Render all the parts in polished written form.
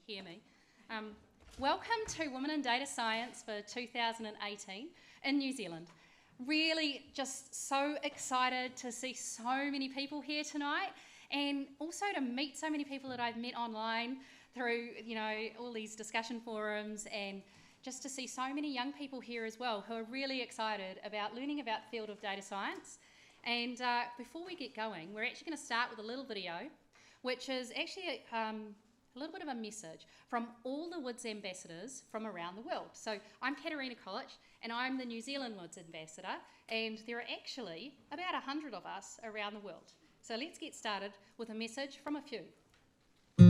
hear me. Welcome to Women in Data Science for 2018 in New Zealand. Really just so excited to see so many people here tonight, and also to meet so many people that I've met online through, all these discussion forums, and just to see so many young people here as well who are really excited about learning about the field of data science. And before we get going, we're actually going to start with a little video, which is actually a little bit of a message from all the WiDS ambassadors from around the world. So I'm Katarina, Kolich, and I'm the New Zealand WiDS ambassador, and there are actually about 100 of us around the world. So let's get started with a message from a few.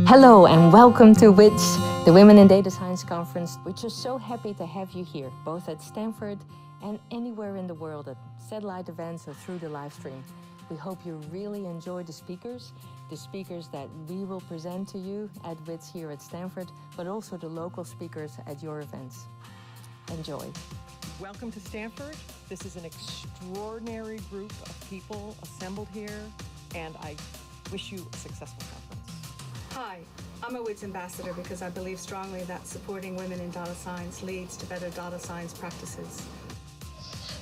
Hello and welcome to WiDS, the Women in Data Science Conference. We're just so happy to have you here, both at Stanford and anywhere in the world at satellite events or through the live stream. We hope you really enjoy the speakers that we will present to you at WiDS here at Stanford, but also the local speakers at your events. Enjoy. Welcome to Stanford. This is an extraordinary group of people assembled here, and I wish you a successful conference. Hi, I'm a WiDS ambassador because I believe strongly that supporting women in data science leads to better data science practices.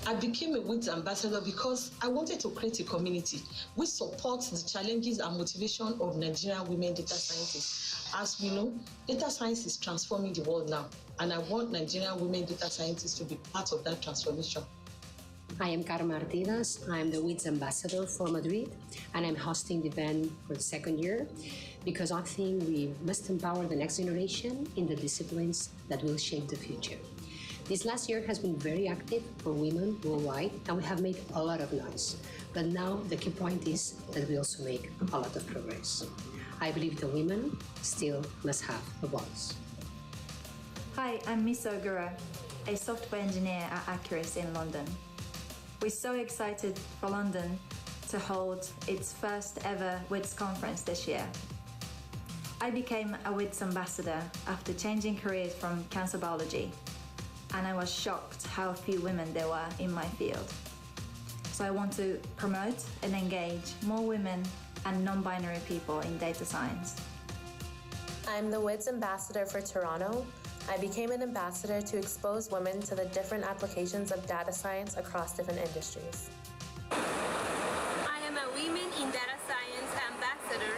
I became a WiDS ambassador because I wanted to create a community which supports the challenges and motivation of Nigerian women data scientists. As we know, data science is transforming the world now, and I want Nigerian women data scientists to be part of that transformation. I am Carmen Martinez. I'm the WiDS ambassador for Madrid, and I'm hosting the event for the second year because I think we must empower the next generation in the disciplines that will shape the future. This last year has been very active for women worldwide, and we have made a lot of noise. But now the key point is that we also make a lot of progress. I believe the women still must have a voice. Hi, I'm Miss Ogura, a software engineer at Accuracy in London. We're so excited for London to hold its first ever WiDS conference this year. I became a WiDS ambassador after changing careers from cancer biology, and I was shocked how few women there were in my field. So I want to promote and engage more women and non-binary people in data science. I'm the WiDS ambassador for Toronto. I became an ambassador to expose women to the different applications of data science across different industries. I am a Women in Data Science ambassador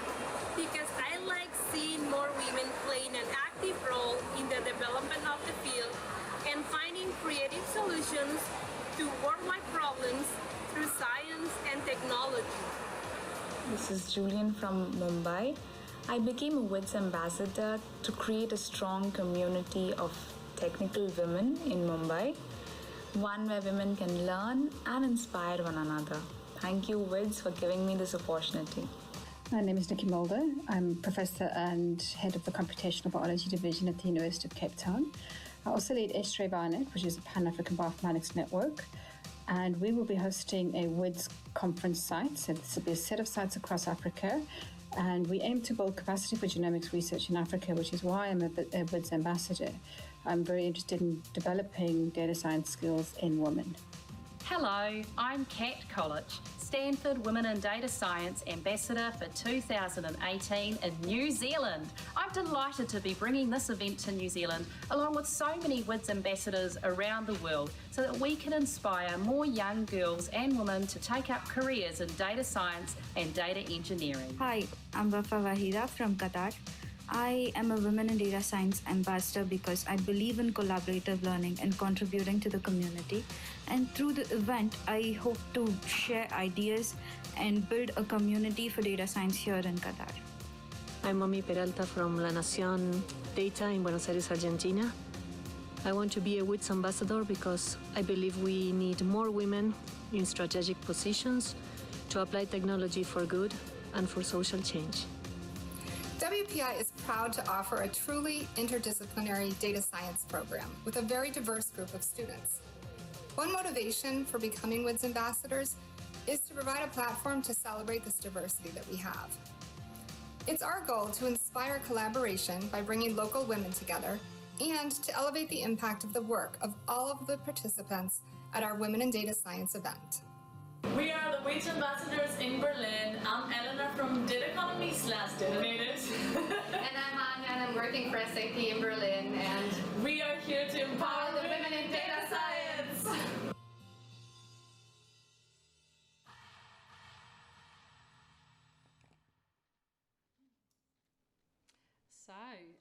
because I like seeing more women playing an active role in the development of the field and finding creative solutions to worldwide problems through science and technology. This is Julian from Mumbai. I became a WiDS ambassador to create a strong community of technical women in Mumbai, one where women can learn and inspire one another. Thank you, WiDS, for giving me this opportunity. My name is Nikki Mulder. I'm professor and head of the Computational Biology Division at the University of Cape Town. I also lead Estuary Bionet, which is a Pan-African bioinformatics network, and we will be hosting a WiDS conference site. So this will be a set of sites across Africa, and we aim to build capacity for genomics research in Africa, which is why I'm a WiDS ambassador. I'm very interested in developing data science skills in women. Hello, I'm Kat Kolich, Stanford Women in Data Science Ambassador for 2018 in New Zealand. I'm delighted to be bringing this event to New Zealand along with so many WiDS ambassadors around the world so that we can inspire more young girls and women to take up careers in data science and data engineering. Hi, I'm Wafa Wahida from Qatar. I am a Women in Data Science ambassador because I believe in collaborative learning and contributing to the community. And through the event, I hope to share ideas and build a community for data science here in Qatar. I'm Mami Peralta from La Nación Data in Buenos Aires, Argentina. I want to be a WiDS ambassador because I believe we need more women in strategic positions to apply technology for good and for social change. WPI is proud to offer a truly interdisciplinary data science program with a very diverse group of students. One motivation for becoming WiDS ambassadors is to provide a platform to celebrate this diversity that we have. It's our goal to inspire collaboration by bringing local women together and to elevate the impact of the work of all of the participants at our Women in Data Science event. We are the WiDS ambassadors in Berlin. I'm Eleanor from Data Economy / Data Natives. And I'm Anya, and I'm working for SAP in Berlin, and we are here to empower the women in data science. So,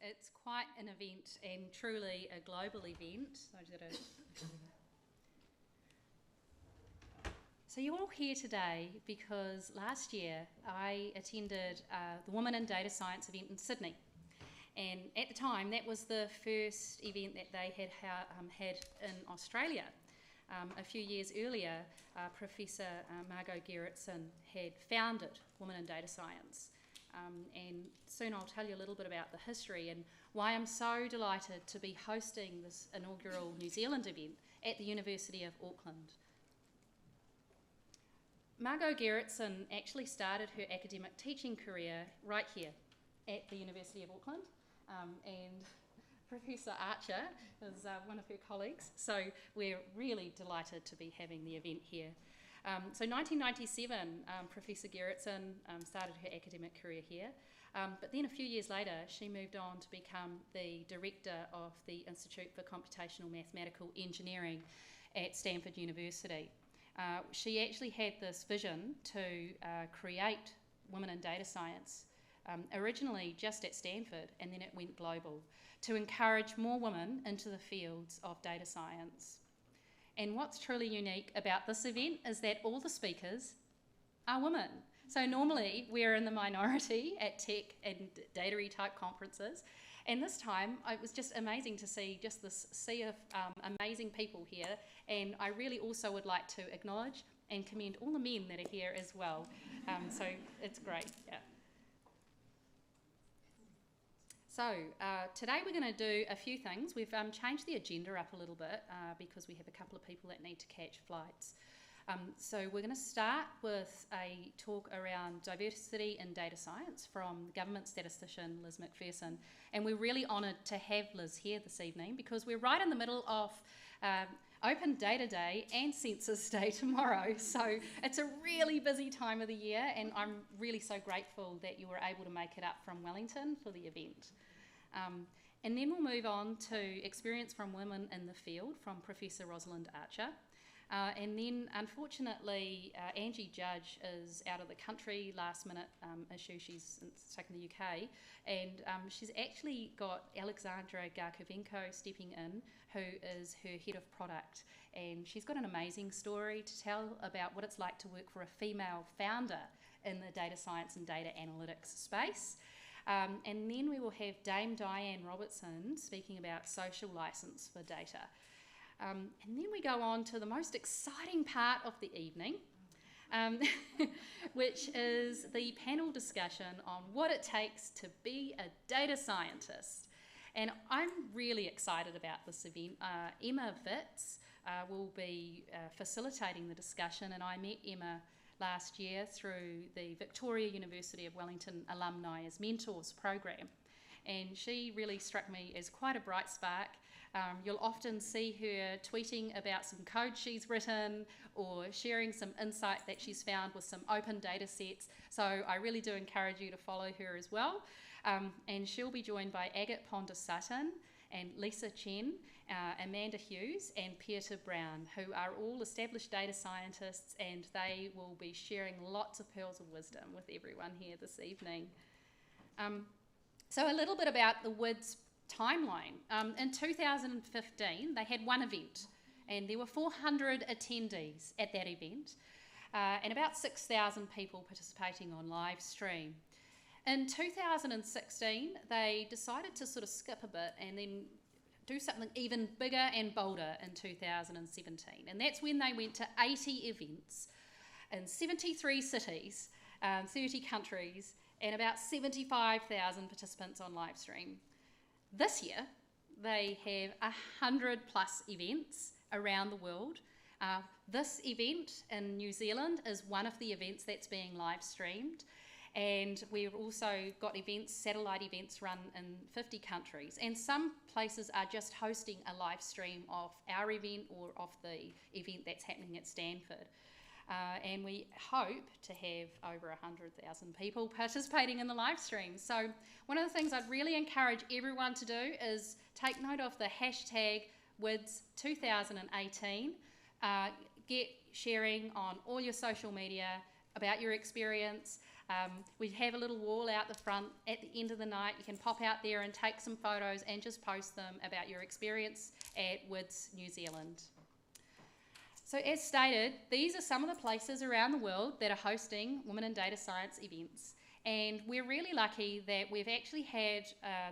it's quite an event and truly a global event. So you're all here today because last year I attended the Women in Data Science event in Sydney. And at the time, that was the first event that they had had in Australia. A few years earlier, Professor Margot Gerritsen had founded Women in Data Science. And soon I'll tell you a little bit about the history and why I'm so delighted to be hosting this inaugural New Zealand event at the University of Auckland. Margot Gerritsen actually started her academic teaching career right here at the University of Auckland, and Professor Archer is one of her colleagues, so we're really delighted to be having the event here. So 1997, Professor Gerritsen started her academic career here, but then a few years later she moved on to become the director of the Institute for Computational Mathematical Engineering at Stanford University. She actually had this vision to create Women in Data Science, originally just at Stanford, and then it went global, to encourage more women into the fields of data science. And what's truly unique about this event is that all the speakers are women. So normally we're in the minority at tech and data-y type conferences, and this time it was just amazing to see just this sea of amazing people here, and I really also would like to acknowledge and commend all the men that are here as well. So it's great, yeah. So today we're going to do a few things. We've changed the agenda up a little bit because we have a couple of people that need to catch flights. So we're going to start with a talk around diversity in data science from government statistician Liz McPherson, and we're really honoured to have Liz here this evening because we're right in the middle of Open Data Day and Census Day tomorrow, so it's a really busy time of the year, and I'm really so grateful that you were able to make it up from Wellington for the event. And then we'll move on to experience from women in the field from Professor Rosalind Archer. And then, unfortunately, Angie Judge is out of the country, last minute issue, she's stuck in the UK, and she's actually got Alexandra Garkovenko stepping in, who is her head of product, and she's got an amazing story to tell about what it's like to work for a female founder in the data science and data analytics space. And then we will have Dame Diane Robertson speaking about social license for data. And then we go on to the most exciting part of the evening, which is the panel discussion on what it takes to be a data scientist. And I'm really excited about this event. Emma Vitz will be facilitating the discussion, and I met Emma last year through the Victoria University of Wellington Alumni as Mentors program. And she really struck me as quite a bright spark. You'll often see her tweeting about some code she's written or sharing some insight that she's found with some open data sets. So I really do encourage you to follow her as well. And she'll be joined by Agate Ponder-Sutton and Lisa Chen, Amanda Hughes and Pieta Brown, who are all established data scientists, and they will be sharing lots of pearls of wisdom with everyone here this evening. So a little bit about the WiDS timeline. In 2015, they had one event, and there were 400 attendees at that event, and about 6,000 people participating on live stream. In 2016, they decided to sort of skip a bit and then do something even bigger and bolder in 2017. And that's when they went to 80 events in 73 cities, 30 countries, and about 75,000 participants on live stream. This year, they have 100 plus events around the world. This event in New Zealand is one of the events that's being live streamed. And we've also got events, satellite events run in 50 countries. And some places are just hosting a live stream of our event or of the event that's happening at Stanford. And we hope to have over 100,000 people participating in the live stream. So one of the things I'd really encourage everyone to do is take note of the hashtag WiDS 2018. Get sharing on all your social media about your experience. We have a little wall out the front at the end of the night. You can pop out there and take some photos and just post them about your experience at WiDS New Zealand. So as stated, these are some of the places around the world that are hosting Women in Data Science events. And we're really lucky that we've actually had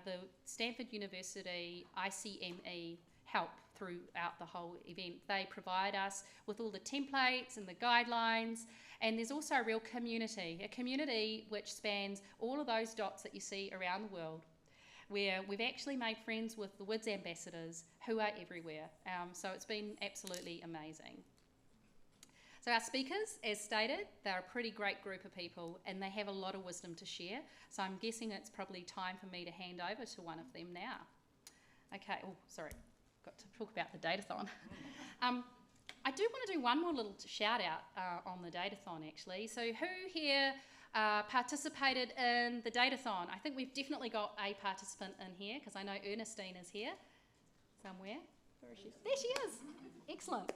the Stanford University ICME help throughout the whole event. They provide us with all the templates and the guidelines, and there's also a real community, a community which spans all of those dots that you see around the world, where we've actually made friends with the WiDS ambassadors who are everywhere. So it's been absolutely amazing. So our speakers, as stated, they're a pretty great group of people and they have a lot of wisdom to share. So I'm guessing it's probably time for me to hand over to one of them now. Okay, oh, sorry, got to talk about the Datathon. I do want to do one more little shout out on the Datathon actually. So who here participated in the Datathon? I think we've definitely got a participant in here because I know Ernestine is here somewhere. Where is she? There she is. Excellent.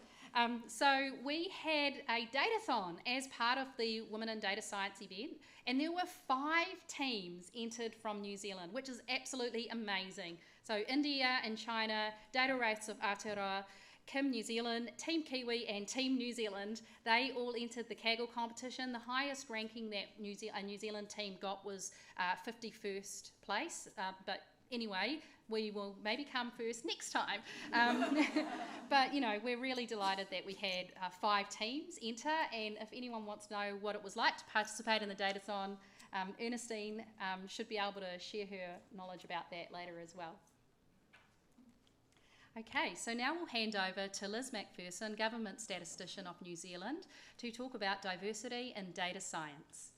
So we had a Datathon as part of the Women in Data Science event, and there were 5 teams entered from New Zealand, which is absolutely amazing. So India and China, Data Race of Aotearoa, Kim New Zealand, Team Kiwi and Team New Zealand, they all entered the Kaggle competition. The highest ranking that a New Zealand team got was 51st place, but anyway, we will maybe come first next time. But, you know, we're really delighted that we had 5 teams enter, and if anyone wants to know what it was like to participate in the Datathon, Ernestine should be able to share her knowledge about that later as well. Okay, so now we'll hand over to Liz McPherson, Government Statistician of New Zealand, to talk about diversity in data science.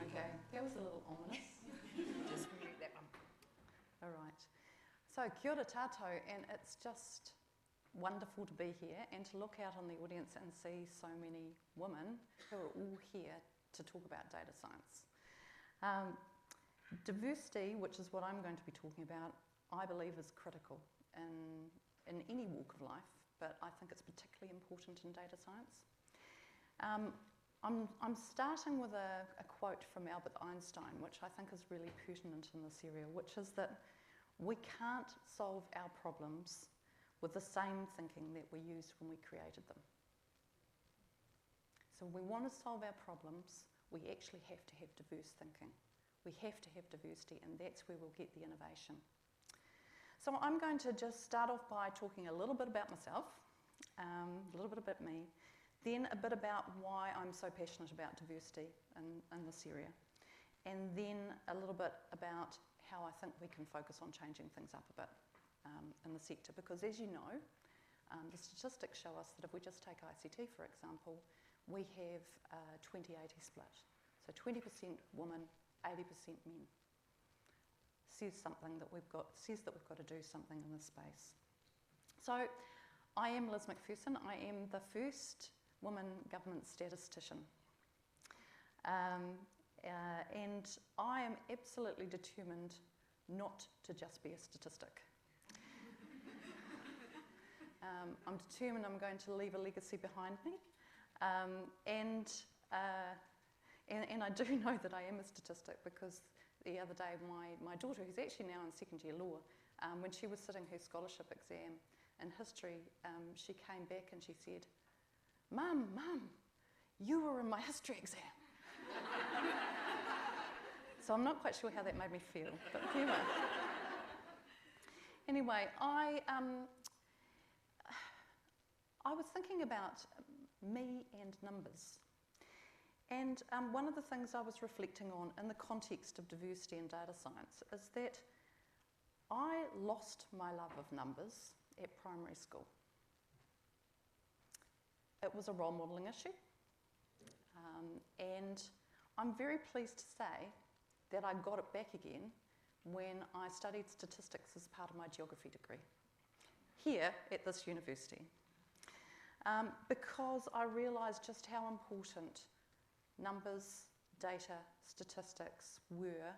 Okay, that was a little ominous. Just mute that one. All right. So, kia ora tātou, and it's just wonderful to be here and to look out on the audience and see so many women who are all here to talk about data science. Diversity, which is what I'm going to be talking about, I believe is critical in any walk of life, but I think it's particularly important in data science. I'm starting with a quote from Albert Einstein, which I think is really pertinent in this area, which is that we can't solve our problems with the same thinking that we used when we created them. So when we want to solve our problems, we actually have to have diverse thinking. We have to have diversity, and that's where we'll get the innovation. So I'm going to just start off by talking a little bit about myself, a little bit about me, then a bit about why I'm so passionate about diversity in this area, and then a little bit about how I think we can focus on changing things up a bit in the sector, because as you know, the statistics show us that if we just take ICT, for example, we have a 20-80 split. So 20% women, 80% men. Says that we've got to do something in this space. So I am Liz McPherson. I am the first woman government statistician. And I am absolutely determined not to just be a statistic. I'm determined I'm going to leave a legacy behind me, and I do know that I am a statistic because the other day my daughter, who's actually now in second year law, when she was sitting her scholarship exam in history, she came back and she said, Mum, you were in my history exam. So I'm not quite sure how that made me feel, but anyway, I was thinking about me and numbers. And one of the things I was reflecting on in the context of diversity in data science is that I lost my love of numbers at primary school. It was a role modelling issue. And I'm very pleased to say that I got it back again when I studied statistics as part of my geography degree here at this university. Because I realised just how important numbers, data, statistics were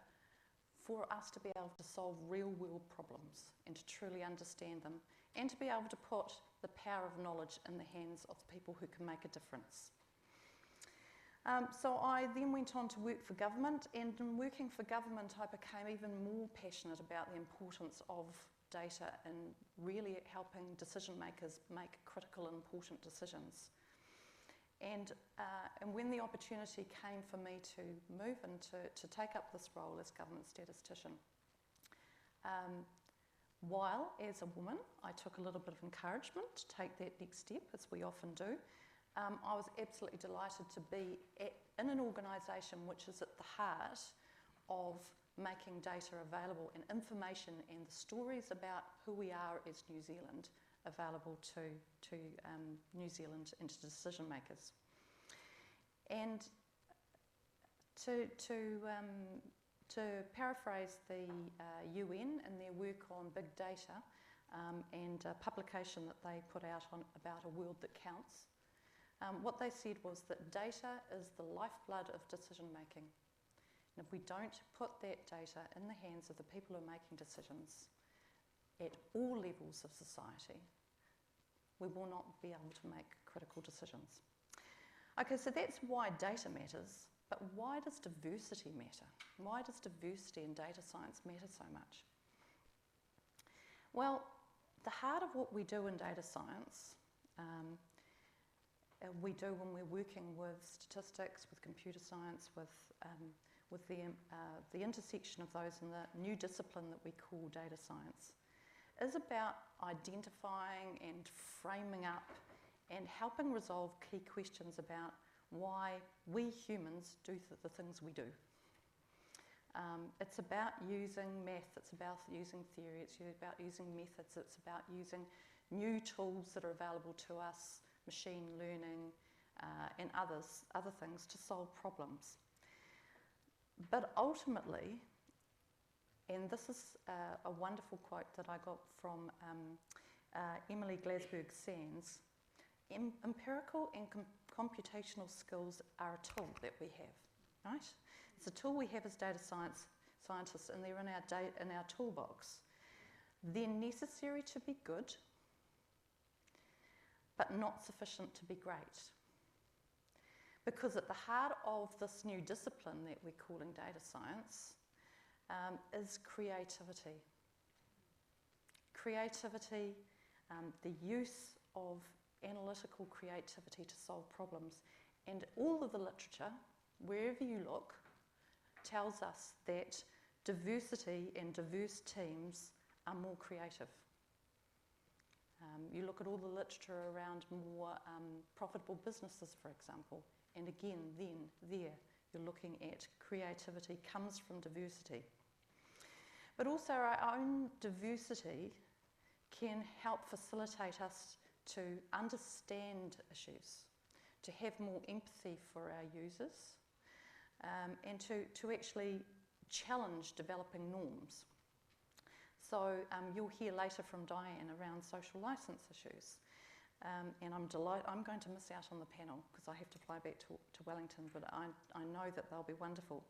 for us to be able to solve real-world problems and to truly understand them, and to be able to put the power of knowledge in the hands of the people who can make a difference. So I then went on to work for government, and in working for government I became even more passionate about the importance of data and really helping decision makers make critical and important decisions. And when the opportunity came for me to move and to take up this role as government statistician, while as a woman I took a little bit of encouragement to take that next step, as we often do, I was absolutely delighted to be in an organisation which is at the heart of making data available and information and the stories about who we are as New Zealand available to New Zealand and to decision makers. And to paraphrase the UN and their work on big data and a publication that they put out on about a world that counts, what they said was that data is the lifeblood of decision making. And if we don't put that data in the hands of the people who are making decisions at all levels of society, we will not be able to make critical decisions. Okay, so that's why data matters, but why does diversity matter? Why does diversity in data science matter so much? Well, the heart of what we do in data science, we do when we're working with statistics, with computer science, with the intersection of those in the new discipline that we call data science, is about identifying and framing up and helping resolve key questions about why we humans do the things we do. It's about using math, it's about using theory, it's about using methods, it's about using new tools that are available to us, machine learning and other things to solve problems. But ultimately, and this is a wonderful quote that I got from Emily Glasberg-Sands, empirical and computational skills are a tool that we have, right? It's a tool we have as data scientists, and they're in our toolbox. They're necessary to be good, but not sufficient to be great. Because at the heart of this new discipline that we're calling data science is creativity. Creativity, the use of analytical creativity to solve problems. And all of the literature, wherever you look, tells us that diversity and diverse teams are more creative. You look at all the literature around more profitable businesses, for example, and again, you're looking at creativity comes from diversity. But also our own diversity can help facilitate us to understand issues, to have more empathy for our users, and to actually challenge developing norms. So you'll hear later from Diane around social licence issues. And I'm going to miss out on the panel because I have to fly back to Wellington, but I know that they'll be wonderful.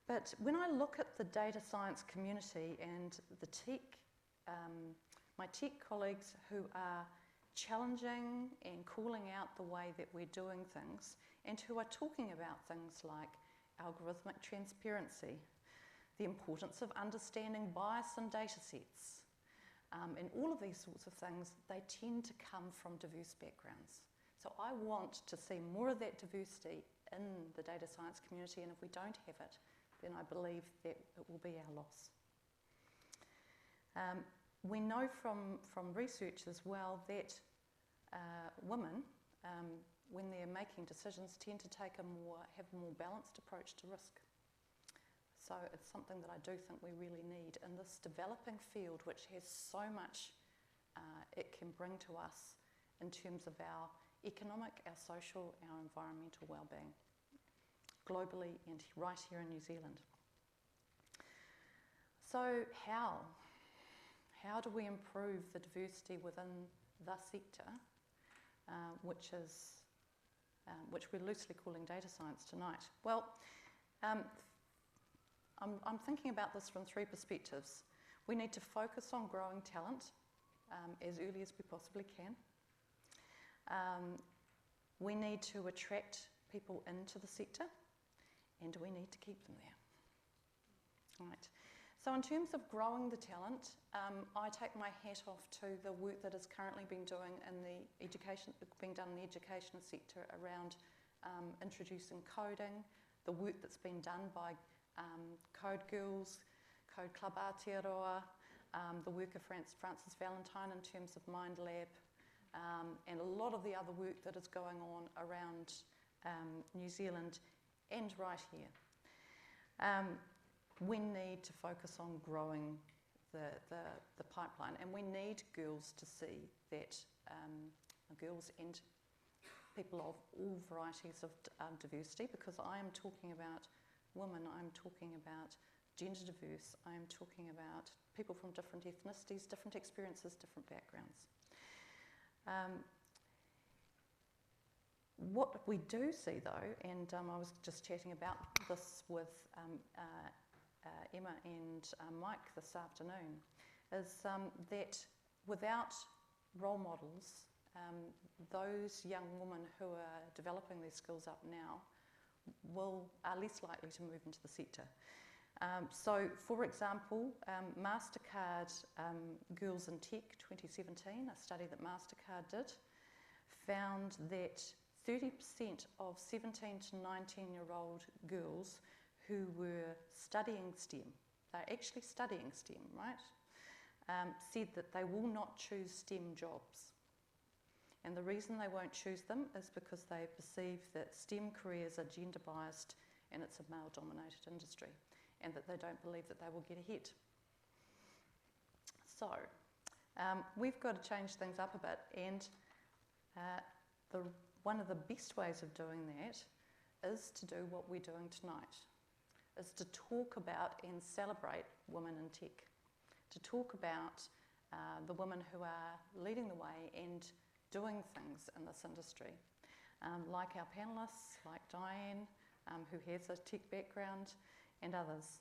But when I look at the data science community and the tech, my tech colleagues who are challenging and calling out the way that we're doing things, and who are talking about things like algorithmic transparency, the importance of understanding bias in data sets, and all of these sorts of things, they tend to come from diverse backgrounds. So I want to see more of that diversity in the data science community, and if we don't have it, then I believe that it will be our loss. We know from research as well that women, when they're making decisions, tend to have a more balanced approach to risk. So it's something that I do think we really need in this developing field, which has so much it can bring to us in terms of our economic, our social, our environmental well-being, globally and right here in New Zealand. So how do we improve the diversity within the sector, which we're loosely calling data science tonight? Well, I'm thinking about this from three perspectives. We need to focus on growing talent as early as we possibly can. We need to attract people into the sector, and we need to keep them there. Right. So in terms of growing the talent, I take my hat off to the work that is currently being done in the education sector around introducing coding, the work that's been done by Code Girls, Code Club Aotearoa, the work of Frances Valentine in terms of Mind Lab, and a lot of the other work that is going on around New Zealand and right here. We need to focus on growing the pipeline, and we need girls to see that girls and people of all varieties of diversity, because I am talking about women, I'm talking about gender diverse, I'm talking about people from different ethnicities, different experiences, different backgrounds. What we do see though, and I was just chatting about this with Emma and Mike this afternoon, is that without role models, those young women who are developing their skills up now are less likely to move into the sector. So, for example, MasterCard Girls in Tech 2017, a study that MasterCard did, found that 30% of 17 to 19-year-old girls who were studying STEM, they're actually studying STEM, right, said that they will not choose STEM jobs. And the reason they won't choose them is because they perceive that STEM careers are gender biased and it's a male-dominated industry, and that they don't believe that they will get ahead. So, we've got to change things up a bit, and one of the best ways of doing that is to do what we're doing tonight, is to talk about and celebrate women in tech, to talk about the women who are leading the way and doing things in this industry, like our panellists, like Diane, who has a tech background, and others.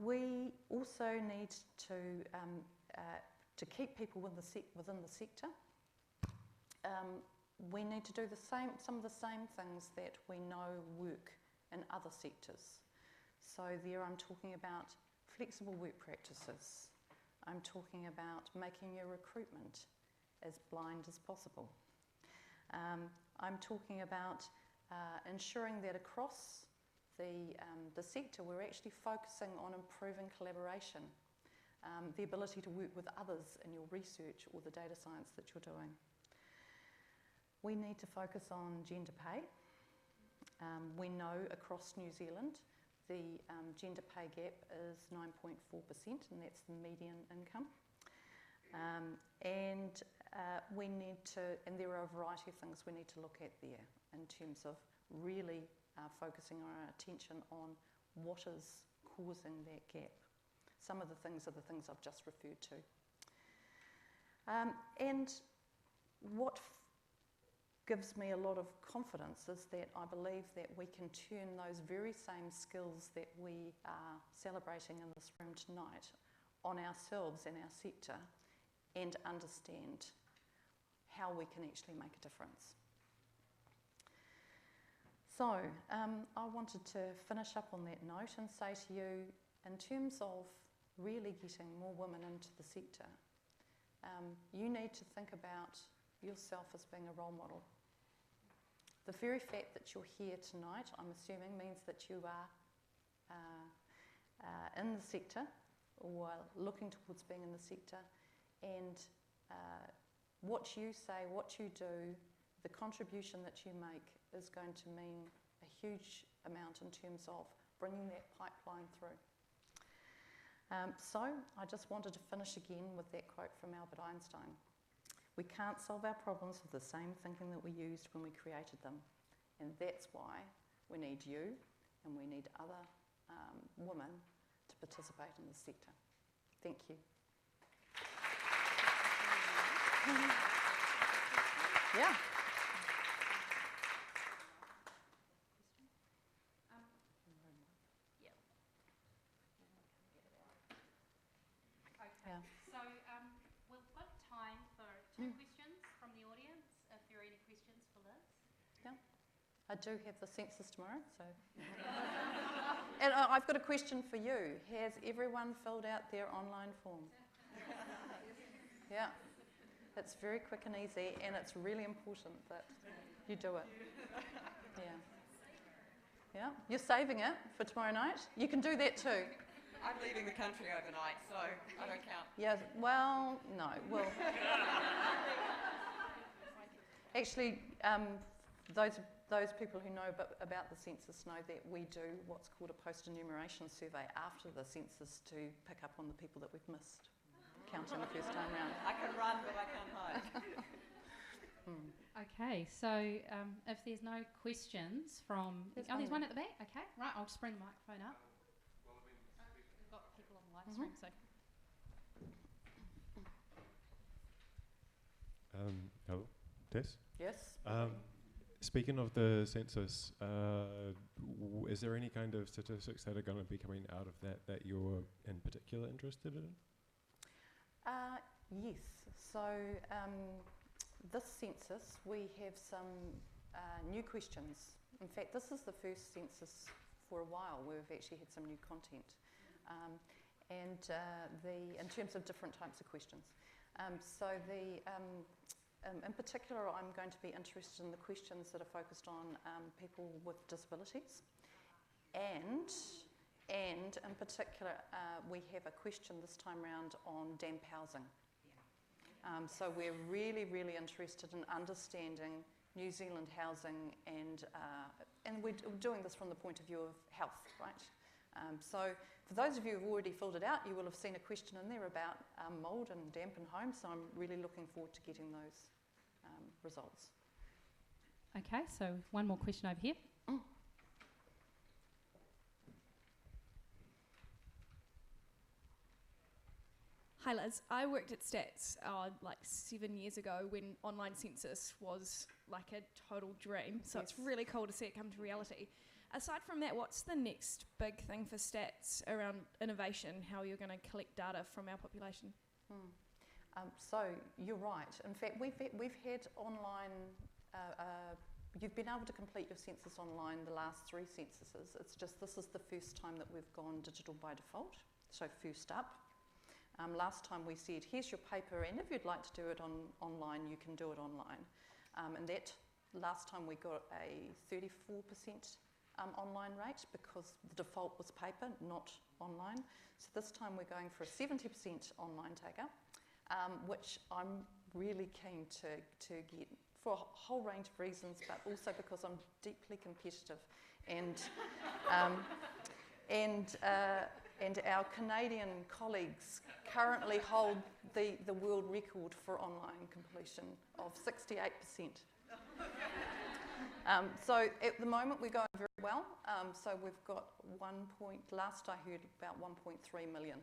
We also need to keep people within the sector. We need to do some of the same things that we know work in other sectors. So there I'm talking about flexible work practices. I'm talking about making your recruitment as blind as possible. I'm talking about ensuring that across the sector we're actually focusing on improving collaboration, the ability to work with others in your research or the data science that you're doing. We need to focus on gender pay. We know across New Zealand the gender pay gap is 9.4%, and that's the median income. We need to, and there are a variety of things we need to look at there in terms of really focusing our attention on what is causing that gap. Some of the things are the things I've just referred to. And what gives me a lot of confidence is that I believe that we can turn those very same skills that we are celebrating in this room tonight on ourselves and our sector, and understand how we can actually make a difference. So, I wanted to finish up on that note and say to you, in terms of really getting more women into the sector, you need to think about yourself as being a role model. The very fact that you're here tonight, I'm assuming, means that you are in the sector or looking towards being in the sector, and what you say, what you do, the contribution that you make is going to mean a huge amount in terms of bringing that pipeline through. So I just wanted to finish again with that quote from Albert Einstein. We can't solve our problems with the same thinking that we used when we created them. And that's why we need you, and we need other women to participate in this sector. Thank you. Yeah. Okay. So we've got time for 2 questions from the audience, if there are any questions for Liz. Yeah. I do have the census tomorrow, so. And I've got a question for you. Has everyone filled out their online form? Yeah. It's very quick and easy, and it's really important that you do it. Yeah. Yeah. You're saving it for tomorrow night? You can do that too. I'm leaving the country overnight, so I don't count. Yeah, well, no. Well, actually, those people who know about the census know that we do what's called a post-enumeration survey after the census to pick up on the people that we've missed counting the first time round. I can run, but I can't hide. Okay, so if there's no questions from... there's one at the back? Okay, right, I'll just bring the microphone up. We've got people on the live stream, so... Hello, Tess? Yes. Speaking of the census, is there any kind of statistics that are going to be coming out of that you're in particular interested in? Yes. So this census, we have some new questions. In fact, this is the first census for a while where we've actually had some new content. In terms of different types of questions. In particular, I'm going to be interested in the questions that are focused on people with disabilities. And in particular, we have a question this time round on damp housing. So we're really, really interested in understanding New Zealand housing, and we're doing this from the point of view of health, right? So for those of you who've already filled it out, you will have seen a question in there about mould and damp in homes, so I'm really looking forward to getting those results. Okay, so one more question over here. Hi Liz, I worked at Stats like 7 years ago when online census was like a total dream, so it's really cool to see it come to reality. Aside from that, what's the next big thing for Stats around innovation, how you're going to collect data from our population? So you're right. In fact, we've had online, you've been able to complete your census online the last 3 censuses. It's just this is the first time that we've gone digital by default, so first up. Last time we said, here's your paper, and if you'd like to do it online, you can do it online. And that last time we got a 34% online rate because the default was paper, not online. So this time we're going for a 70% online take-up, which I'm really keen to get for a whole range of reasons, but also because I'm deeply competitive, and our Canadian colleagues currently hold the world record for online completion of 68%. So at the moment we're going very well. So we've got last I heard about 1.3 million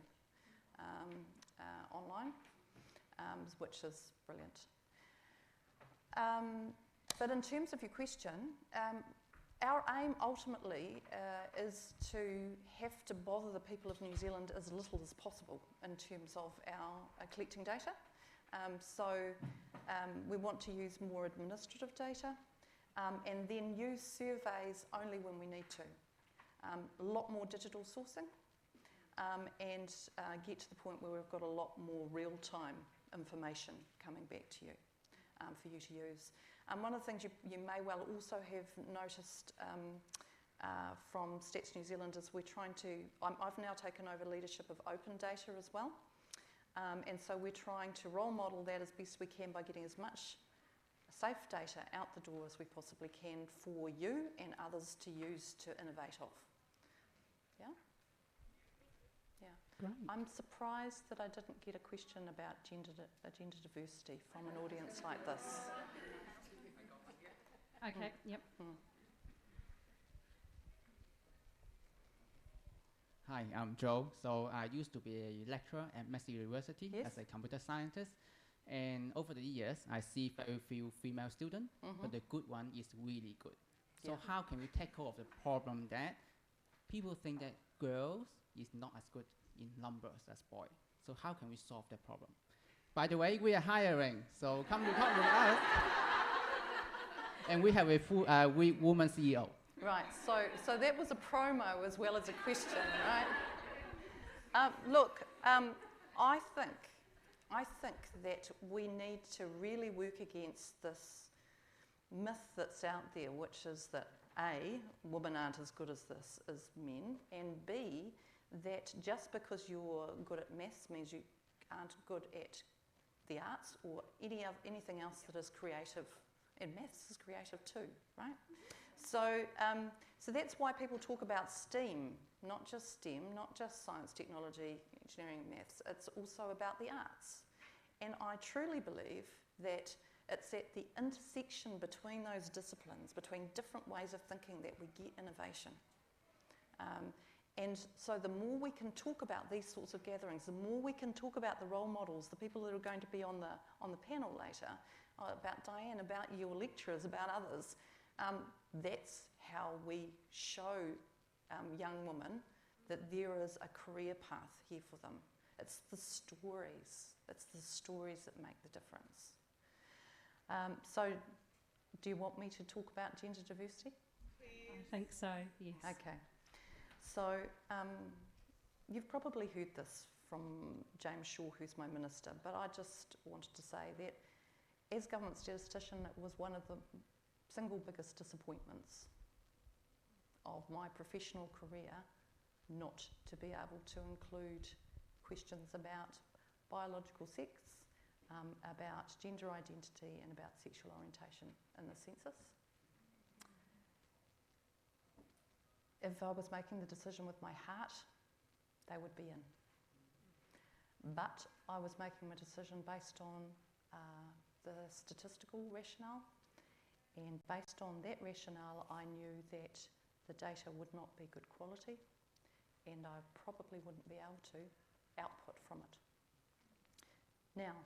online, which is brilliant. But in terms of your question, our aim ultimately is to have to bother the people of New Zealand as little as possible in terms of our collecting data. We want to use more administrative data and then use surveys only when we need to. A lot more digital sourcing and get to the point where we've got a lot more real-time information coming back to you for you to use. One of the things you may well also have noticed from Stats New Zealand is we're trying to, I've now taken over leadership of open data as well, and so we're trying to role model that as best we can by getting as much safe data out the door as we possibly can for you and others to use to innovate off. Yeah? Yeah. Great. I'm surprised that I didn't get a question about gender diversity from an audience like this. Okay, yep. Hi, I'm Joe. So I used to be a lecturer at Massey University as a computer scientist. And over the years, I see very few female students, but the good one is really good. So how can we tackle of the problem that people think that girls is not as good in numbers as boys? So how can we solve that problem? By the way, we are hiring, so come with us. And we have a full woman CEO. Right, so that was a promo as well as a question, right? Look, I think that we need to really work against this myth that's out there, which is that A, women aren't as good as this as men, and B, that just because you're good at maths means you aren't good at the arts or anything else that is creative, and maths is creative too, right? So that's why people talk about STEAM, not just STEM, not just science, technology, engineering, and maths. It's also about the arts. And I truly believe that it's at the intersection between those disciplines, between different ways of thinking, that we get innovation. And so the more we can talk about these sorts of gatherings, the more we can talk about the role models, the people that are going to be on the panel later, about Diane, about your lecturers, about others, that's how we show young women that there is a career path here for them. It's the stories that make the difference. So do you want me to talk about gender diversity? I think so, yes. Okay. So you've probably heard this from James Shaw, who's my minister, but I just wanted to say that as government statistician, it was one of the single biggest disappointments of my professional career not to be able to include questions about biological sex, about gender identity, and about sexual orientation in the census. If I was making the decision with my heart, they would be in. But I was making my decision based on the statistical rationale, and based on that rationale, I knew that the data would not be good quality, and I probably wouldn't be able to output from it. Now,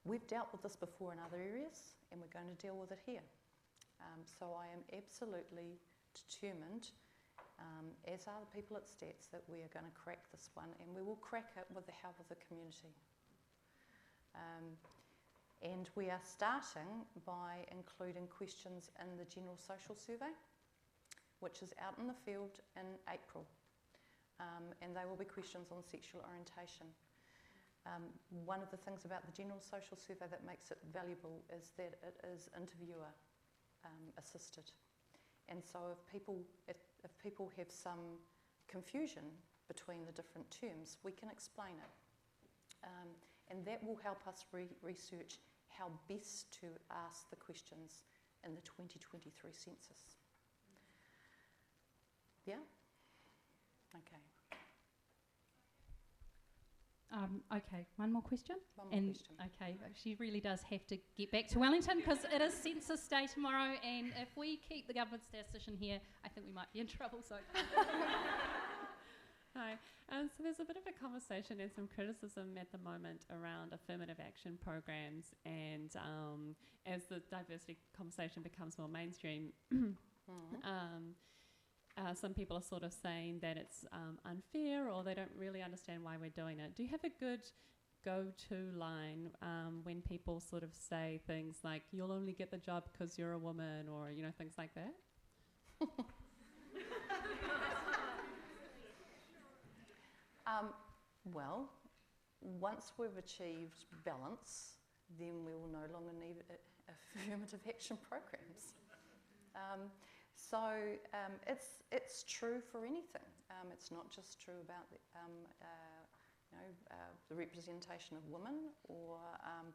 we've dealt with this before in other areas, and we're going to deal with it here. So I am absolutely determined, as are the people at Stats, that we are going to crack this one, and we will crack it with the help of the community. And we are starting by including questions in the General Social Survey, which is out in the field in April. And they will be questions on sexual orientation. One of the things about the General Social Survey that makes it valuable is that it is interviewer assisted. And so if people have some confusion between the different terms, we can explain it. And that will help us research how best to ask the questions in the 2023 census. Yeah? Okay. Okay, one more question. One more question. Okay, she really does have to get back to Wellington because it is Census Day tomorrow, and if we keep the government statistician here, I think we might be in trouble. So. Hi. So there's a bit of a conversation and some criticism at the moment around affirmative action programs, and as the diversity conversation becomes more mainstream, some people are sort of saying that it's unfair, or they don't really understand why we're doing it. Do you have a good go-to line when people sort of say things like, you'll only get the job because you're a woman, or things like that? Well, once we've achieved balance, then we will no longer need affirmative action programs. It's true for anything. It's not just true about the representation of women or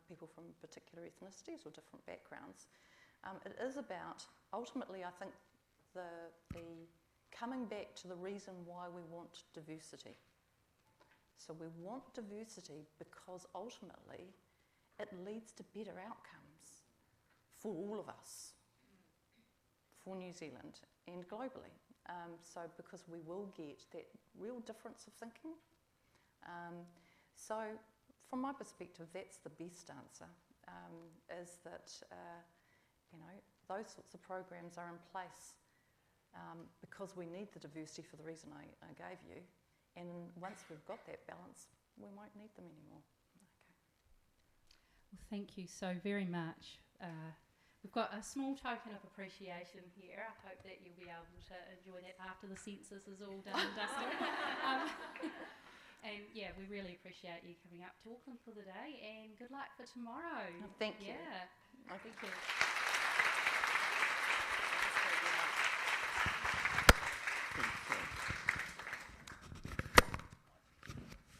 people from particular ethnicities or different backgrounds. It is about, ultimately, I think, the coming back to the reason why we want diversity. So we want diversity because ultimately it leads to better outcomes for all of us, for New Zealand and globally. So because we will get that real difference of thinking. So from my perspective, that's the best answer, is that, you know, those sorts of programs are in place because we need the diversity for the reason I gave you. And once we've got that balance, we won't need them anymore. Well, thank you so very much. We've got a small token of appreciation here. I hope that you'll be able to enjoy that after the census is all done and dusted. And yeah, we really appreciate you coming up to Auckland for the day, and good luck for tomorrow. Oh, thank you. Yeah, thank you.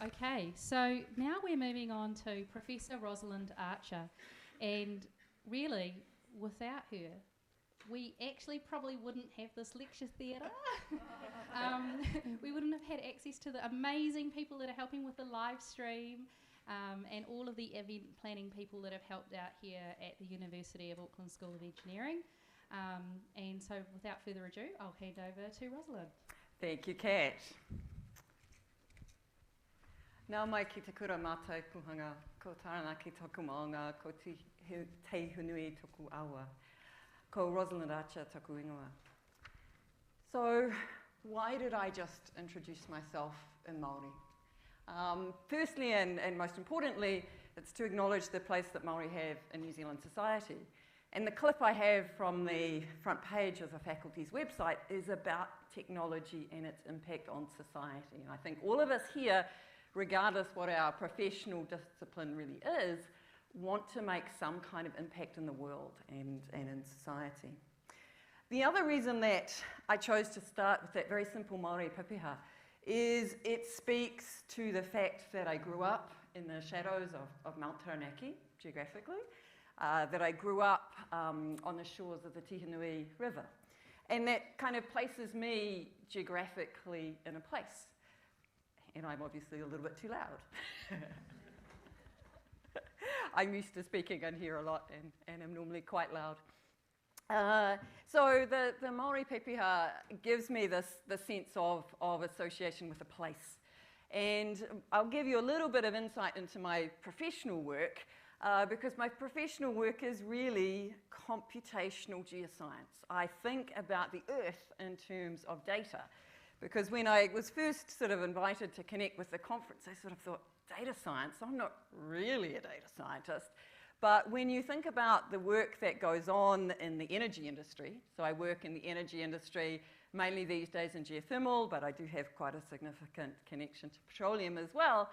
Okay, so now we're moving on to Professor Rosalind Archer, and really, without her, we actually probably wouldn't have this lecture theatre. We wouldn't have had access to the amazing people that are helping with the live stream, and all of the event planning people that have helped out here at the University of Auckland School of Engineering. And so without further ado, I'll hand over to Rosalind. Thank you, Kat. Nā mai ki te kura mātai puhanga, ko taranaki toku maunga, ko te hunui toku awa, ko Rosalind Archer toku ingoa. So, why did I just introduce myself in Māori? Firstly, and most importantly, it's to acknowledge the place that Māori have in New Zealand society. And the clip I have from the front page of the faculty's website is about technology and its impact on society. And I think all of us here, regardless what our professional discipline really is, want to make some kind of impact in the world and in society. The other reason that I chose to start with that very simple Māori papiha is it speaks to the fact that I grew up in the shadows of Mount Taranaki, geographically, that I grew up on the shores of the Tihanui River. And that kind of places me geographically in a place. And I'm obviously a little bit too loud. I'm used to speaking in here a lot and I'm normally quite loud. So the Māori pepeha gives me the sense of association with a place. And I'll give you a little bit of insight into my professional work because my professional work is really computational geoscience. I think about the Earth in terms of data. Because when I was first sort of invited to connect with the conference, I sort of thought, data science? I'm not really a data scientist. But when you think about the work that goes on in the energy industry, so I work in the energy industry mainly these days in geothermal, but I do have quite a significant connection to petroleum as well,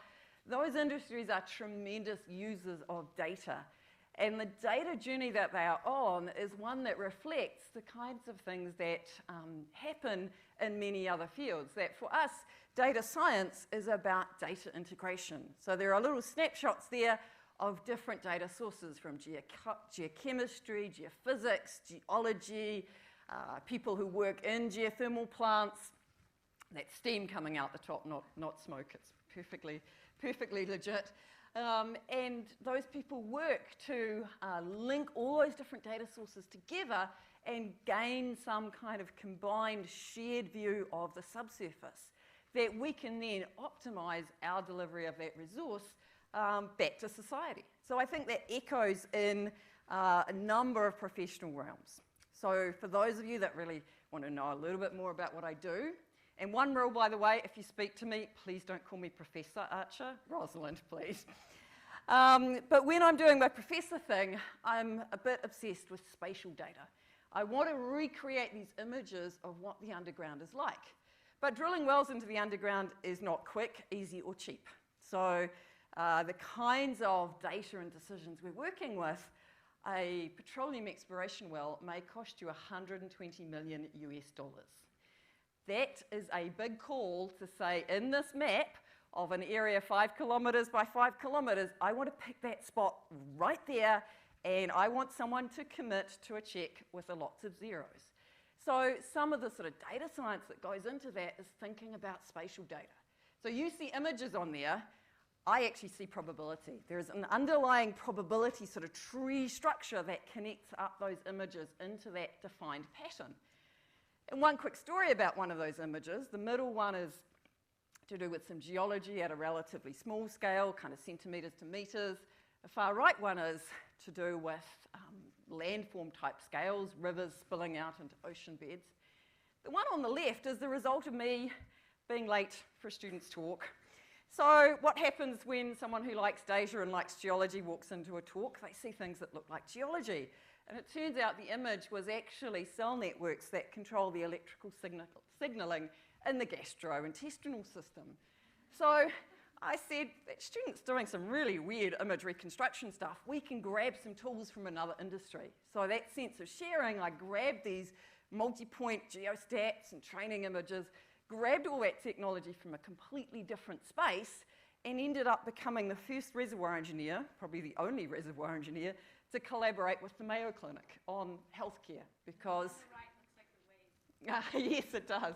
those industries are tremendous users of data. And the data journey that they are on is one that reflects the kinds of things that happen in many other fields. That for us, data science is about data integration. So there are little snapshots there of different data sources from geochemistry, geophysics, geology, people who work in geothermal plants. That's steam coming out the top, not smoke. It's perfectly legit. And those people work to link all those different data sources together and gain some kind of combined shared view of the subsurface that we can then optimize our delivery of that resource back to society. So I think that echoes in a number of professional realms. So for those of you that really want to know a little bit more about what I do, and one rule, by the way, if you speak to me, please don't call me Professor Archer. Rosalind, please. But when I'm doing my professor thing, I'm a bit obsessed with spatial data. I want to recreate these images of what the underground is like. But drilling wells into the underground is not quick, easy, or cheap. So the kinds of data and decisions we're working with, a petroleum exploration well may cost you $120 million US. That is a big call to say, in this map of an area 5 kilometres by 5 kilometres, I want to pick that spot right there, and I want someone to commit to a check with a lots of zeros. So some of the sort of data science that goes into that is thinking about spatial data. So you see images on there, I actually see probability. There's an underlying probability sort of tree structure that connects up those images into that defined pattern. And one quick story about one of those images. The middle one is to do with some geology at a relatively small scale, kind of centimetres to metres. The far right one is to do with landform type scales, rivers spilling out into ocean beds. The one on the left is the result of me being late for a student's talk. So what happens when someone who likes data and likes geology walks into a talk? They see things that look like geology. And it turns out the image was actually cell networks that control the electrical signalling in the gastrointestinal system. So I said, that student's doing some really weird image reconstruction stuff. We can grab some tools from another industry. So that sense of sharing, I grabbed these multi-point geostats and training images, grabbed all that technology from a completely different space, and ended up becoming the first reservoir engineer, probably the only reservoir engineer, to collaborate with the Mayo Clinic on healthcare. Because, yes, it does.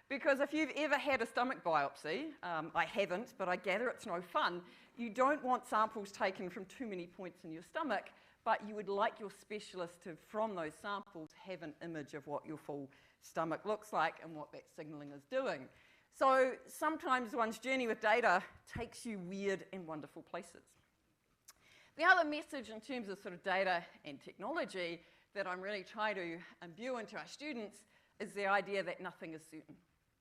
Because if you've ever had a stomach biopsy, I haven't, but I gather it's no fun, you don't want samples taken from too many points in your stomach, but you would like your specialist to, from those samples, have an image of what your full stomach looks like and what that signalling is doing. So sometimes one's journey with data takes you weird and wonderful places. The other message in terms of sort of data and technology that I'm really trying to imbue into our students is the idea that nothing is certain.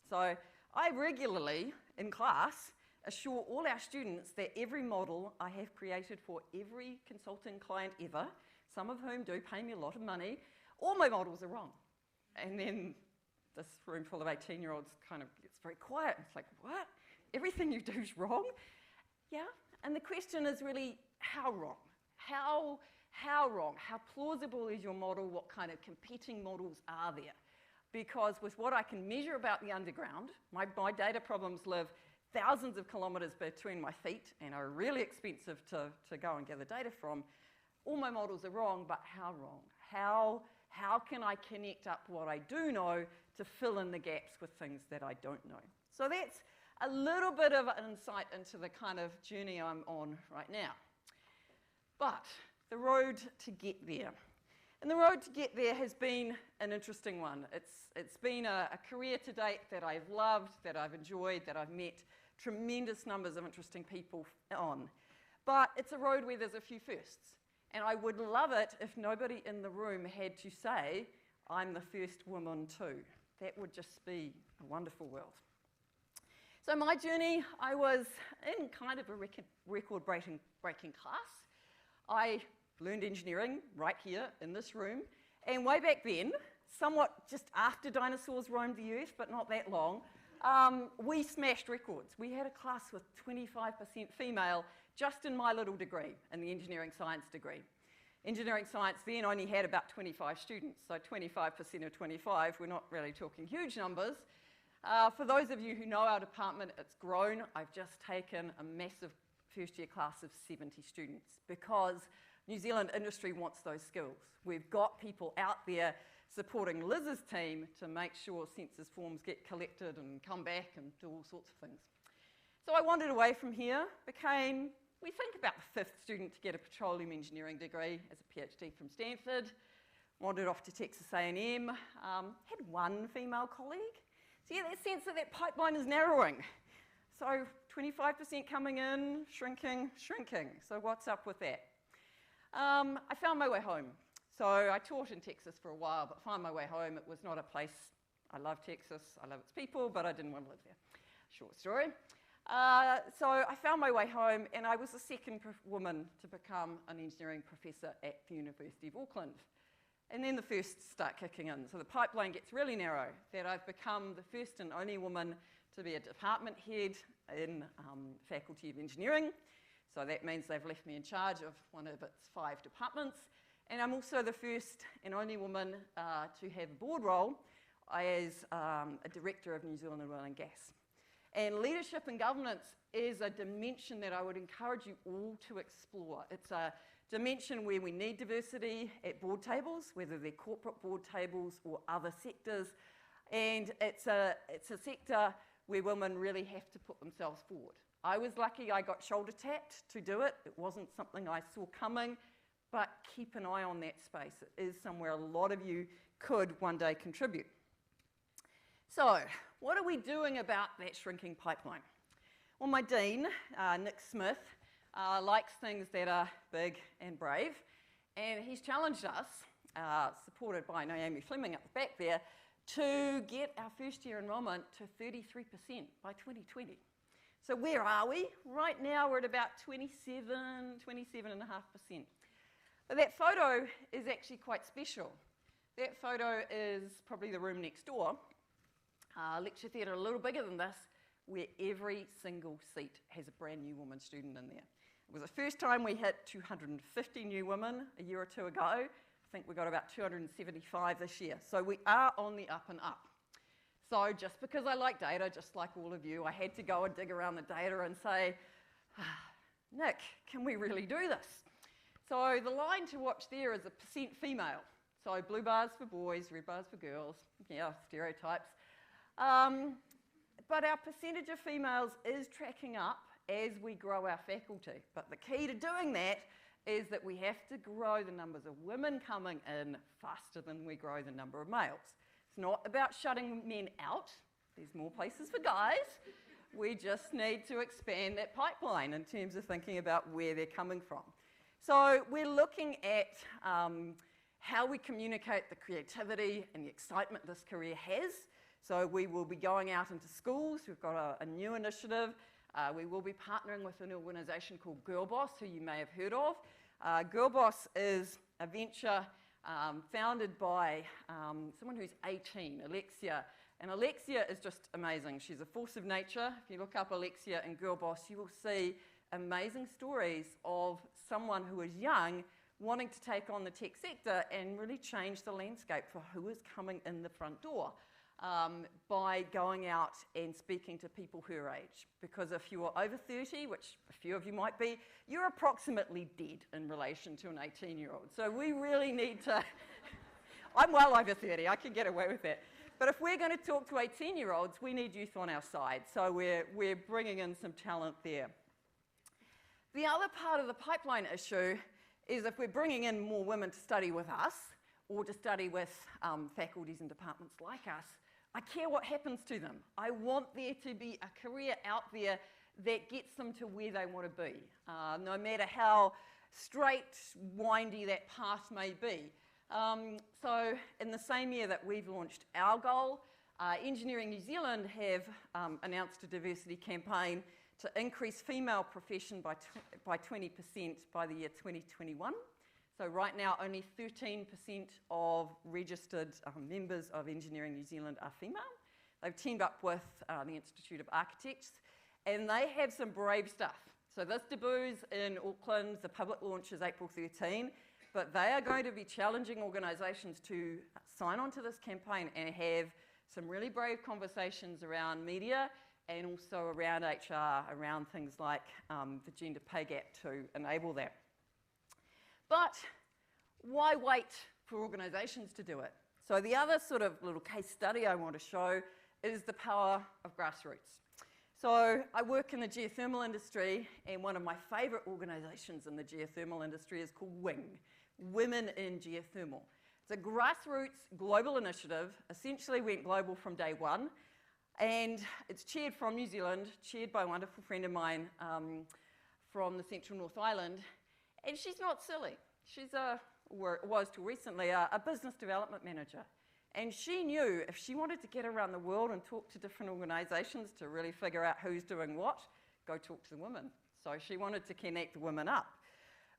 So I regularly, in class, assure all our students that every model I have created for every consulting client ever, some of whom do pay me a lot of money, all my models are wrong. And then this room full of 18-year-olds kind of gets very quiet. It's like, what? Everything you do is wrong? Yeah. And the question is really, how wrong? How wrong? How plausible is your model? What kind of competing models are there? Because with what I can measure about the underground, my data problems live thousands of kilometres between my feet and are really expensive to go and gather data from. All my models are wrong, but how wrong? How can I connect up what I do know to fill in the gaps with things that I don't know? So that's a little bit of an insight into the kind of journey I'm on right now. But the road to get there. And the road to get there has been an interesting one. It's been a career to date that I've loved, that I've enjoyed, that I've met tremendous numbers of interesting people on. But it's a road where there's a few firsts. And I would love it if nobody in the room had to say, I'm the first woman too. That would just be a wonderful world. So my journey, I was in kind of a record-breaking class. I learned engineering right here in this room. And way back then, somewhat just after dinosaurs roamed the earth, but not that long, we smashed records. We had a class with 25% female just in my little degree, in the engineering science degree. Engineering science then only had about 25 students, so 25% of 25, we're not really talking huge numbers. For those of you who know our department, it's grown. I've just taken a massive first year class of 70 students because New Zealand industry wants those skills. We've got people out there supporting Liz's team to make sure census forms get collected and come back and do all sorts of things. So I wandered away from here, we think about the 5th student to get a petroleum engineering degree as a PhD from Stanford, wandered off to Texas A&M, had one female colleague. So yeah, that sense that pipeline is narrowing. So 25% coming in, shrinking. So what's up with that? I found my way home. So I taught in Texas for a while, but found my way home. It was not a place. I love Texas, I love its people, but I didn't want to live there. Short story. So I found my way home, and I was the second woman to become an engineering professor at the University of Auckland. And then the firsts start kicking in. So the pipeline gets really narrow, that I've become the first and only woman to be a department head in Faculty of Engineering. So that means they've left me in charge of one of its 5 departments. And I'm also the first and only woman to have a board role as a director of New Zealand Oil and Gas. And leadership and governance is a dimension that I would encourage you all to explore. It's a dimension where we need diversity at board tables, whether they're corporate board tables or other sectors. And it's a sector where women really have to put themselves forward. I was lucky I got shoulder tapped to do it. It wasn't something I saw coming, but keep an eye on that space. It is somewhere a lot of you could one day contribute. So, what are we doing about that shrinking pipeline? Well, my dean, Nick Smith, likes things that are big and brave, and he's challenged us, supported by Amy Fleming up the back there, to get our first year enrolment to 33% by 2020. So where are we? Right now we're at about 27.5%. But that photo is actually quite special. That photo is probably the room next door, lecture theatre a little bigger than this, where every single seat has a brand new woman student in there. It was the first time we hit 250 new women a year or two ago. I think we got about 275 this year. So we are on the up and up. So just because I like data, just like all of you, I had to go and dig around the data and say, Nick, can we really do this? So the line to watch there is a percent female. So blue bars for boys, red bars for girls. Yeah, stereotypes. But our percentage of females is tracking up as we grow our faculty. But the key to doing that is that we have to grow the numbers of women coming in faster than we grow the number of males. It's not about shutting men out. There's more places for guys. We just need to expand that pipeline in terms of thinking about where they're coming from. So we're looking at how we communicate the creativity and the excitement this career has. So we will be going out into schools. We've got a new initiative. We will be partnering with an organisation called Girl Boss, who you may have heard of. Girl Boss is a venture founded by someone who's 18, Alexia. And Alexia is just amazing. She's a force of nature. If you look up Alexia and Girl Boss, you will see amazing stories of someone who is young wanting to take on the tech sector and really change the landscape for who is coming in the front door. By going out and speaking to people her age. Because if you are over 30, which a few of you might be, you're approximately dead in relation to an 18-year-old. So we really need to... I'm well over 30, I can get away with that. But if we're going to talk to 18-year-olds, we need youth on our side. So we're bringing in some talent there. The other part of the pipeline issue is if we're bringing in more women to study with us, or to study with faculties and departments like us, I care what happens to them. I want there to be a career out there that gets them to where they want to be, no matter how straight, windy that path may be. So in the same year that we've launched our goal, Engineering New Zealand have announced a diversity campaign to increase female profession by 20% by the year 2021. So right now, only 13% of registered members of Engineering New Zealand are female. They've teamed up with the Institute of Architects, and they have some brave stuff. So this debuts in Auckland. The public launch is April 13, but they are going to be challenging organisations to sign on to this campaign and have some really brave conversations around media and also around HR, around things like the gender pay gap to enable that. But why wait for organisations to do it? So the other sort of little case study I want to show is the power of grassroots. So I work in the geothermal industry, and one of my favourite organisations in the geothermal industry is called WING, Women in Geothermal. It's a grassroots global initiative, essentially went global from day one, and it's chaired from New Zealand, chaired by a wonderful friend of mine from the Central North Island. And she's not silly. She's or was till recently, a business development manager. And she knew if she wanted to get around the world and talk to different organisations to really figure out who's doing what, go talk to the women. So she wanted to connect the women up.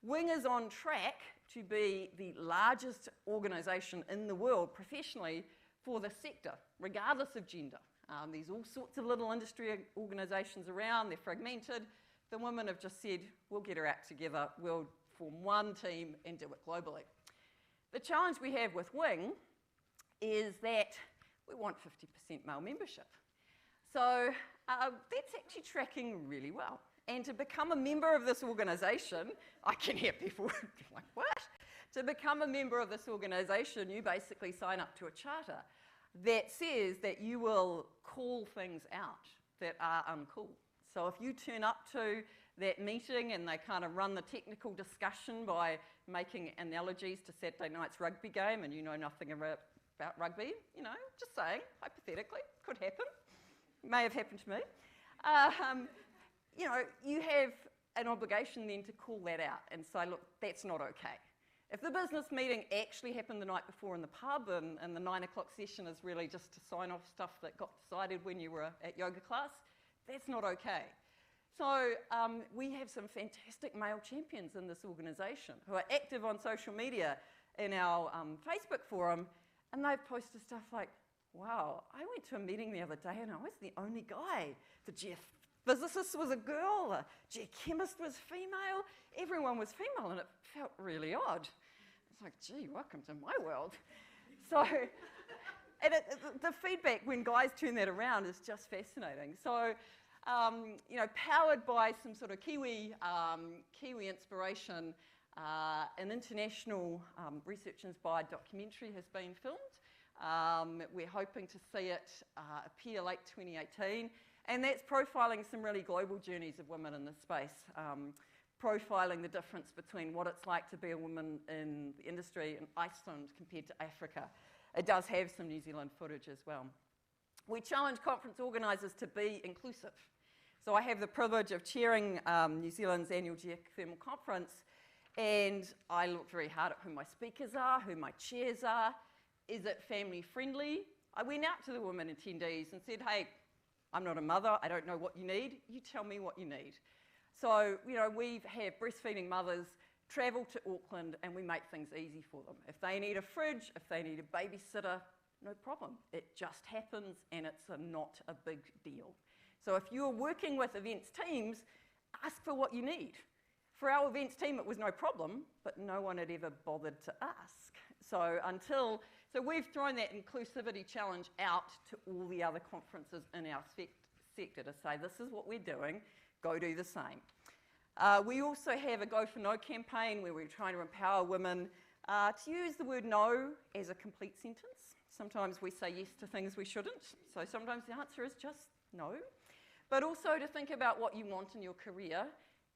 WING is on track to be the largest organisation in the world professionally for the sector, regardless of gender. There's all sorts of little industry organisations around, they're fragmented. The women have just said, we'll get our act together, we'll form one team and do it globally. The challenge we have with WING is that we want 50% male membership. So that's actually tracking really well. And to become a member of this organisation, I can hear people like, what? To become a member of this organisation, you basically sign up to a charter that says that you will call things out that are uncool. So if you turn up to that meeting and they kind of run the technical discussion by making analogies to Saturday night's rugby game and you know nothing about rugby, you know, just saying, hypothetically, could happen. May have happened to me. You know, you have an obligation then to call that out and say, look, that's not okay. If the business meeting actually happened the night before in the pub and the 9 o'clock session is really just to sign off stuff that got decided when you were at yoga class, that's not okay. So we have some fantastic male champions in this organisation who are active on social media in our Facebook forum, and they've posted stuff like, wow, I went to a meeting the other day and I was the only guy. The geophysicist was a girl, the geochemist was female, everyone was female, and it felt really odd. It's like, gee, welcome to my world. So, and the feedback when guys turn that around is just fascinating. So, you know, powered by some sort of Kiwi inspiration, an international research-inspired documentary has been filmed. We're hoping to see it appear late 2018, and that's profiling some really global journeys of women in this space, profiling the difference between what it's like to be a woman in the industry in Iceland compared to Africa. It does have some New Zealand footage as well. We challenge conference organisers to be inclusive. So I have the privilege of chairing New Zealand's annual Geothermal conference, and I look very hard at who my speakers are, who my chairs are. Is it family friendly? I went out to the women attendees and said, hey, I'm not a mother, I don't know what you need, you tell me what you need. So, you know, we have breastfeeding mothers travel to Auckland and we make things easy for them. If they need a fridge, if they need a babysitter, no problem. It just happens and it's not a big deal. So if you're working with events teams, ask for what you need. For our events team, it was no problem, but no one had ever bothered to ask. So we've thrown that inclusivity challenge out to all the other conferences in our sector to say, this is what we're doing, go do the same. We also have a Go for No campaign where we're trying to empower women to use the word no as a complete sentence. Sometimes we say yes to things we shouldn't, so sometimes the answer is just no. But also to think about what you want in your career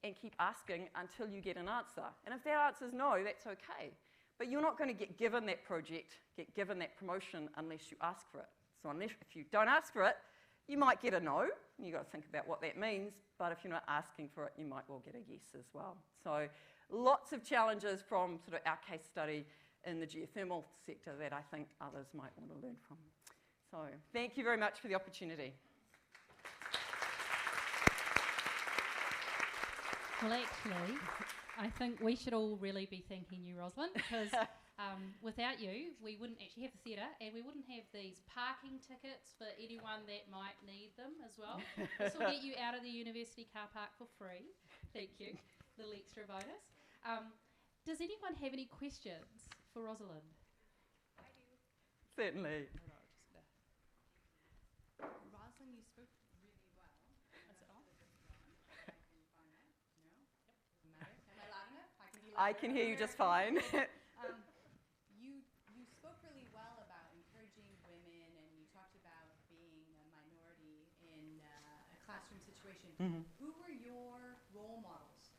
and keep asking until you get an answer. And if that answer is no, that's okay. But you're not going to get given that project, get given that promotion unless you ask for it. So if you don't ask for it, you might get a no, and you've got to think about what that means, but if you're not asking for it, you might well get a yes as well. So lots of challenges from sort of our case study in the geothermal sector that I think others might want to learn from. So thank you very much for the opportunity. Well, actually, I think we should all really be thanking you, Rosalind, because without you, we wouldn't actually have the theatre and we wouldn't have these parking tickets for anyone that might need them as well. This will get you out of the university car park for free. Thank you. Little extra bonus. Does anyone have any questions for Rosalind? I do. Certainly. Rosalind, you spoke really well. Is it on? I can hear you just fine. You spoke really well about encouraging women, and you talked about being a minority in a classroom situation. Mm-hmm. Who were your role models?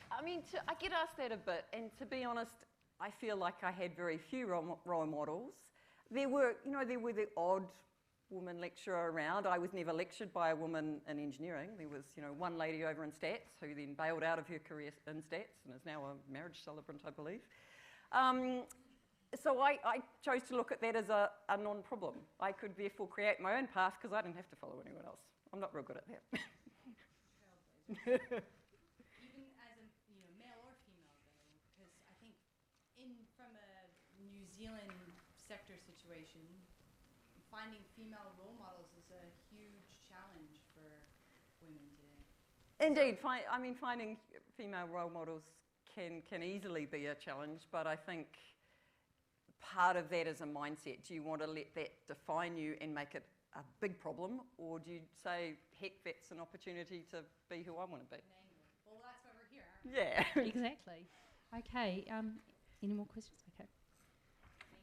I mean, I get asked that a bit, and to be honest, I feel like I had very few role models. There were the odd woman lecturer around. I was never lectured by a woman in engineering. There was, one lady over in stats who then bailed out of her career in stats and is now a marriage celebrant, I believe. So I chose to look at that as a non-problem. I could therefore create my own path because I didn't have to follow anyone else. I'm not real good at that. Even as a male or female, though, because I think from a New Zealand sector situation, finding female role models is a huge challenge for women today. Indeed, finding female role models can easily be a challenge, but I think part of that is a mindset. Do you want to let that define you and make it a big problem, or do you say, heck, that's an opportunity to be who I want to be? Well, that's why we're here, aren't we? Yeah. Exactly. Okay, any more questions? Okay.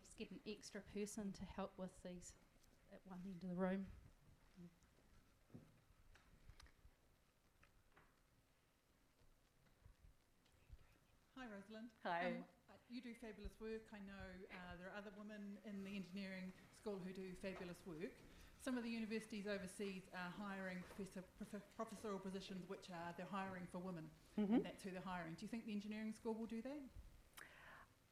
Just get an extra person to help with these at one end of the room. Hi, Rosalind. Hi. you do fabulous work. I know there are other women in the engineering school who do fabulous work. Some of the universities overseas are hiring professorial positions, which they're hiring for women, and that's who they're hiring. Do you think the engineering school will do that?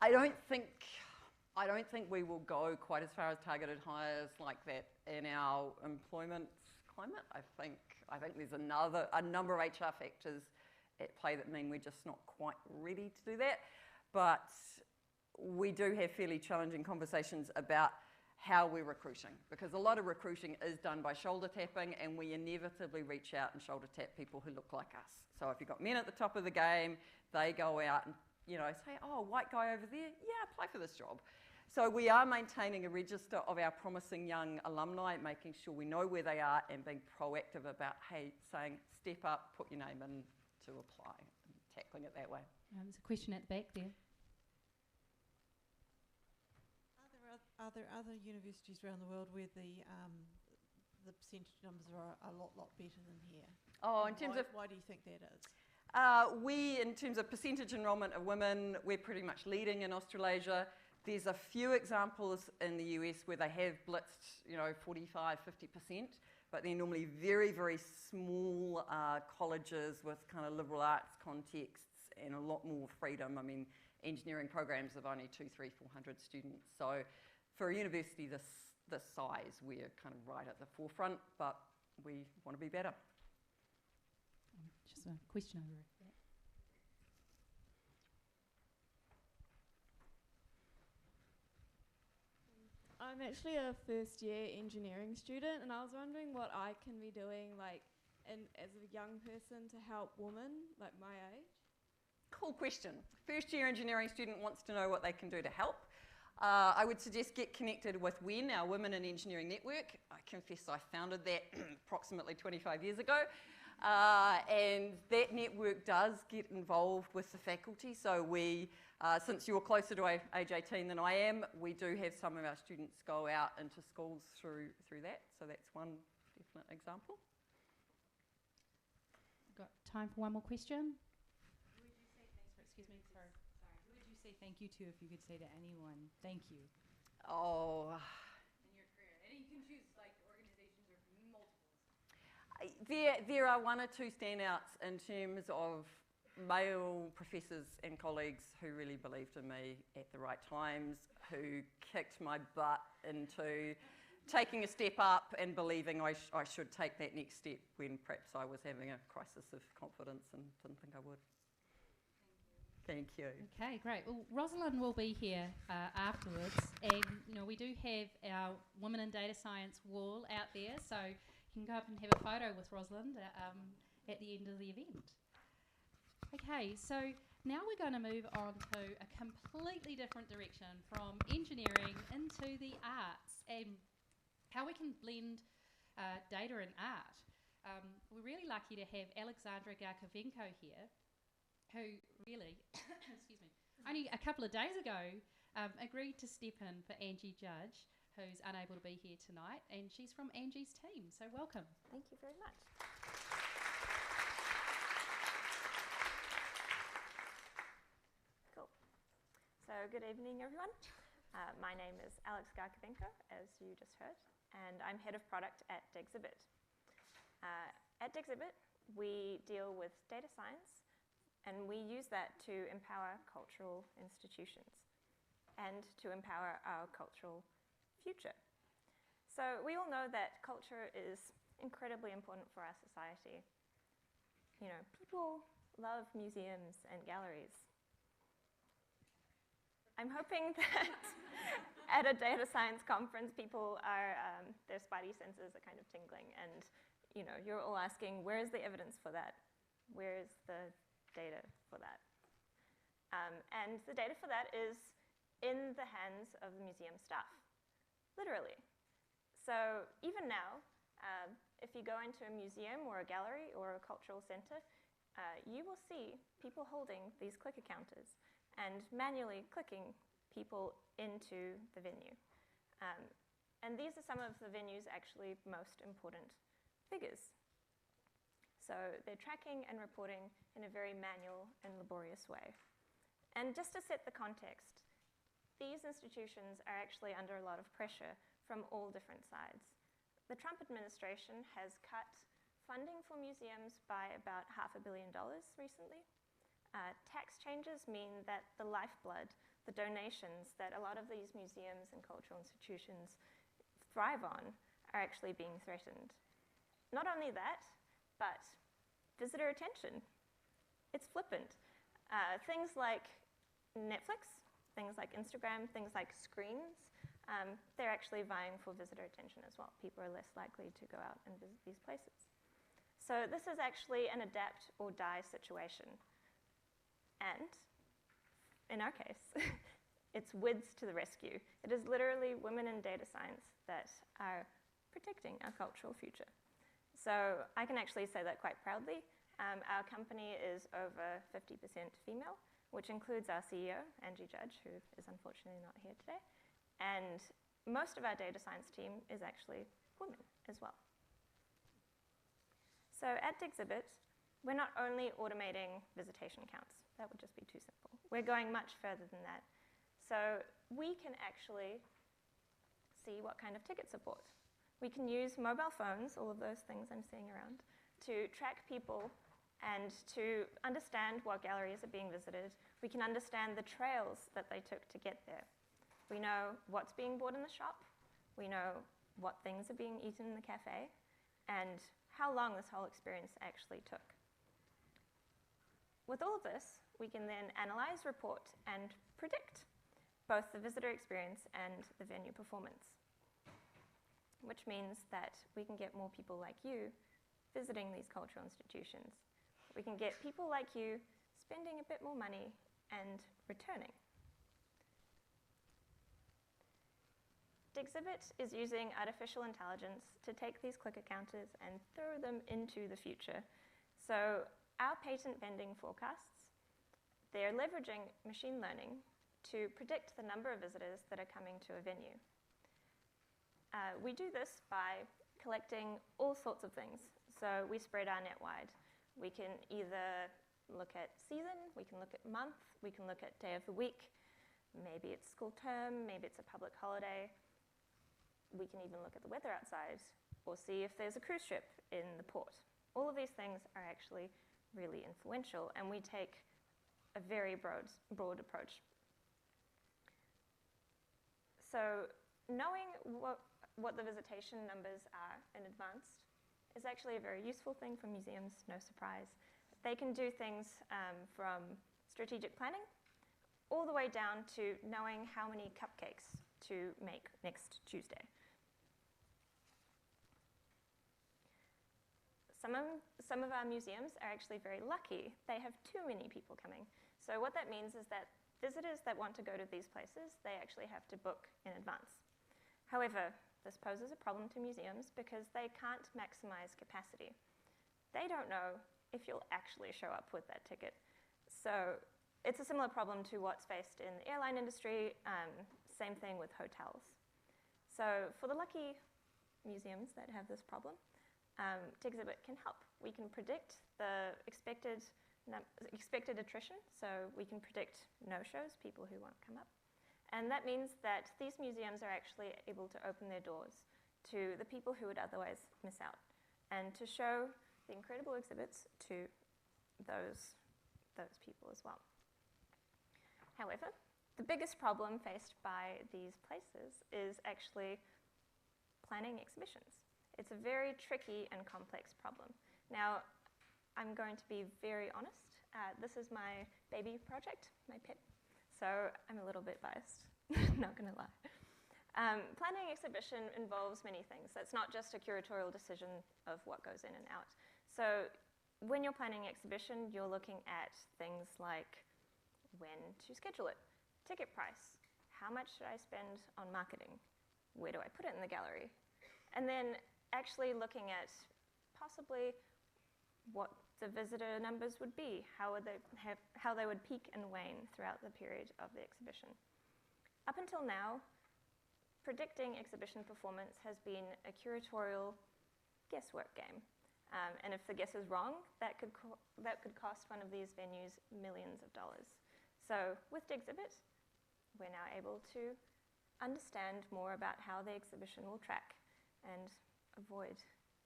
I don't think we will go quite as far as targeted hires like that in our employment climate. I think there's a number of HR factors at play that mean we're just not quite ready to do that. But we do have fairly challenging conversations about how we're recruiting, because a lot of recruiting is done by shoulder tapping, and we inevitably reach out and shoulder tap people who look like us. So if you've got men at the top of the game, they go out and say, oh, white guy over there, yeah, apply for this job. So we are maintaining a register of our promising young alumni, making sure we know where they are and being proactive about, saying, step up, put your name in to apply, and tackling it that way. There's a question at the back there. Are there other universities around the world where the percentage numbers are a lot better than here? Oh, why do you think that is? In terms of percentage enrolment of women, we're pretty much leading in Australasia. There's a few examples in the US where they have blitzed, 45, 50%, but they're normally very, very small colleges with kind of liberal arts contexts and a lot more freedom. I mean, engineering programs of only 200, 300, 400 students. So for a university this size, we're kind of right at the forefront, but we want to be better. Just a question over there. I'm actually a first year engineering student, and I was wondering what I can be doing as a young person to help women like my age. Cool question. First year engineering student wants to know what they can do to help. I would suggest get connected with WEN, our Women in Engineering Network. I confess I founded that approximately 25 years ago. And that network does get involved with the faculty. So we, since you're closer to age 18 than I am, we do have some of our students go out into schools through that. So that's one definite example. Got time for one more question? Excuse me, sorry. Who would you say thank you to if you could say to anyone, thank you? Oh. In your career. And you can choose organizations or multiples. There are one or two standouts in terms of male professors and colleagues who really believed in me at the right times, who kicked my butt into taking a step up and believing I should take that next step when perhaps I was having a crisis of confidence and didn't think I would. Thank you. Okay, great. Well, Rosalind will be here afterwards, and we do have our Women in Data Science wall out there, so you can go up and have a photo with Rosalind at the end of the event. Okay, so now we're going to move on to a completely different direction from engineering into the arts and how we can blend data and art. We're really lucky to have Alexandra Garkovenko here, who really, excuse me, only a couple of days ago agreed to step in for Angie Judge, who's unable to be here tonight, and she's from Angie's team, so welcome. Thank you very much. Cool. So good evening, everyone. My name is Alex Garkovenko, as you just heard, and I'm head of product at Dexhibit. At Dexhibit, we deal with data science, and we use that to empower cultural institutions and to empower our cultural future. So we all know that culture is incredibly important for our society. People love museums and galleries. I'm hoping that at a data science conference, people are, their spidey senses are kind of tingling, and you're all asking, where is the evidence for that? Where is the data for that? And the data for that is in the hands of the museum staff, literally. So even now, if you go into a museum or a gallery or a cultural center, you will see people holding these clicker counters and manually clicking people into the venue. And these are some of the venue's actually most important figures. So they're tracking and reporting in a very manual and laborious way. And just to set the context, these institutions are actually under a lot of pressure from all different sides. The Trump administration has cut funding for museums by about $500 million recently. Tax changes mean that the lifeblood, the donations that a lot of these museums and cultural institutions thrive on are actually being threatened. Not only that, but visitor attention. It's flippant. Things like Netflix, things like Instagram, things like screens, they're actually vying for visitor attention as well. People are less likely to go out and visit these places. So this is actually an adapt or die situation. And in our case, it's WiDS to the rescue. It is literally women in data science that are protecting our cultural future. So I can actually say that quite proudly. Our company is over 50% female, which includes our CEO, Angie, who is unfortunately not here today. And most of our data science team is actually women as well. So at Digxibit, we're not only automating visitation counts. That would just be too simple. We're going much further than that. So we can actually see what kind of ticket support. We can use mobile phones, all of those things I'm seeing around, to track people and to understand what galleries are being visited. We can understand the trails that they took to get there. We know what's being bought in the shop. We know what things are being eaten in the cafe and how long this whole experience actually took. With all of this, we can then analyze, report, and predict both the visitor experience and the venue performance, which means that we can get more people like you visiting these cultural institutions. We can get people like you spending a bit more money and returning. Digxibit is using artificial intelligence to take these clicker counters and throw them into the future. So our patent vending forecasts, they're leveraging machine learning to predict the number of visitors that are coming to a venue. We do this by collecting all sorts of things. So we spread our net wide. We can either look at season, we can look at month, we can look at day of the week. Maybe it's school term, maybe it's a public holiday. We can even look at the weather outside or see if there's a cruise ship in the port. All of these things are actually really influential, and we take a very broad approach. So knowing what the visitation numbers are in advance is actually a very useful thing for museums, no surprise. They can do things from strategic planning all the way down to knowing how many cupcakes to make next Tuesday. Some of our museums are actually very lucky. They have too many people coming. So what that means is that visitors that want to go to these places, they actually have to book in advance. However, this poses a problem to museums because they can't maximize capacity. They don't know if you'll actually show up with that ticket. So it's a similar problem to what's faced in the airline industry, same thing with hotels. So for the lucky museums that have this problem, Digxibit can help. We can predict the expected attrition, so we can predict no-shows, people who won't come up. And that means that these museums are actually able to open their doors to the people who would otherwise miss out, and to show the incredible exhibits to those people as well. However, the biggest problem faced by these places is actually planning exhibitions. It's a very tricky and complex problem. Now, I'm going to be very honest. This is my baby project, my pet. So I'm a little bit biased, not gonna lie. Planning exhibition involves many things. That's not just a curatorial decision of what goes in and out. So when you're planning an exhibition, you're looking at things like when to schedule it, ticket price, how much should I spend on marketing, where do I put it in the gallery, and then actually looking at possibly what the visitor numbers would be, how they would peak and wane throughout the period of the exhibition. Up until now, predicting exhibition performance has been a curatorial guesswork game. And if the guess is wrong, that could cost one of these venues millions of dollars. So with Dexhibit, we're now able to understand more about how the exhibition will track and avoid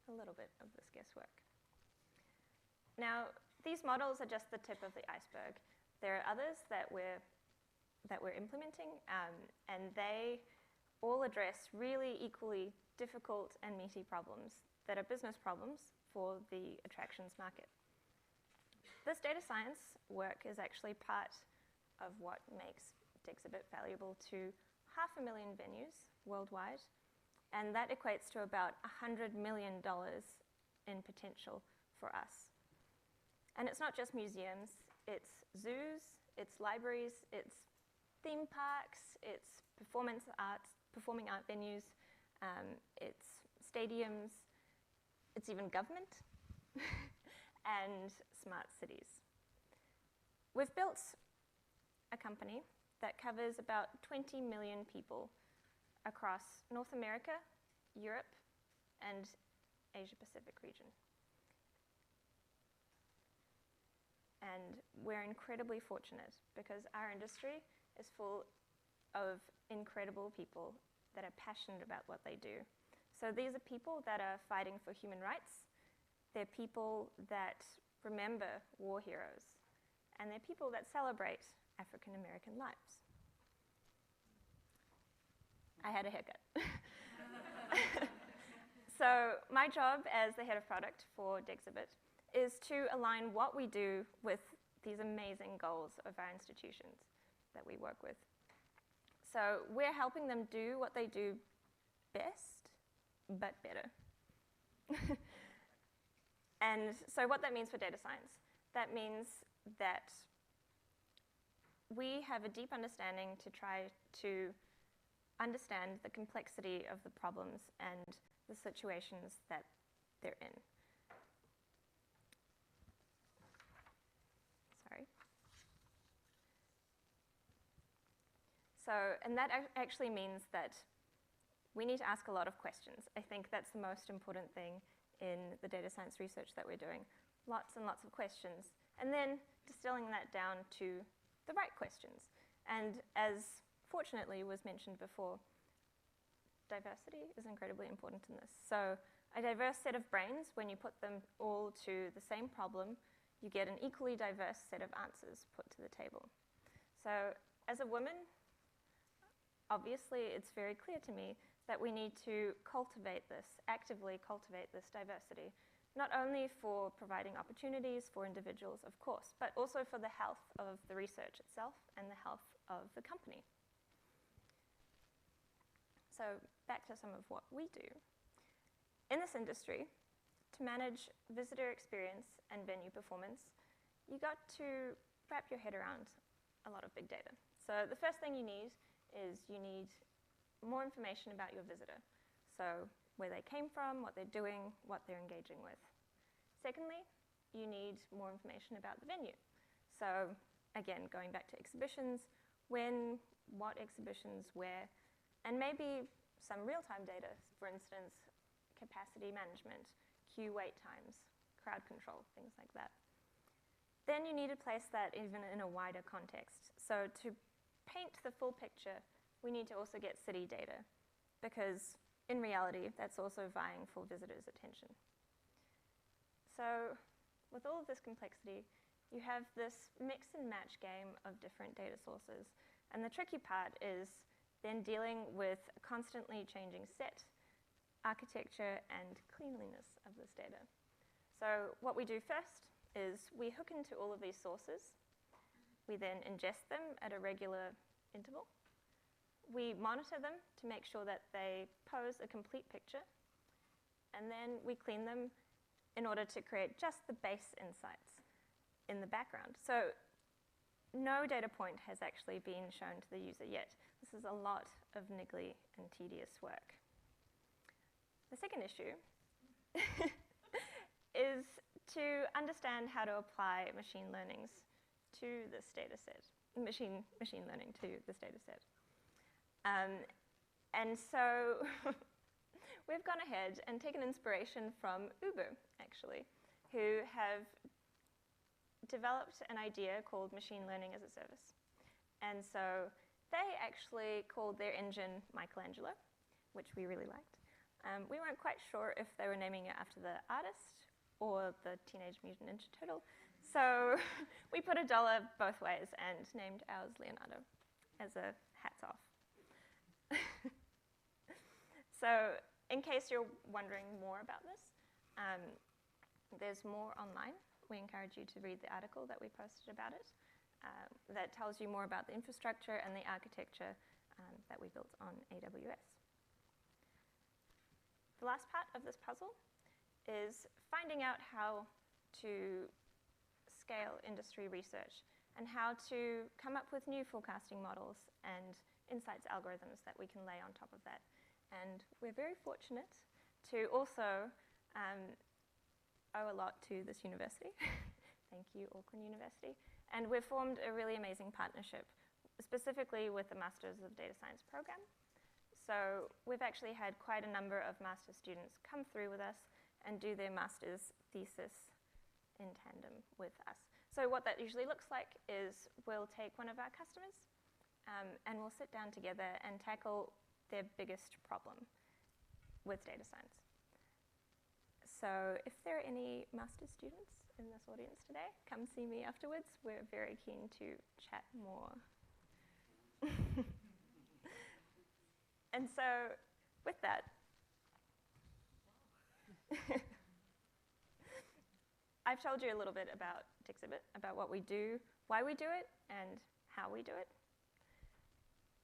a little bit of this guesswork. Now, these models are just the tip of the iceberg. There are others that we're implementing, and they all address really equally difficult and meaty problems that are business problems for the attractions market. This data science work is actually part of what makes Dexhibit valuable to 500,000 venues worldwide, and that equates to about $100 million in potential for us. And it's not just museums, it's zoos, it's libraries, it's theme parks, it's performing art venues, it's stadiums, it's even government, and smart cities. We've built a company that covers about 20 million people across North America, Europe, and Asia-Pacific region. And we're incredibly fortunate because our industry is full of incredible people that are passionate about what they do. So these are people that are fighting for human rights. They're people that remember war heroes. And they're people that celebrate African American lives. I had a haircut. So my job as the head of product for Dexhibit is to align what we do with these amazing goals of our institutions that we work with. So we're helping them do what they do best, but better. And so what that means for data science, that means that we have a deep understanding to try to understand the complexity of the problems and the situations that they're in. Sorry. So, and that actually means that we need to ask a lot of questions. I think that's the most important thing in the data science research that we're doing. Lots and lots of questions. And then distilling that down to the right questions. And as fortunately was mentioned before, diversity is incredibly important in this. So a diverse set of brains, when you put them all to the same problem, you get an equally diverse set of answers put to the table. So as a woman, obviously it's very clear to me that we need to cultivate this, actively cultivate this diversity, not only for providing opportunities for individuals, of course, but also for the health of the research itself and the health of the company. So back to some of what we do. In this industry, to manage visitor experience and venue performance, you got to wrap your head around a lot of big data. So the first thing you need is you need more information about your visitor. So where they came from, what they're doing, what they're engaging with. Secondly, you need more information about the venue. So again, going back to exhibitions, when, what exhibitions, where, and maybe some real-time data, for instance, capacity management, queue wait times, crowd control, things like that. Then you need to place that even in a wider context. So to paint the full picture, we need to also get city data, because in reality, that's also vying for visitors' attention. So with all of this complexity, you have this mix and match game of different data sources. And the tricky part is then dealing with a constantly changing set, architecture, and cleanliness of this data. So what we do first is we hook into all of these sources. We then ingest them at a regular interval. We monitor them to make sure that they pose a complete picture. And then we clean them in order to create just the base insights in the background. So no data point has actually been shown to the user yet. This is a lot of niggly and tedious work. The second issue is to understand how to apply machine learning to this data set, machine learning to this data set. And so we've gone ahead and taken inspiration from Uber, actually, who have developed an idea called machine learning as a service. And so they actually called their engine Michelangelo, which we really liked. We weren't quite sure if they were naming it after the artist or the Teenage Mutant Ninja Turtle. So we put $1 both ways and named ours Leonardo as a hats off. So in case you're wondering more about this, there's more online. We encourage you to read the article that we posted about it that tells you more about the infrastructure and the architecture that we built on AWS. The last part of this puzzle is finding out how to scale industry research and how to come up with new forecasting models and insights algorithms that we can lay on top of that. And we're very fortunate to also owe a lot to this university. Thank you, Auckland University. And we've formed a really amazing partnership, specifically with the Masters of Data Science program. So we've actually had quite a number of master's students come through with us and do their master's thesis in tandem with us. So what that usually looks like is we'll take one of our customers and we'll sit down together and tackle their biggest problem with data science. So if there are any master's students in this audience today, come see me afterwards. We're very keen to chat more. And so with that, I've told you a little bit about Dixibit, about what we do, why we do it, and how we do it.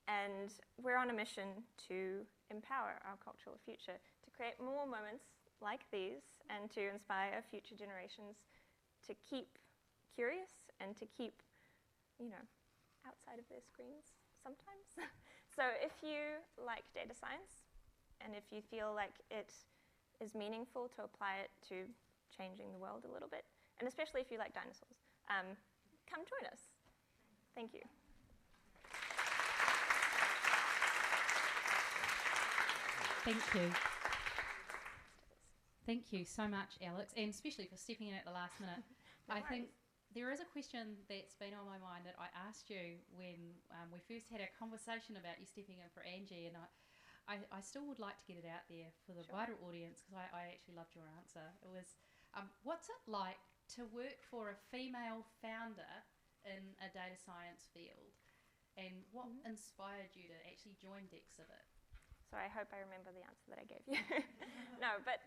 And we're on a mission to empower our cultural future, to create more moments like these, and to inspire future generations to keep curious and to keep, outside of their screens sometimes. So if you like data science, and if you feel like it is meaningful to apply it to changing the world a little bit, and especially if you like dinosaurs, come join us. Thank you. Thank you. Thank you so much, Alex, and especially for stepping in at the last minute. I think there is a question that's been on my mind that I asked you when we first had a conversation about you stepping in for Angie, and I still would like to get it out there for the wider audience because I actually loved your answer. It was, what's it like to work for a female founder in a data science field, and what inspired you to actually join Dixibit? So I hope I remember the answer that I gave you. No, but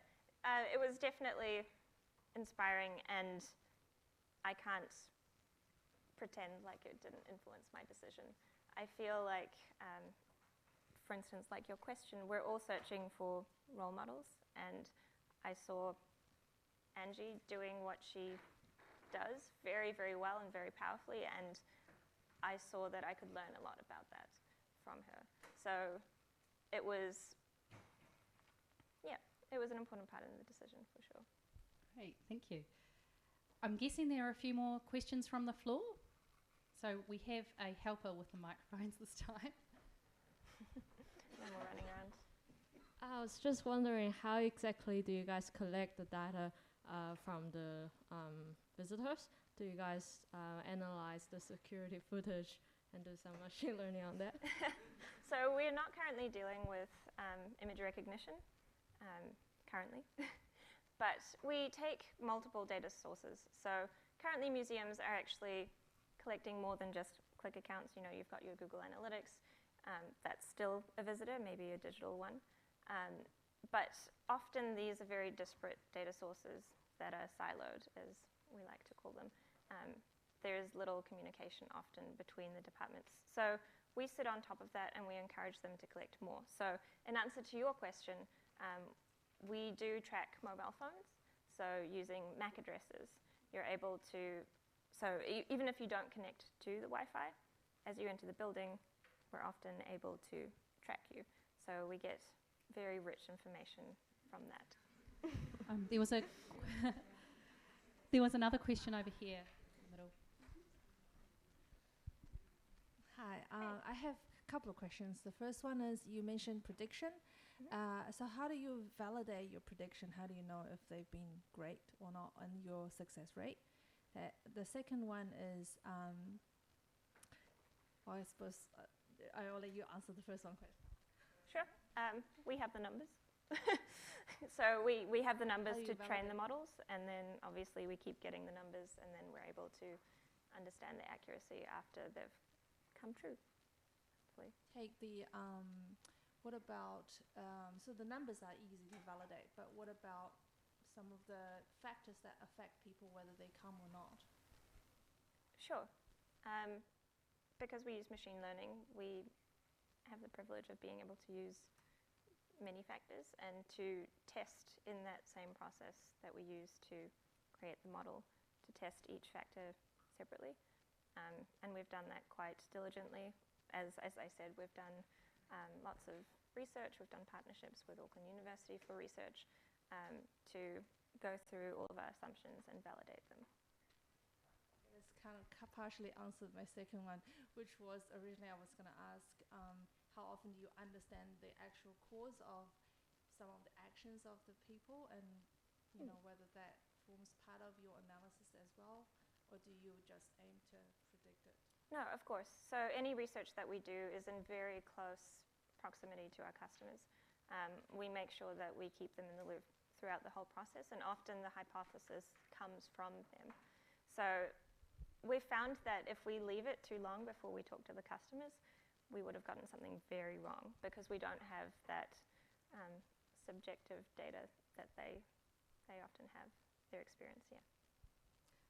it was definitely inspiring, and I can't pretend like it didn't influence my decision. I feel like, for instance, like your question, we're all searching for role models, and I saw Angie doing what she does very, very well and very powerfully, and I saw that I could learn a lot about that from her. So it was an important part in the decision for sure. Great, thank you. I'm guessing there are a few more questions from the floor. So we have a helper with the microphones this time. No more running around. I was just wondering, how exactly do you guys collect the data from the visitors? Do you guys analyze the security footage and do some machine learning on that? So we're not currently dealing with image recognition, currently. But we take multiple data sources. So currently museums are actually collecting more than just click accounts. You've got your Google Analytics. That's still a visitor, maybe a digital one. But often these are very disparate data sources that are siloed, as we like to call them. There's little communication often between the departments. So we sit on top of that and we encourage them to collect more. So in answer to your question, we do track mobile phones. So using MAC addresses, you're able to, even if you don't connect to the Wi-Fi, as you enter the building, we're often able to track you. So we get very rich information from that. There was another question over here in the middle. Hi, I have a couple of questions. The first one is, you mentioned prediction. So how do you validate your prediction? How do you know if they've been great or not and your success rate? The second one is, Well, I suppose I'll let you answer the first one question. Sure. We have the numbers. So we have the numbers to train the models, and then obviously we keep getting the numbers, and then we're able to understand the accuracy after they've come true. Hopefully. Take the, what about, so the numbers are easy to validate, but what about some of the factors that affect people, whether they come or not? Sure. Because we use machine learning, we have the privilege of being able to use many factors and to test in that same process that we use to create the model, to test each factor separately. And we've done that quite diligently. As I said, we've done lots of research. We've done partnerships with Auckland University for research to go through all of our assumptions and validate them. This kind of partially answered my second one, which was originally I was going to ask, how often do you understand the actual cause of some of the actions of the people, and you know whether that forms part of your analysis as well, or do you just aim to predict it? No, of course. So any research that we do is in very close proximity to our customers. We make sure that we keep them in the loop throughout the whole process, and often the hypothesis comes from them. So we found that if we leave it too long before we talk to the customers, we would have gotten something very wrong, because we don't have that subjective data that they often have, their experience, yeah.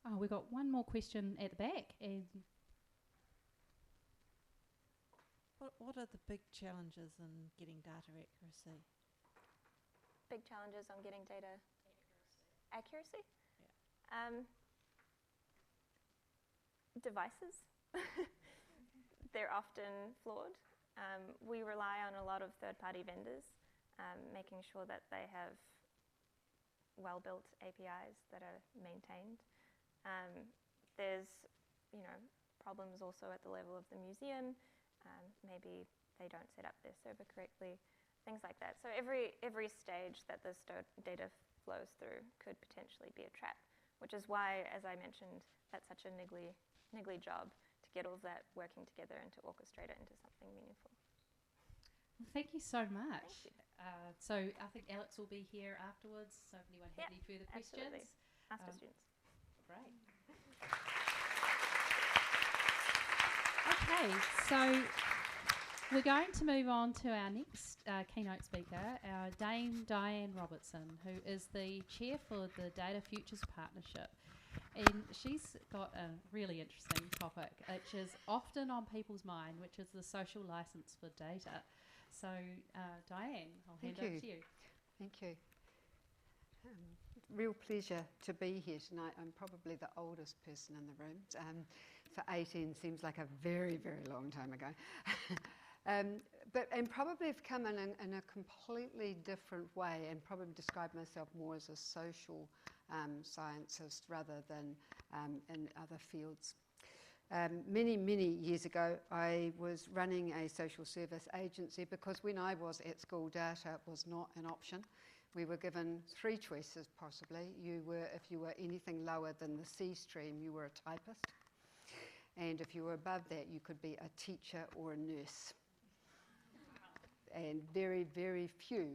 Oh, we've got one more question at the back. And what are the big challenges in getting data accuracy? Big challenges on getting data accuracy? Yeah. Devices. They're often flawed. We rely on a lot of third-party vendors, making sure that they have well-built APIs that are maintained. There's, problems also at the level of the museum. Maybe they don't set up their server correctly, things like that. So every stage that this data flows through could potentially be a trap, which is why, as I mentioned, that's such a niggly job to get all of that working together and to orchestrate it into something meaningful. Well, thank you so much. So I think Alex will be here afterwards, so if anyone has any further questions. Ask the students. Great. Okay, so we're going to move on to our next keynote speaker, our Dame Diane Robertson, who is the chair for the Data Futures Partnership. And she's got a really interesting topic, which is often on people's mind, which is the social license for data. So, Diane, I'll hand over to you. Thank you. Real pleasure to be here tonight. I'm probably the oldest person in the room. For 18 seems like a very, very long time ago. And probably have come in a completely different way, and probably describe myself more as a social scientist rather than in other fields. Many, many years ago, I was running a social service agency because when I was at school, data was not an option. We were given 3 choices, possibly. If you were anything lower than the C stream, you were a typist. And if you were above that, you could be a teacher or a nurse. And very, very few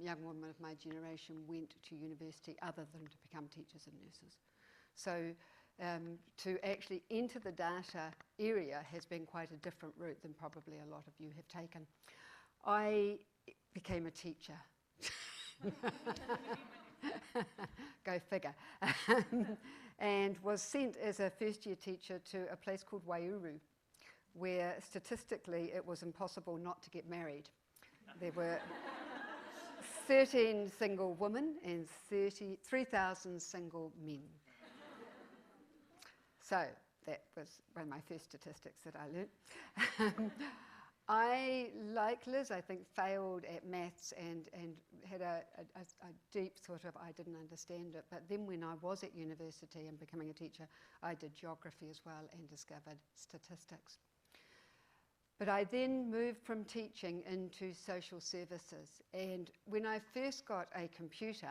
young women of my generation went to university other than to become teachers and nurses. So to actually enter the data area has been quite a different route than probably a lot of you have taken. I became a teacher. Go figure. And was sent as a first-year teacher to a place called Waiouru, where statistically it was impossible not to get married. There were 13 single women and 3,000 single men. So that was one of my first statistics that I learned. I, like Liz, I think failed at maths and had a deep sort of, I didn't understand it. But then when I was at university and becoming a teacher, I did geography as well and discovered statistics. But I then moved from teaching into social services. And when I first got a computer,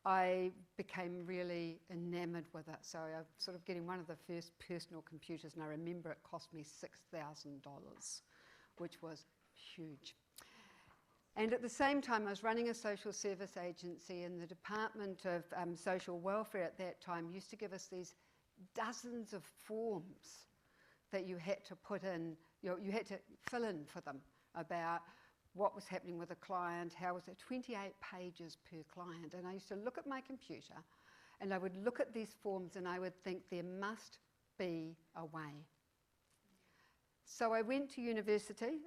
I became really enamored with it. So I'm sort of getting one of the first personal computers, and I remember it cost me $6,000, which was huge. And at the same time, I was running a social service agency, and the Department of Social Welfare at that time used to give us these dozens of forms that you had to put in, you had to fill in for them about what was happening with a client, how was it, 28 pages per client. And I used to look at my computer, and I would look at these forms, and I would think there must be a way. So I went to university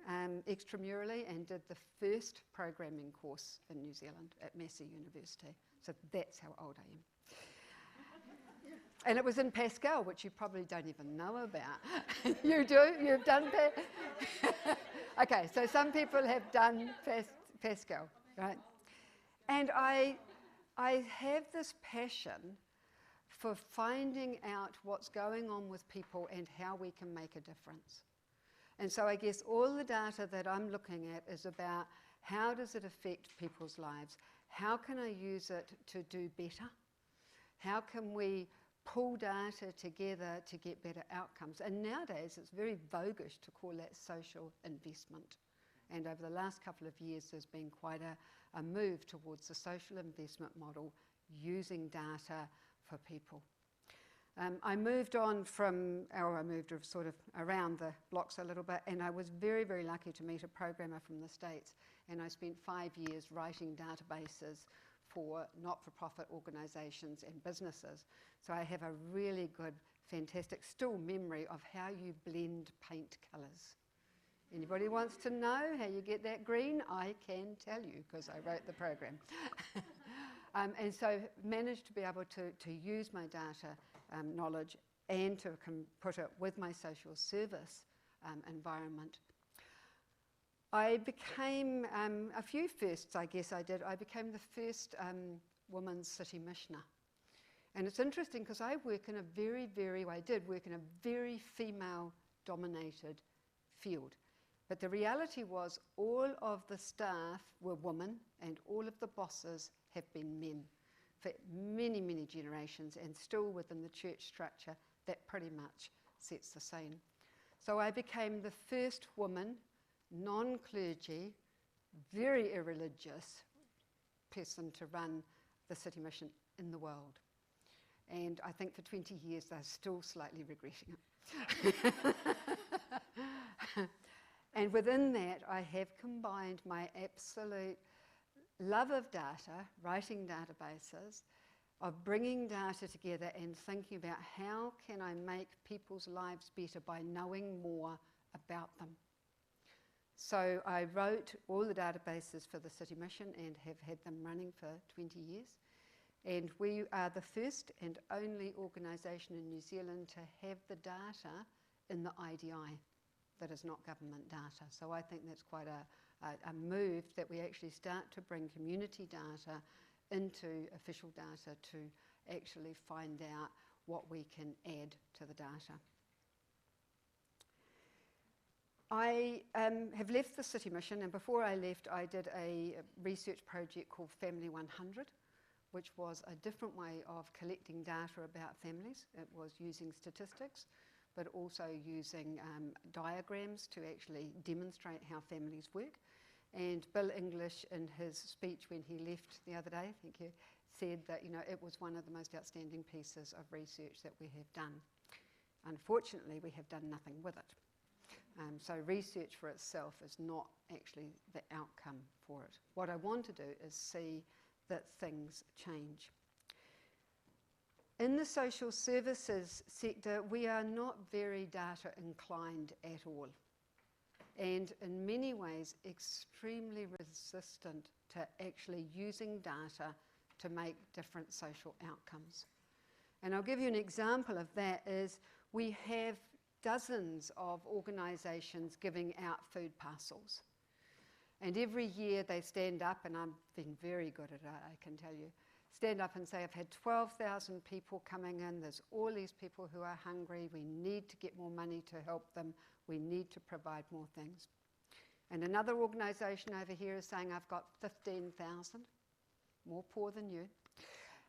extramurally and did the first programming course in New Zealand at Massey University. So that's how old I am. And it was in Pascal, which you probably don't even know about. You do? You've done that? Okay, so some people have done Pascal, right? And I have this passion for finding out what's going on with people and how we can make a difference. And so I guess all the data that I'm looking at is about how does it affect people's lives? How can I use it to do better? How can we pull data together to get better outcomes? And nowadays it's very voguish to call that social investment. And over the last couple of years there's been quite a move towards the social investment model using data for people. I moved on from, or I moved sort of around the blocks a little bit, and I was very, very lucky to meet a programmer from the States, and I spent 5 years writing databases for not-for-profit organisations and businesses. So I have a really good, fantastic still memory of how you blend paint colours. Anybody wants to know how you get that green? I can tell you, because I wrote the program. And so managed to be able to use my data knowledge and to put it with my social service environment. I became, a few firsts I guess I did. I became the first woman's city missioner. And it's interesting because I work in a I did work in a very female-dominated field. But the reality was all of the staff were women and all of the bosses have been men for many, many generations, and still within the church structure that pretty much sets the scene. So I became the first woman, non-clergy, very irreligious person to run the city mission in the world. And I think for 20 years they're still slightly regretting it. And within that I have combined my absolute love of data, writing databases, of bringing data together and thinking about how can I make people's lives better by knowing more about them. So I wrote all the databases for the City Mission and have had them running for 20 years. And we are the first and only organisation in New Zealand to have the data in the IDI that is not government data. So I think that's quite a move that we actually start to bring community data into official data to actually find out what we can add to the data. I have left the City Mission, and before I left I did a research project called Family 100, which was a different way of collecting data about families. It was using statistics, but also using diagrams to actually demonstrate how families work. And Bill English, in his speech when he left the other day, thank you, said that it was one of the most outstanding pieces of research that we have done. Unfortunately, we have done nothing with it. So research for itself is not actually the outcome for it. What I want to do is see that things change. In the social services sector, we are not very data inclined at all, and in many ways extremely resistant to actually using data to make different social outcomes. And I'll give you an example of that is we have dozens of organisations giving out food parcels. And every year they stand up, and I've been very good at it, I can tell you, stand up and say, I've had 12,000 people coming in, there's all these people who are hungry, we need to get more money to help them, we need to provide more things. And another organisation over here is saying, I've got 15,000, more poor than you.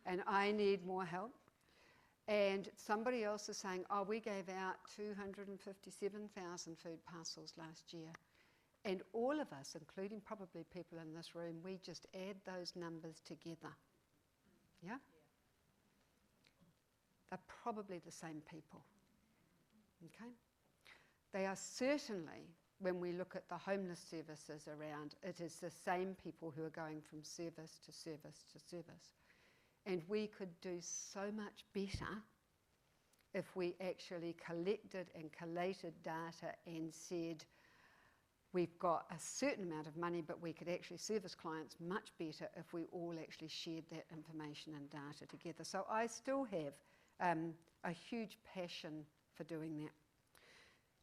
and I need more help. And somebody else is saying, oh, we gave out 257,000 food parcels last year. And all of us, including probably people in this room, we just add those numbers together. Yeah? They're probably the same people. Okay? They are certainly, when we look at the homeless services around, it is the same people who are going from service to service to service. And we could do so much better if we actually collected and collated data and said, we've got a certain amount of money, but we could actually service clients much better if we all actually shared that information and data together. So I still have a huge passion for doing that.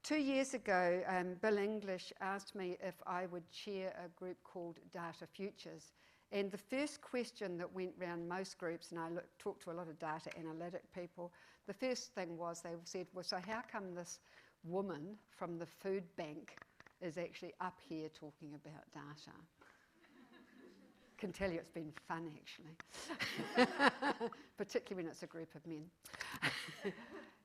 2 years ago, Bill English asked me if I would chair a group called Data Futures. And the first question that went around most groups, and I talked to a lot of data analytic people, the first thing was they said, well, so how come this woman from the food bank is actually up here talking about data? Can tell you it's been fun, actually, particularly when it's a group of men.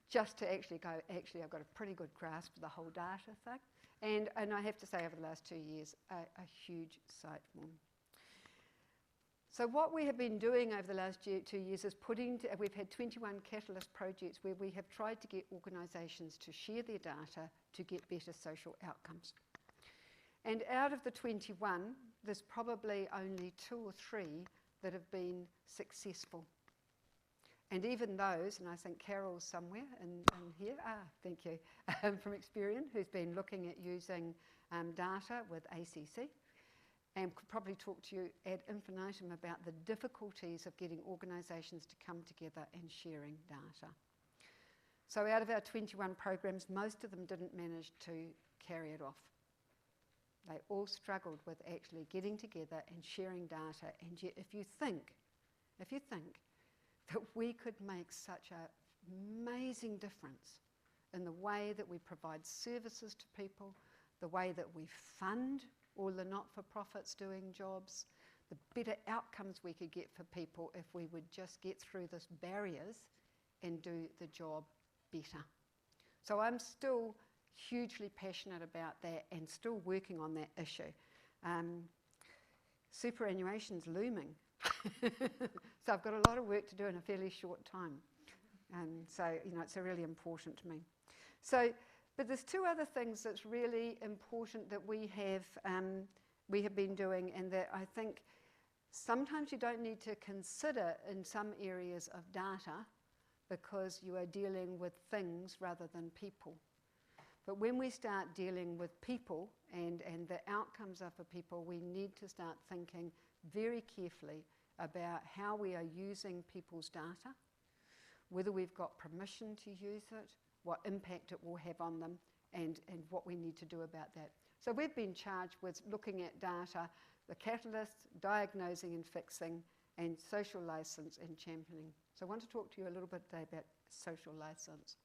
Just to actually go, actually, I've got a pretty good grasp of the whole data thing. And I have to say, over the last 2 years, a huge sight more. So what we have been doing over the last 2 years is we've had 21 catalyst projects where we have tried to get organisations to share their data to get better social outcomes. And out of the 21, there's probably only 2 or 3 that have been successful. And even those, and I think Carol's somewhere in here, thank you, from Experian, who's been looking at using data with ACC, and could probably talk to you ad infinitum about the difficulties of getting organisations to come together and sharing data. So out of our 21 programs, most of them didn't manage to carry it off. They all struggled with actually getting together and sharing data. And yet if you think that we could make such an amazing difference in the way that we provide services to people, the way that we fund all the not-for-profits doing jobs, the better outcomes we could get for people if we would just get through these barriers and do the job better. So I'm still hugely passionate about that and still working on that issue. Superannuation's looming. So I've got a lot of work to do in a fairly short time. So, it's really important to me. So, but there's 2 other things that's really important that we have been doing, and that I think sometimes you don't need to consider in some areas of data because you are dealing with things rather than people. But when we start dealing with people and the outcomes are for people, we need to start thinking very carefully about how we are using people's data, whether we've got permission to use it, what impact it will have on them, and what we need to do about that. So we've been charged with looking at data, the catalysts, diagnosing and fixing, and social license and championing. So I want to talk to you a little bit today about social license.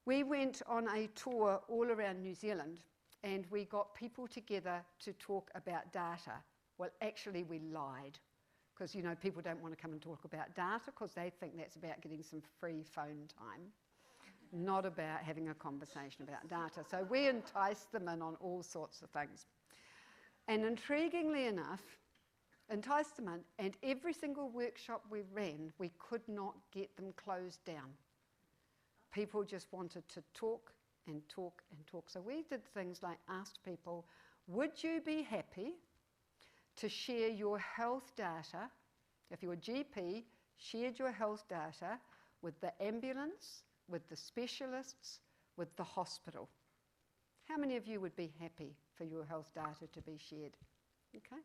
We went on a tour all around New Zealand, and we got people together to talk about data. Well, actually, we lied, because, people don't want to come and talk about data because they think that's about getting some free phone time, not about having a conversation about data. So we enticed them in on all sorts of things. And intriguingly enough, enticed them in, and every single workshop we ran, we could not get them closed down. People just wanted to talk and talk and talk. So we did things like asked people, would you be happy to share your health data, if your GP shared your health data with the ambulance, with the specialists, with the hospital? How many of you would be happy for your health data to be shared? Okay.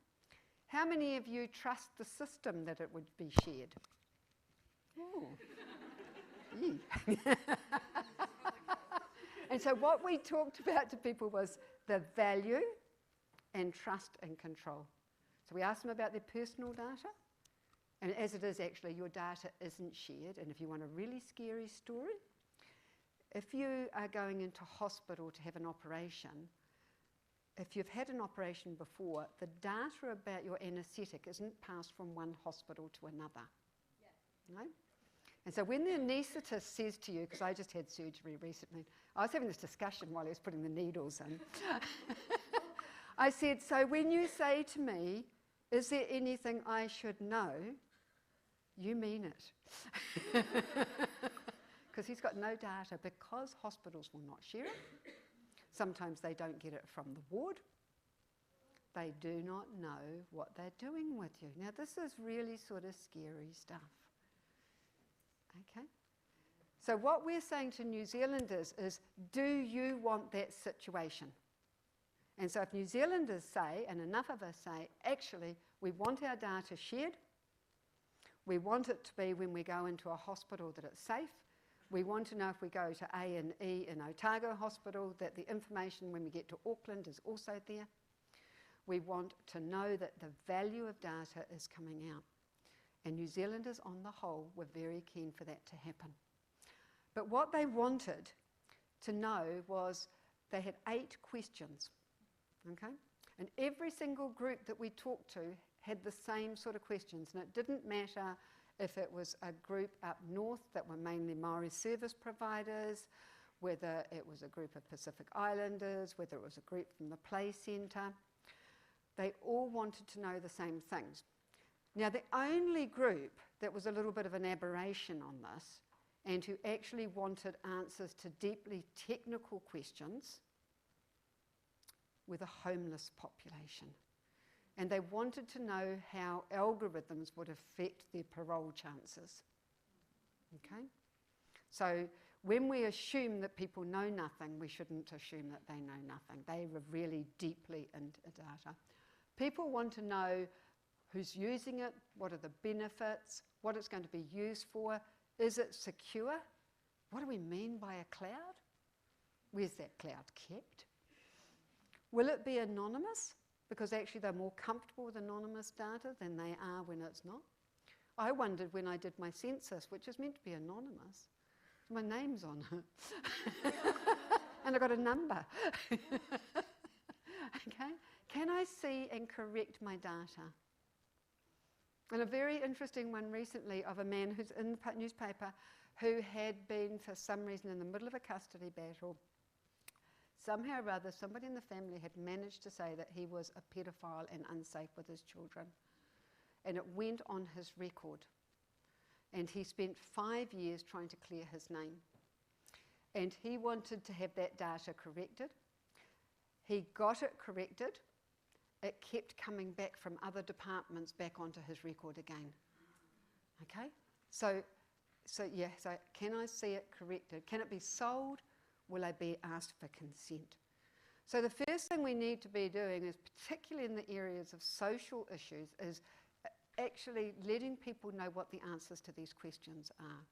How many of you trust the system that it would be shared? Ooh. And so what we talked about to people was the value and trust and control. So we asked them about their personal data, and as it is actually, your data isn't shared. And if you want a really scary story, if you are going into hospital to have an operation, if you've had an operation before, the data about your anaesthetic isn't passed from one hospital to another. Yeah. Right? And so when the anaesthetist says to you, because I just had surgery recently, I was having this discussion while he was putting the needles in. I said, so when you say to me, is there anything I should know, you mean it. Because he's got no data, because hospitals will not share it. Sometimes they don't get it from the ward. They do not know what they're doing with you. Now, this is really sort of scary stuff. Okay? So what we're saying to New Zealanders is, do you want that situation? And so if New Zealanders say, and enough of us say, actually, we want our data shared, we want it to be when we go into a hospital that it's safe, we want to know if we go to A&E in Otago Hospital that the information when we get to Auckland is also there. We want to know that the value of data is coming out. And New Zealanders on the whole were very keen for that to happen. But what they wanted to know was they had 8 questions. Okay? And every single group that we talked to had the same sort of questions, and it didn't matter if it was a group up north that were mainly Maori service providers, whether it was a group of Pacific Islanders, whether it was a group from the play centre. They all wanted to know the same things. Now, the only group that was a little bit of an aberration on this, and who actually wanted answers to deeply technical questions, were the homeless population. And they wanted to know how algorithms would affect their parole chances. Okay? So when we assume that people know nothing, we shouldn't assume that they know nothing. They were really deeply into data. People want to know who's using it, what are the benefits, what it's going to be used for, is it secure? What do we mean by a cloud? Where's that cloud kept? Will it be anonymous? Because actually they're more comfortable with anonymous data than they are when it's not. I wondered when I did my census, which is meant to be anonymous, my name's on it. And I got a number. Okay? Can I see and correct my data? And a very interesting one recently of a man who's in the newspaper who had been, for some reason, in the middle of a custody battle. Somehow or other, somebody in the family had managed to say that he was a pedophile and unsafe with his children. And it went on his record. And he spent 5 years trying to clear his name. And he wanted to have that data corrected. He got it corrected. It kept coming back from other departments back onto his record again. Okay? So can I see it corrected? Can it be sold? Will I be asked for consent? So the first thing we need to be doing is, particularly in the areas of social issues, is actually letting people know what the answers to these questions are.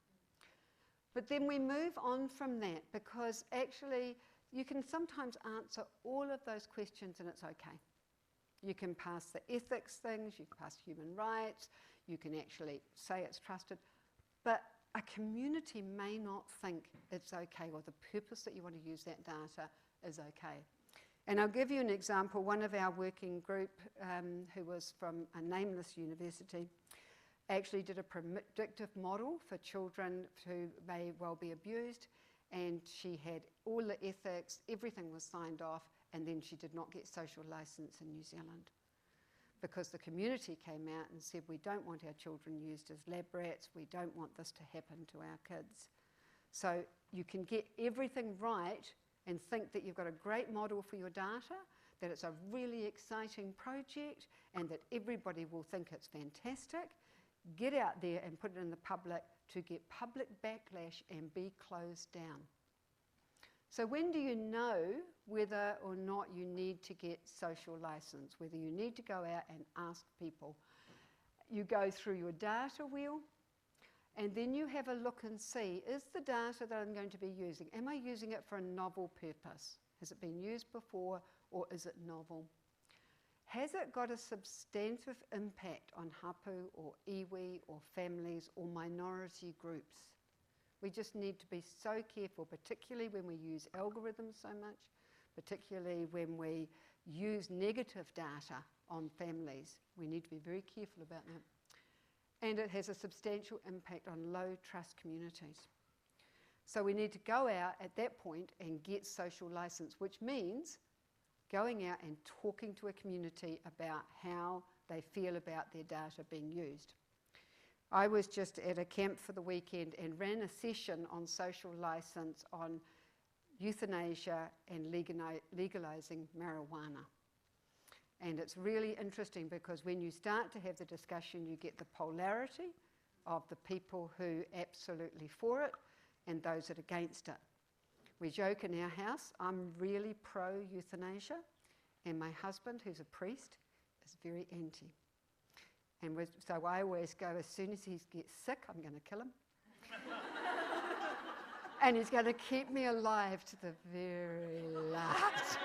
But then we move on from that, because actually you can sometimes answer all of those questions and it's okay. You can pass the ethics things, you can pass human rights, you can actually say it's trusted, but a community may not think it's okay, or the purpose that you want to use that data is okay. And I'll give you an example. One of our working group, who was from a nameless university, actually did a predictive model for children who may well be abused, and she had all the ethics, everything was signed off, and then she did not get social license in New Zealand, because the community came out and said, we don't want our children used as lab rats, we don't want this to happen to our kids. So you can get everything right and think that you've got a great model for your data, that it's a really exciting project, and that everybody will think it's fantastic. Get out there and put it in the public to get public backlash and be closed down. So when do you know whether or not you need to get social license, whether you need to go out and ask people? You go through your data wheel, and then you have a look and see, is the data that I'm going to be using, am I using it for a novel purpose? Has it been used before, or is it novel? Has it got a substantive impact on hapu or iwi or families or minority groups? We just need to be so careful, particularly when we use algorithms so much, particularly when we use negative data on families. We need to be very careful about that. And it has a substantial impact on low trust communities. So we need to go out at that point and get social license, which means going out and talking to a community about how they feel about their data being used. I was just at a camp for the weekend and ran a session on social license on euthanasia and legalizing marijuana. And it's really interesting because when you start to have the discussion, you get the polarity of the people who are absolutely for it and those that are against it. We joke in our house, I'm really pro-euthanasia, and my husband, who's a priest, is very anti. And so I always go, as soon as he gets sick, I'm going to kill him. And he's going to keep me alive to the very last.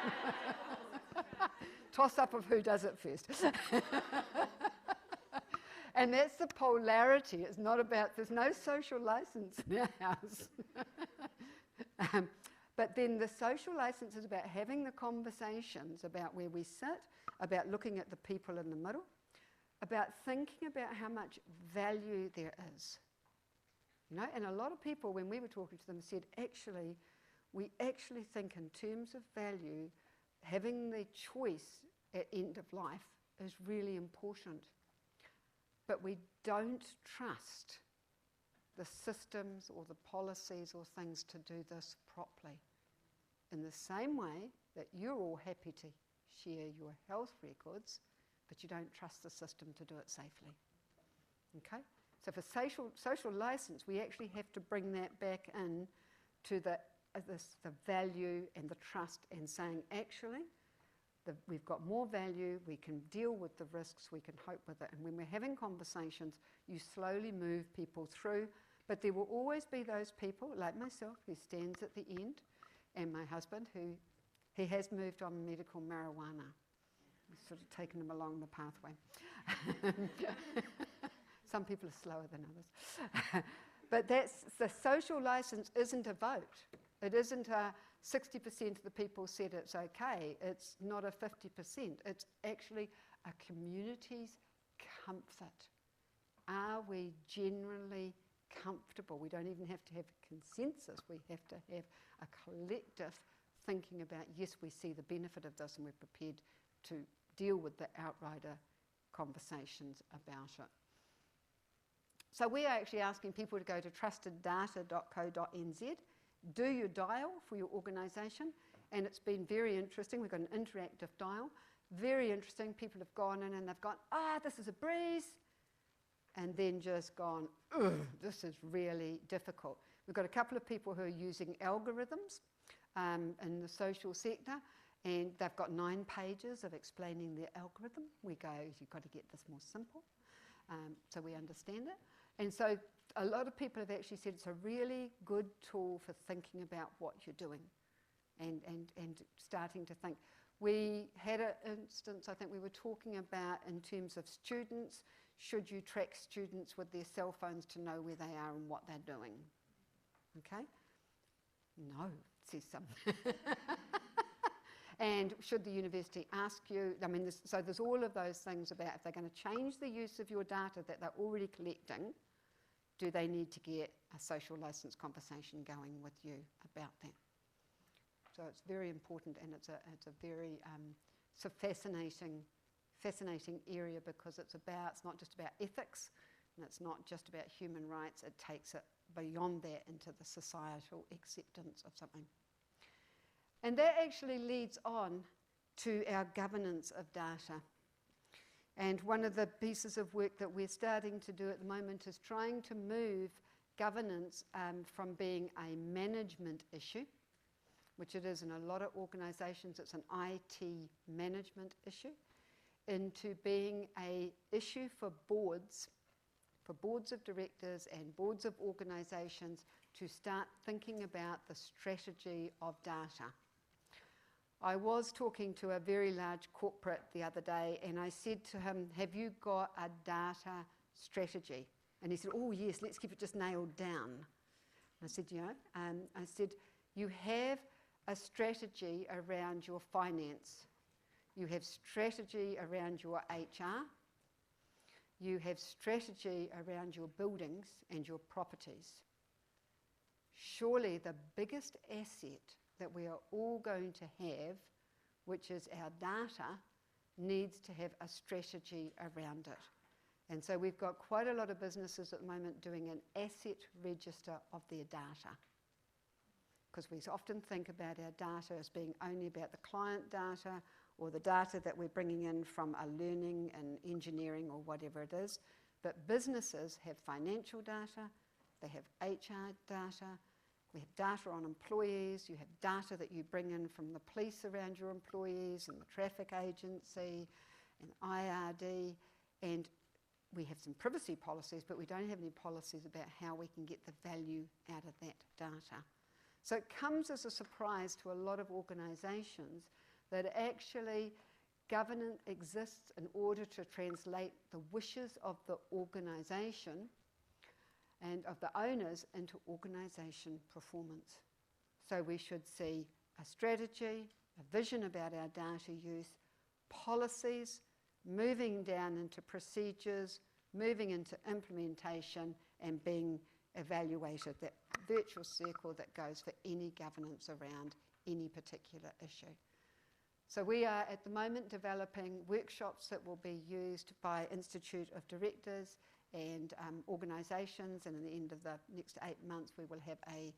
Toss up of who does it first. And that's the polarity. It's not about, there's no social license in our house. But then the social license is about having the conversations about where we sit, about looking at the people in the middle, about thinking about how much value there is. You know, and a lot of people, when we were talking to them, said, actually, we actually think in terms of value, having the choice at end of life is really important. But we don't trust the systems or the policies or things to do this properly. In the same way that you're all happy to share your health records, but you don't trust the system to do it safely. Okay? So for social license, we actually have to bring that back in to the value and the trust and saying, actually, we've got more value, we can deal with the risks, we can cope with it. And when we're having conversations, you slowly move people through. But there will always be those people, like myself, who stands at the end, and my husband, he has moved on medical marijuana. We've sort of taken him along the pathway. Some people are slower than others. But the social license isn't a vote. It isn't a 60% of the people said it's okay. It's not a 50%. It's actually a community's comfort. Are we generally comfortable? We don't even have to have a consensus. We have to have a collective thinking about, yes, we see the benefit of this and we're prepared to deal with the outrider conversations about it. So we are actually asking people to go to trusteddata.co.nz, do your dial for your organisation, and it's been very interesting. We've got an interactive dial, very interesting. People have gone in and they've gone, this is a breeze, and then just gone, this is really difficult. We've got a couple of people who are using algorithms in the social sector, and they've got 9 pages of explaining their algorithm. We go, you've got to get this more simple, so we understand it. And so a lot of people have actually said it's a really good tool for thinking about what you're doing and starting to think. We had an instance, I think we were talking about in terms of students, should you track students with their cell phones to know where they are and what they're doing? Okay? No, says something. And should the university ask you, I mean, so there's all of those things about if they're going to change the use of your data that they're already collecting, do they need to get a social license conversation going with you about that? So it's very important, and it's a very fascinating area because it's not just about ethics, and it's not just about human rights. It takes it beyond that into the societal acceptance of something. And that actually leads on to our governance of data. And one of the pieces of work that we're starting to do at the moment is trying to move governance from being a management issue, which it is in a lot of organisations, it's an IT management issue, into being an issue for boards of directors and boards of organisations to start thinking about the strategy of data. I was talking to a very large corporate the other day, and I said to him, have you got a data strategy? And he said, oh yes, let's keep it just nailed down. And I said, I said, you have a strategy around your finance. you have strategy around your HR, you have strategy around your buildings and your properties. Surely the biggest asset that we are all going to have, which is our data, needs to have a strategy around it. And so we've got quite a lot of businesses at the moment doing an asset register of their data. Because we often think about our data as being only about the client data or the data that we're bringing in from a learning and engineering or whatever it is. But businesses have financial data, they have HR data, we have data on employees, you have data that you bring in from the police around your employees and the traffic agency and IRD, and we have some privacy policies, but we don't have any policies about how we can get the value out of that data. So it comes as a surprise to a lot of organisations that actually governance exists in order to translate the wishes of the organisation and of the owners into organisation performance. So we should see a strategy, a vision about our data use, policies, moving down into procedures, moving into implementation and being evaluated, that virtual circle that goes for any governance around any particular issue. So we are at the moment developing workshops that will be used by Institute of Directors and organisations, and at the end of the next 8 months we will have a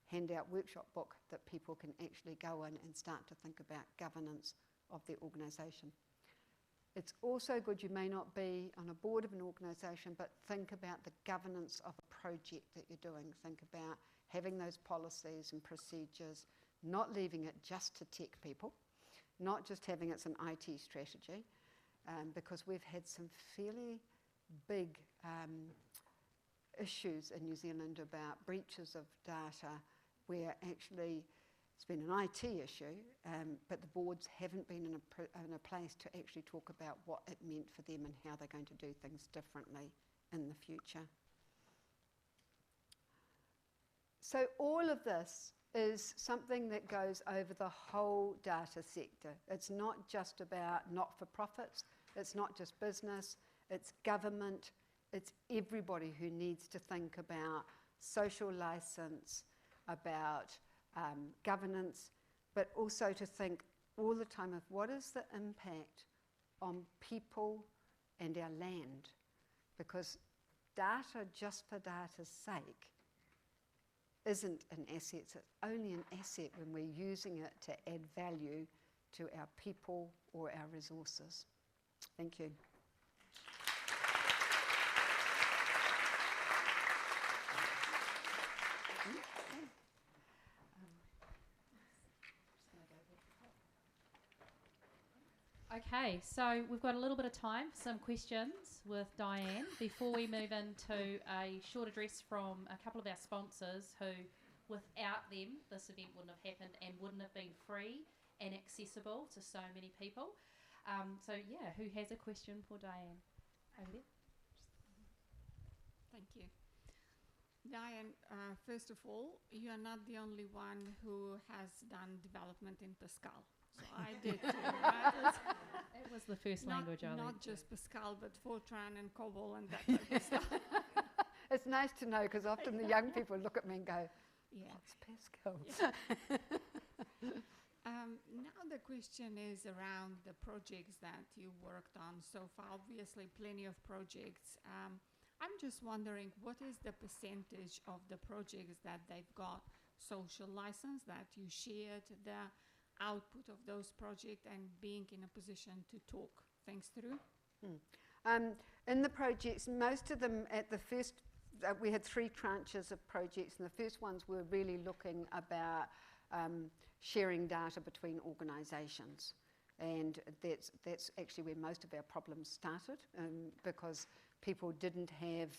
handout workshop book that people can actually go in and start to think about governance of their organisation. It's also good, you may not be on a board of an organisation, but think about the governance of a project that you're doing. Think about having those policies and procedures, not leaving it just to tech people, not just having it's an IT strategy, because we've had some fairly big issues in New Zealand about breaches of data where actually it's been an IT issue, but the boards haven't been in a place to actually talk about what it meant for them and how they're going to do things differently in the future. So all of this is something that goes over the whole data sector. It's not just about not-for-profits, it's not just business, it's government, it's everybody who needs to think about social license, about governance, but also to think all the time of what is the impact on people and our land. Because data just for data's sake isn't an asset. It's only an asset when we're using it to add value to our people or our resources. Thank you. Okay, so we've got a little bit of time for some questions with Diane before we move into a short address from a couple of our sponsors who, without them, this event wouldn't have happened and wouldn't have been free and accessible to so many people. So yeah, who has a question for Diane? Over there. Thank you. Diane, first of all, you are not the only one who has done development in Pascal. So I did too, right? It was the first language I learned. Not just Pascal, but Fortran and COBOL and that type of stuff. It's nice to know, because often the young people look at me and go, yeah. What's Pascal? Yeah. Now the question is around the projects that you worked on so far. Obviously, plenty of projects. I'm just wondering, what is the percentage of the projects that they've got social license, that you shared the output of those projects and being in a position to talk things through? In the projects, most of them at the first, we had 3 tranches of projects, and the first ones were really looking about sharing data between organisations. And that's actually where most of our problems started, because people didn't have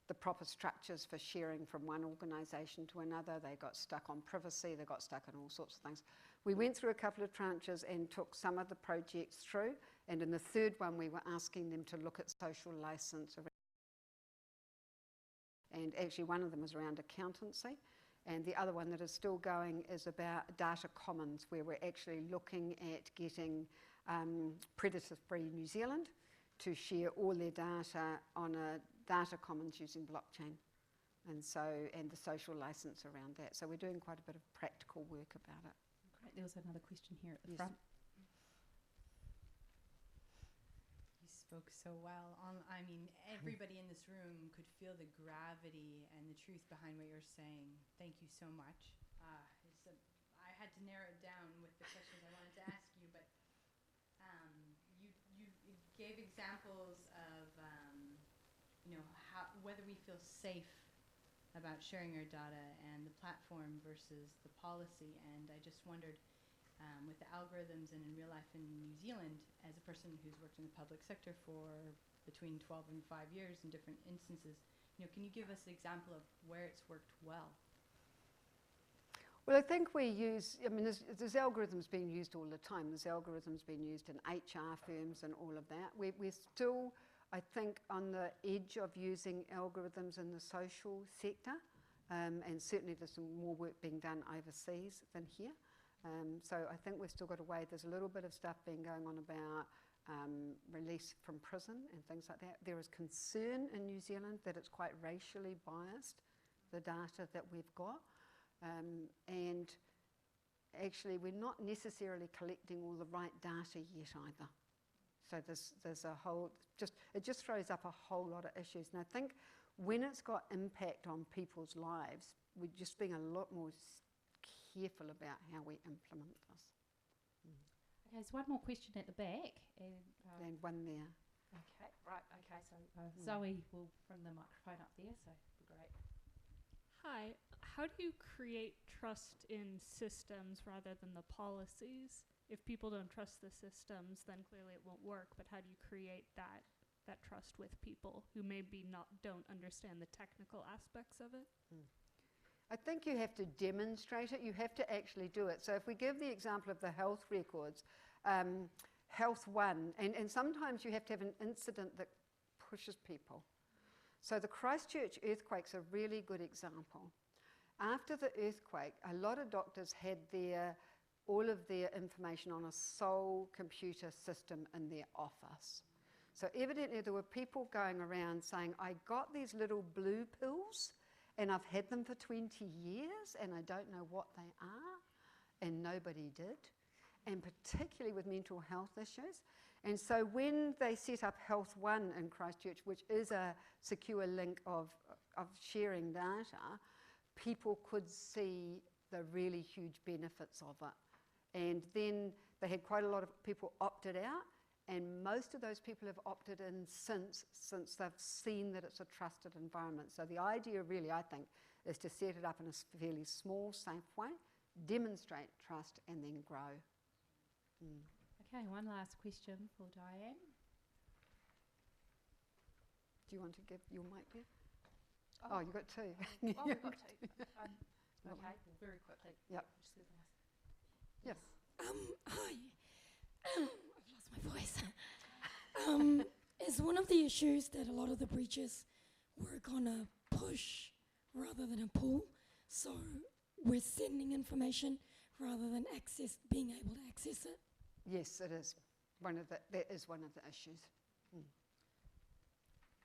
the proper structures for sharing from one organisation to another. They got stuck on privacy, they got stuck on all sorts of things. We went through a couple of tranches and took some of the projects through, and in the third one we were asking them to look at social licence. And actually one of them was around accountancy, And the other one that is still going is about data commons, where we're actually looking at getting predator-free New Zealand to share all their data on a data commons using blockchain. And the social license around that. So we're doing quite a bit of practical work about it. Great. There was another question here at the Yes. front. You spoke so well. I mean, everybody in this room could feel the gravity and the truth behind what you're saying. Thank you so much. I had to narrow it down with the questions I wanted to ask you, but you gave examples of whether we feel safe about sharing our data and the platform versus the policy. And I just wondered, with the algorithms and in real life in New Zealand, as a person who's worked in the public sector for between 12 and 5 years in different instances, can you give us an example of where it's worked well? Well, I think there's algorithms being used all the time. There's algorithms being used in HR firms and all of that. We're still, I think, on the edge of using algorithms in the social sector, and certainly there's some more work being done overseas than here. So I think we've still got a way. There's a little bit of stuff being going on about release from prison and things like that. There is concern in New Zealand that it's quite racially biased, the data that we've got. And actually we're not necessarily collecting all the right data yet either. So there's a whole, it just throws up a whole lot of issues. And I think when it's got impact on people's lives, we're just being a lot more careful about how we implement this. Okay, there's one more question at the back. And one there. Okay, right, okay, so Zoe will bring the microphone up there, so great. Hi, how do you create trust in systems rather than the policies? If people don't trust the systems, then clearly it won't work, but how do you create that trust with people who maybe don't understand the technical aspects of it? I think you have to demonstrate it. You have to actually do it. So if we give the example of the health records, Health One, and sometimes you have to have an incident that pushes people. So the Christchurch earthquake's a really good example. After the earthquake, a lot of doctors had all of their information on a sole computer system in their office. So evidently there were people going around saying, I got these little blue pills and I've had them for 20 years and I don't know what they are, and nobody did, and particularly with mental health issues. And so when they set up Health One in Christchurch, which is a secure link of sharing data, people could see the really huge benefits of it. And then they had quite a lot of people opted out, and most of those people have opted in since they've seen that it's a trusted environment. So the idea really, I think, is to set it up in a fairly small, safe way, demonstrate trust, and then grow. Okay, one last question for Diane. Do you want to give your mic there? Oh, you've got two. We've got two. Okay, very quickly. Yep. Yes. Hi. I've lost my voice. Is one of the issues that a lot of the breaches work on a push rather than a pull? So we're sending information rather than being able to access it? Yes, it is. That is one of the issues.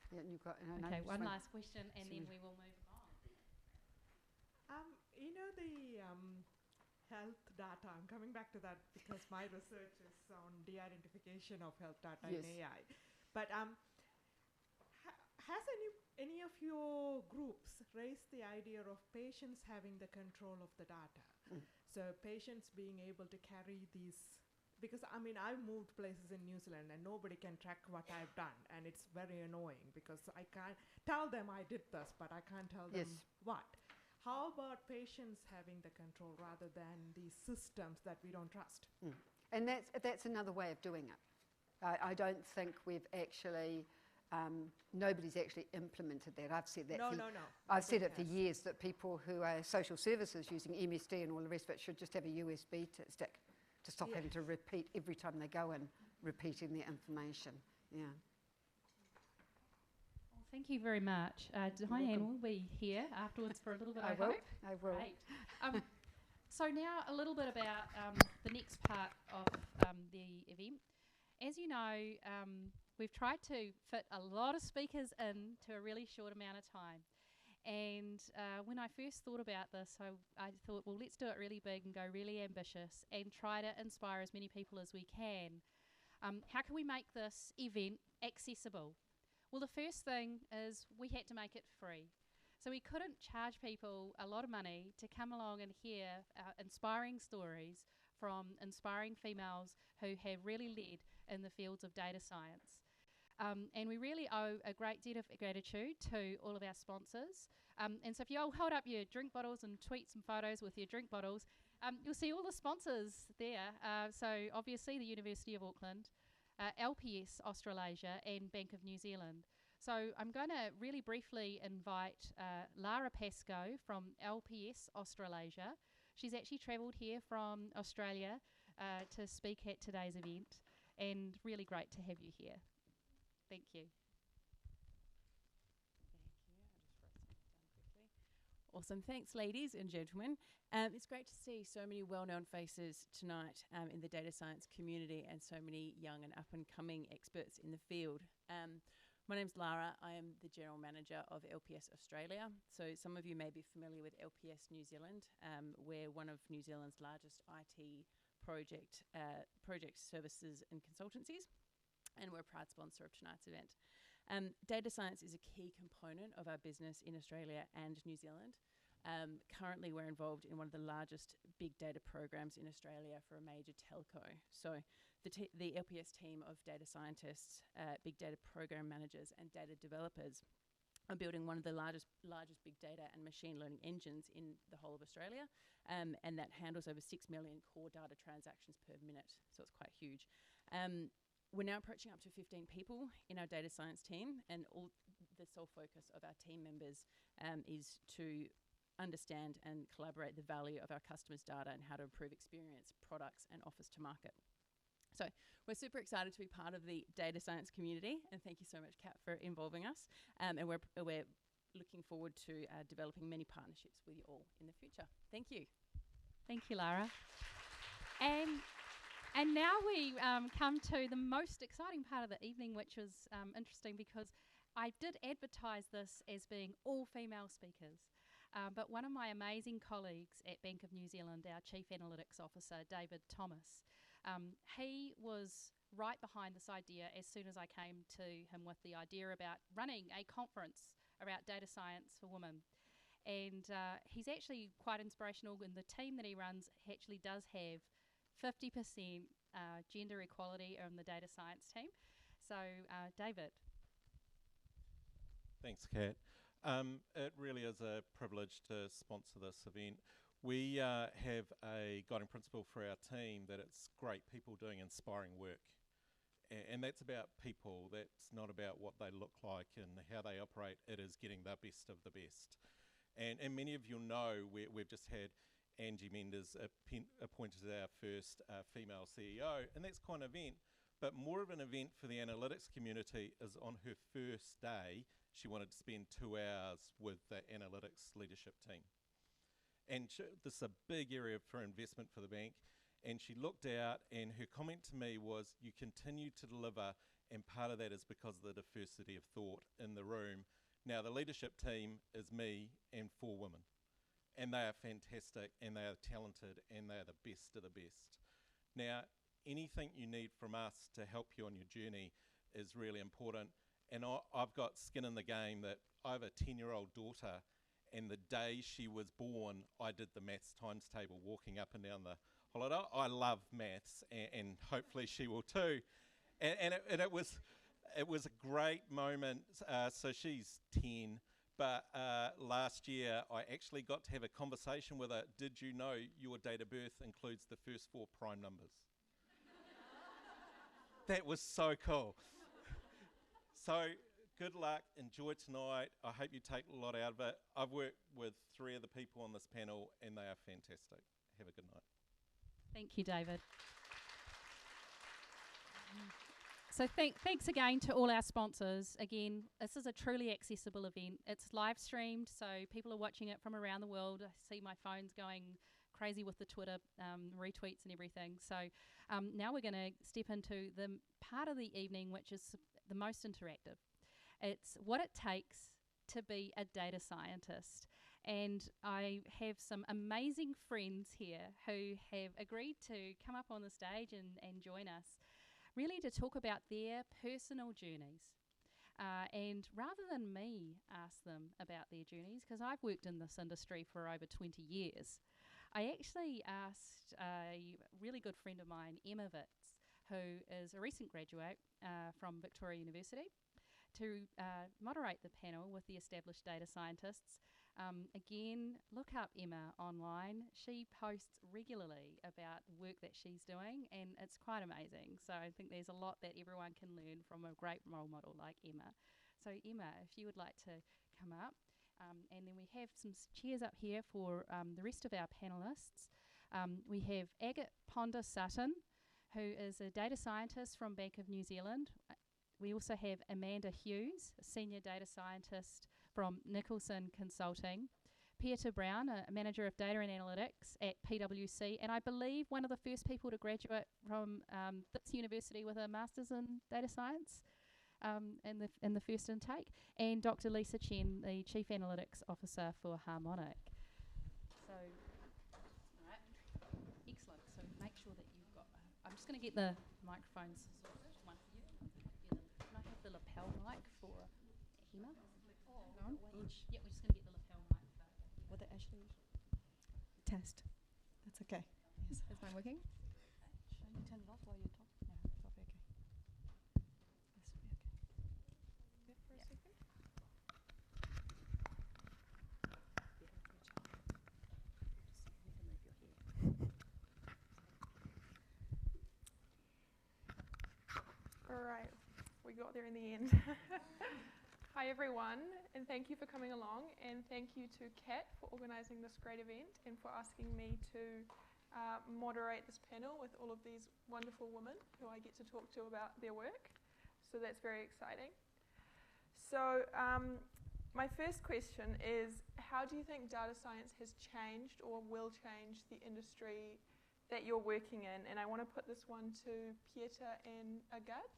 Yeah, and you've got. Okay, one last question, and then we will move on. The health data, I'm coming back to that because my research is on de-identification of health data in AI. But has any of your groups raised the idea of patients having the control of the data? So patients being able to carry these, because I've moved places in New Zealand and nobody can track what I've done, and it's very annoying because I can't tell them I did this, but I can't tell them what. How about patients having the control rather than these systems that we don't trust? And that's another way of doing it. I don't think we've actually, nobody's actually implemented that. I've said that. I've said it for years, that people who are social services using MSD and all the rest of it should just have a USB stick to stop having to repeat every time they go in, repeating their information. Yeah. Well, Thank you very much. Diane will be here afterwards for a little bit, I hope. I will. Great. So now a little bit about the next part of the event. As you know, we've tried to fit a lot of speakers into a really short amount of time. And when I first thought about this, I thought, well, let's do it really big and go really ambitious and try to inspire as many people as we can. How can we make this event accessible? Well, the first thing is we had to make it free. So we couldn't charge people a lot of money to come along and hear inspiring stories from inspiring females who have really led in the fields of data science. And we really owe a great debt of gratitude to all of our sponsors. And so if you all hold up your drink bottles and tweet some photos with your drink bottles, you'll see all the sponsors there. So obviously the University of Auckland, LPS Australasia and Bank of New Zealand. So I'm going to really briefly invite Lara Pascoe from LPS Australasia. She's actually travelled here from Australia to speak at today's event, and really great to have you here. Thank you. Awesome. Thanks, ladies and gentlemen. It's great to see so many well-known faces tonight in the data science community and so many young and up-and-coming experts in the field. My name's Lara. I am the General Manager of LPS Australia. So some of you may be familiar with LPS New Zealand. We're one of New Zealand's largest IT project services and consultancies, and we're a proud sponsor of tonight's event. Data science is a key component of our business in Australia and New Zealand. Currently, we're involved in one of the largest big data programs in Australia for a major telco. So the LPS team of data scientists, big data program managers and data developers are building one of the largest big data and machine learning engines in the whole of Australia, and that handles over 6 million core data transactions per minute, so it's quite huge. We're now approaching up to 15 people in our data science team, and all the sole focus of our team members is to understand and collaborate the value of our customers' data and how to improve experience, products and offers to market. So we're super excited to be part of the data science community, and thank you so much, Kat, for involving us. And we're looking forward to developing many partnerships with you all in the future. Thank you. Thank you, Lara. And now we come to the most exciting part of the evening, which was interesting because I did advertise this as being all female speakers. But one of my amazing colleagues at Bank of New Zealand, our Chief Analytics Officer, David Thomas, he was right behind this idea as soon as I came to him with the idea about running a conference about data science for women. And he's actually quite inspirational, and the team that he runs actually does have 50% gender equality on the data science team. So, David. Thanks, Kat. It really is a privilege to sponsor this event. We have a guiding principle for our team that it's great people doing inspiring work. And that's about people. That's not about what they look like and how they operate. It is getting the best of the best. And many of you know we've just had Angie appointed as our first female CEO, and that's quite an event. But more of an event for the analytics community is on her first day, she wanted to spend 2 hours with the analytics leadership team. And this is a big area for investment for the bank. And she looked out, and her comment to me was, you continue to deliver, and part of that is because of the diversity of thought in the room. Now, the leadership team is me and 4 women. And they are fantastic, and they are talented, and they are the best of the best. Now, anything you need from us to help you on your journey is really important. And I've got skin in the game that I have a 10-year-old daughter, and the day she was born, I did the maths times table walking up and down the holiday. I love maths, and hopefully she will too. And it was a great moment. So she's 10. But last year, I actually got to have a conversation with her. Did you know your date of birth includes the first 4 prime numbers? That was so cool. So good luck. Enjoy tonight. I hope you take a lot out of it. I've worked with 3 of the people on this panel, and they are fantastic. Have a good night. Thank you, David. So thanks again to all our sponsors. Again, this is a truly accessible event. It's live streamed, so people are watching it from around the world. I see my phone's going crazy with the Twitter retweets and everything. So now we're going to step into the part of the evening which is the most interactive. It's what it takes to be a data scientist. And I have some amazing friends here who have agreed to come up on the stage and join us, really to talk about their personal journeys. And rather than me ask them about their journeys, because I've worked in this industry for over 20 years, I actually asked a really good friend of mine, Emma Vitz, who is a recent graduate from Victoria University, to moderate the panel with the established data scientists. Again, look up Emma online. She posts regularly about work that she's doing, and it's quite amazing. So I think there's a lot that everyone can learn from a great role model like Emma. So Emma, if you would like to come up. And then we have some chairs up here for the rest of our panellists. We have Agate Ponder-Sutton, who is a data scientist from Bank of New Zealand. We also have Amanda Hughes, a senior data scientist from Nicholson Consulting. Pieta Brown, a manager of data and analytics at PwC, and I believe one of the first people to graduate from Vitz University with a master's in data science in the first intake. And Dr. Lisa Chen, the chief analytics officer for Harmonic. So, right, excellent. So make sure that you've got. I'm just going to get the microphones sorted. One for you. Can I have the lapel mic for Emma? Yeah, we're just going to get the lapel mic. Will they actually test? That's okay. Yes. Is mine working? Shall you turn it off while you talk? No, it's probably okay. This will be okay. Yeah, for a second. All right, we got there in the end. Hi everyone, and thank you for coming along, and thank you to Kat for organising this great event and for asking me to moderate this panel with all of these wonderful women who I get to talk to about their work. So that's very exciting. So my first question is, how do you think data science has changed or will change the industry that you're working in? And I want to put this one to Pieta and Agate.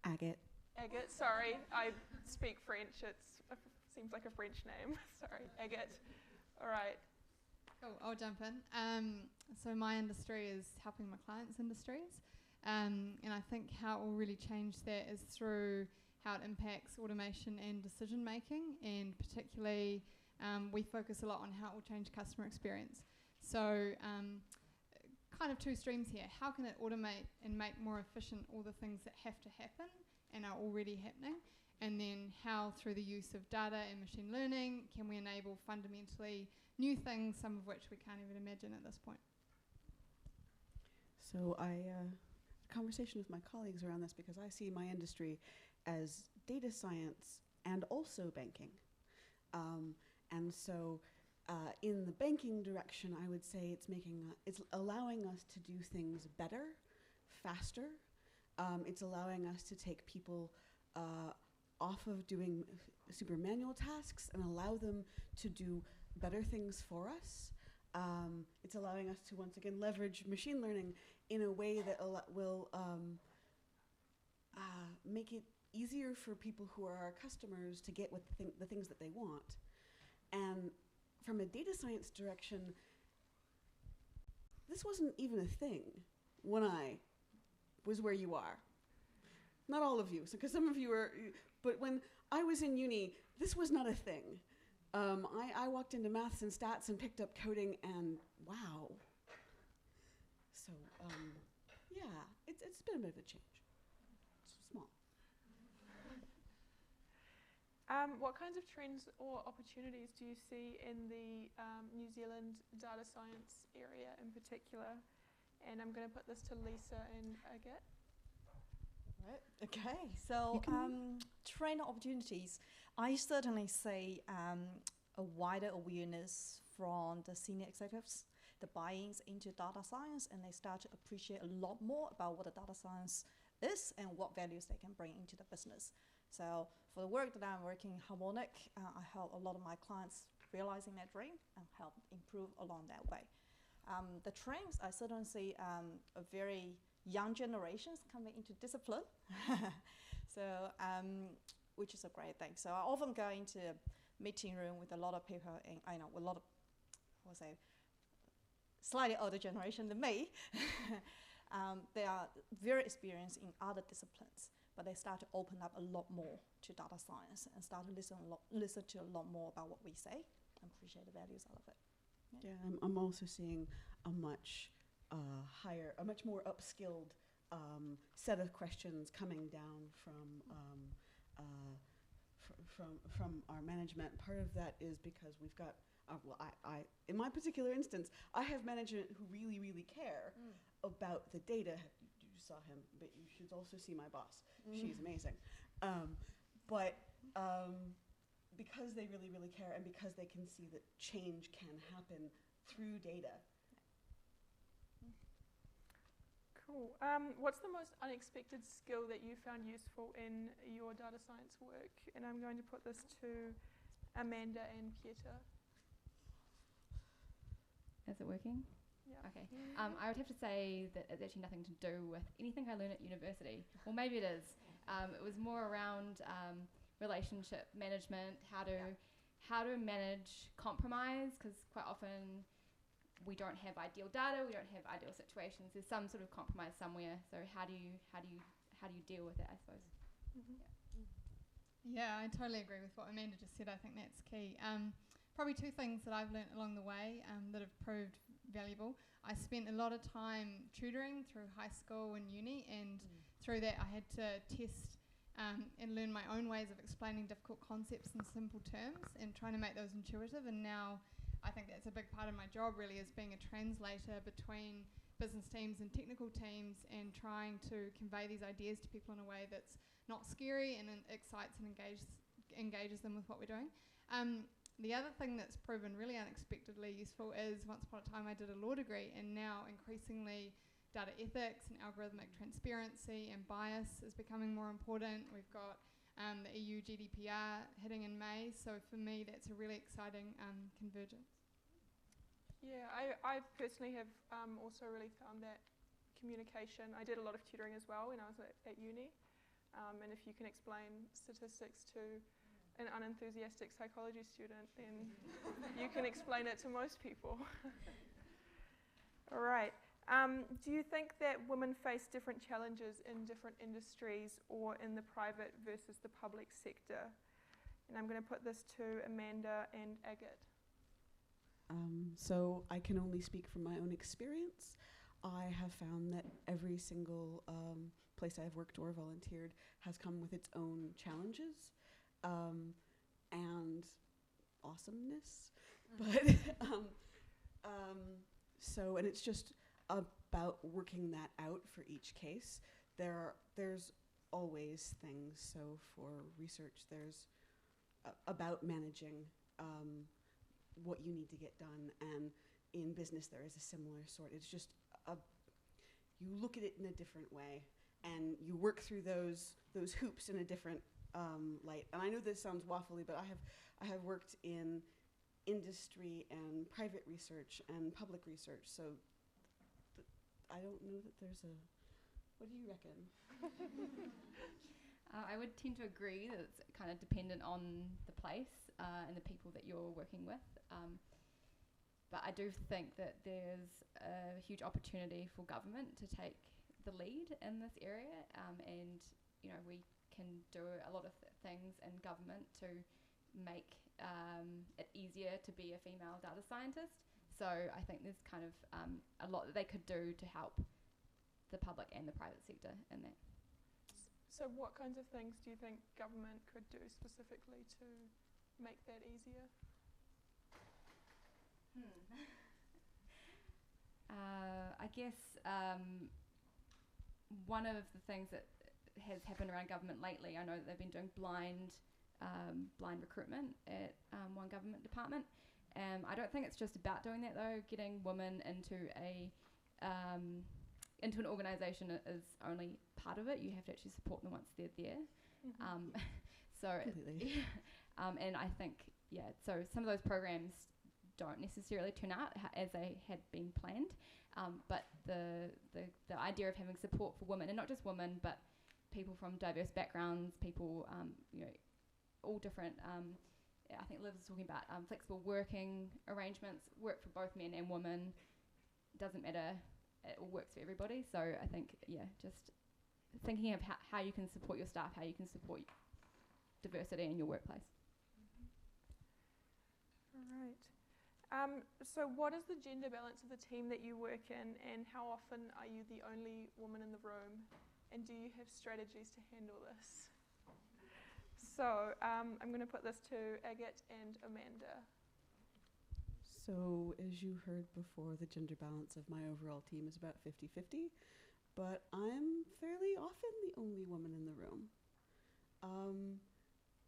Agate. Agate, sorry, I speak French. It seems like a French name. Sorry, Agate. All right. Cool, I'll jump in. So my industry is helping my clients' industries. And I think how it will really change that is through how it impacts automation and decision making. And particularly, we focus a lot on how it will change customer experience. So kind of two streams here. How can it automate and make more efficient all the things that have to happen and are already happening? And then how, through the use of data and machine learning, can we enable fundamentally new things, some of which we can't even imagine at this point? So I had a conversation with my colleagues around this because I see my industry as data science and also banking. And so in the banking direction, I would say it's allowing us to do things better, faster. It's allowing us to take people off of doing super manual tasks and allow them to do better things for us. It's allowing us to once again leverage machine learning in a way that will make it easier for people who are our customers to get what the things that they want. And from a data science direction, this wasn't even a thing when I was where you are. Not all of you, because some of you are, but when I was in uni, this was not a thing. I walked into maths and stats and picked up coding, and wow. So yeah, it's been a bit of a change. It's small. What kinds of trends or opportunities do you see in the New Zealand data science area in particular? And I'm going to put this to Lisa and Agate. Right. Okay, so trend opportunities. I certainly see a wider awareness from the senior executives the buy-ins into data science, and they start to appreciate a lot more about what the data science is and what values they can bring into the business. So for the work that I'm working in Harmonic, I help a lot of my clients realizing their dream and help improve along that way. The trends, I certainly see a very young generations coming into discipline, so which is a great thing. So I often go into a meeting room with a lot of people, and I know a lot of, I would say, slightly older generation than me. They are very experienced in other disciplines, but they start to open up a lot more to data science and start to listen to a lot more about what we say and appreciate the values out of it. Yeah, I'm also seeing a much a much more upskilled set of questions coming down from our management. Part of that is because we've got, well, I in my particular instance, I have management who really care about the data. You saw him, but you should also see my boss. She's amazing. Because they really care, and because they can see that change can happen through data. Cool. What's the most unexpected skill that you found useful in your data science work? And I'm going to put this to Amanda and Pieta. Is it working? Yeah. Okay. I would have to say that it's actually nothing to do with anything I learned at university. Well, maybe it is. It was more around relationship management, how to manage compromise, because quite often we don't have ideal data, we don't have ideal situations. There's some sort of compromise somewhere. So how do you deal with it, I suppose? Yeah, I totally agree with what Amanda just said. I think that's key. Probably two things that I've learnt along the way that have proved valuable. I spent a lot of time tutoring through high school and uni, and through that I had to test and learn my own ways of explaining difficult concepts in simple terms and trying to make those intuitive. And now I think that's a big part of my job, really, is being a translator between business teams and technical teams and trying to convey these ideas to people in a way that's not scary and excites and engages them with what we're doing. The other thing that's proven really unexpectedly useful is once upon a time I did a law degree, and now increasingly data ethics and algorithmic transparency and bias is becoming more important. We've got the EU GDPR hitting in May, so for me that's a really exciting convergence. Yeah, I personally have also really found that communication. I did a lot of tutoring as well when I was at uni, and if you can explain statistics to an unenthusiastic psychology student, then you can explain it to most people. All right. Do you think that women face different challenges in different industries or in the private versus the public sector? And I'm going to put this to Amanda and Agate. So I can only speak from my own experience. I have found that every single place I've worked or volunteered has come with its own challenges and awesomeness. But and it's just about working that out for each case. There's always things. So for research, there's about managing what you need to get done, and in business there is a similar sort. It's just you look at it in a different way, and you work through those hoops in a different light. And I know this sounds waffly, but I have worked in industry and private research and public research, so I don't know that there's a. What do you reckon? I would tend to agree that it's kind of dependent on the place and the people that you're working with. But I do think that there's a huge opportunity for government to take the lead in this area, and we can do a lot of things in government to make it easier to be a female data scientist. So I think there's kind of a lot that they could do to help the public and the private sector in that. So what kinds of things do you think government could do specifically to make that easier? I guess one of the things that has happened around government lately, I know that they've been doing blind recruitment at one government department, I don't think it's just about doing that though. Getting women into into an organisation is only part of it. You have to actually support them once they're there. And I think, so some of those programs don't necessarily turn out as they had been planned, but the idea of having support for women, and not just women, but people from diverse backgrounds, people, all different, I think Liv was talking about flexible working arrangements, work for both men and women, doesn't matter, it all works for everybody. So I think, just thinking of how you can support your staff, how you can support diversity in your workplace. All right. So what is the gender balance of the team that you work in, and how often are you the only woman in the room, and do you have strategies to handle this? So I'm going to put this to Agate and Amanda. So as you heard before, the gender balance of my overall team is about 50-50, but I'm fairly often the only woman in the room.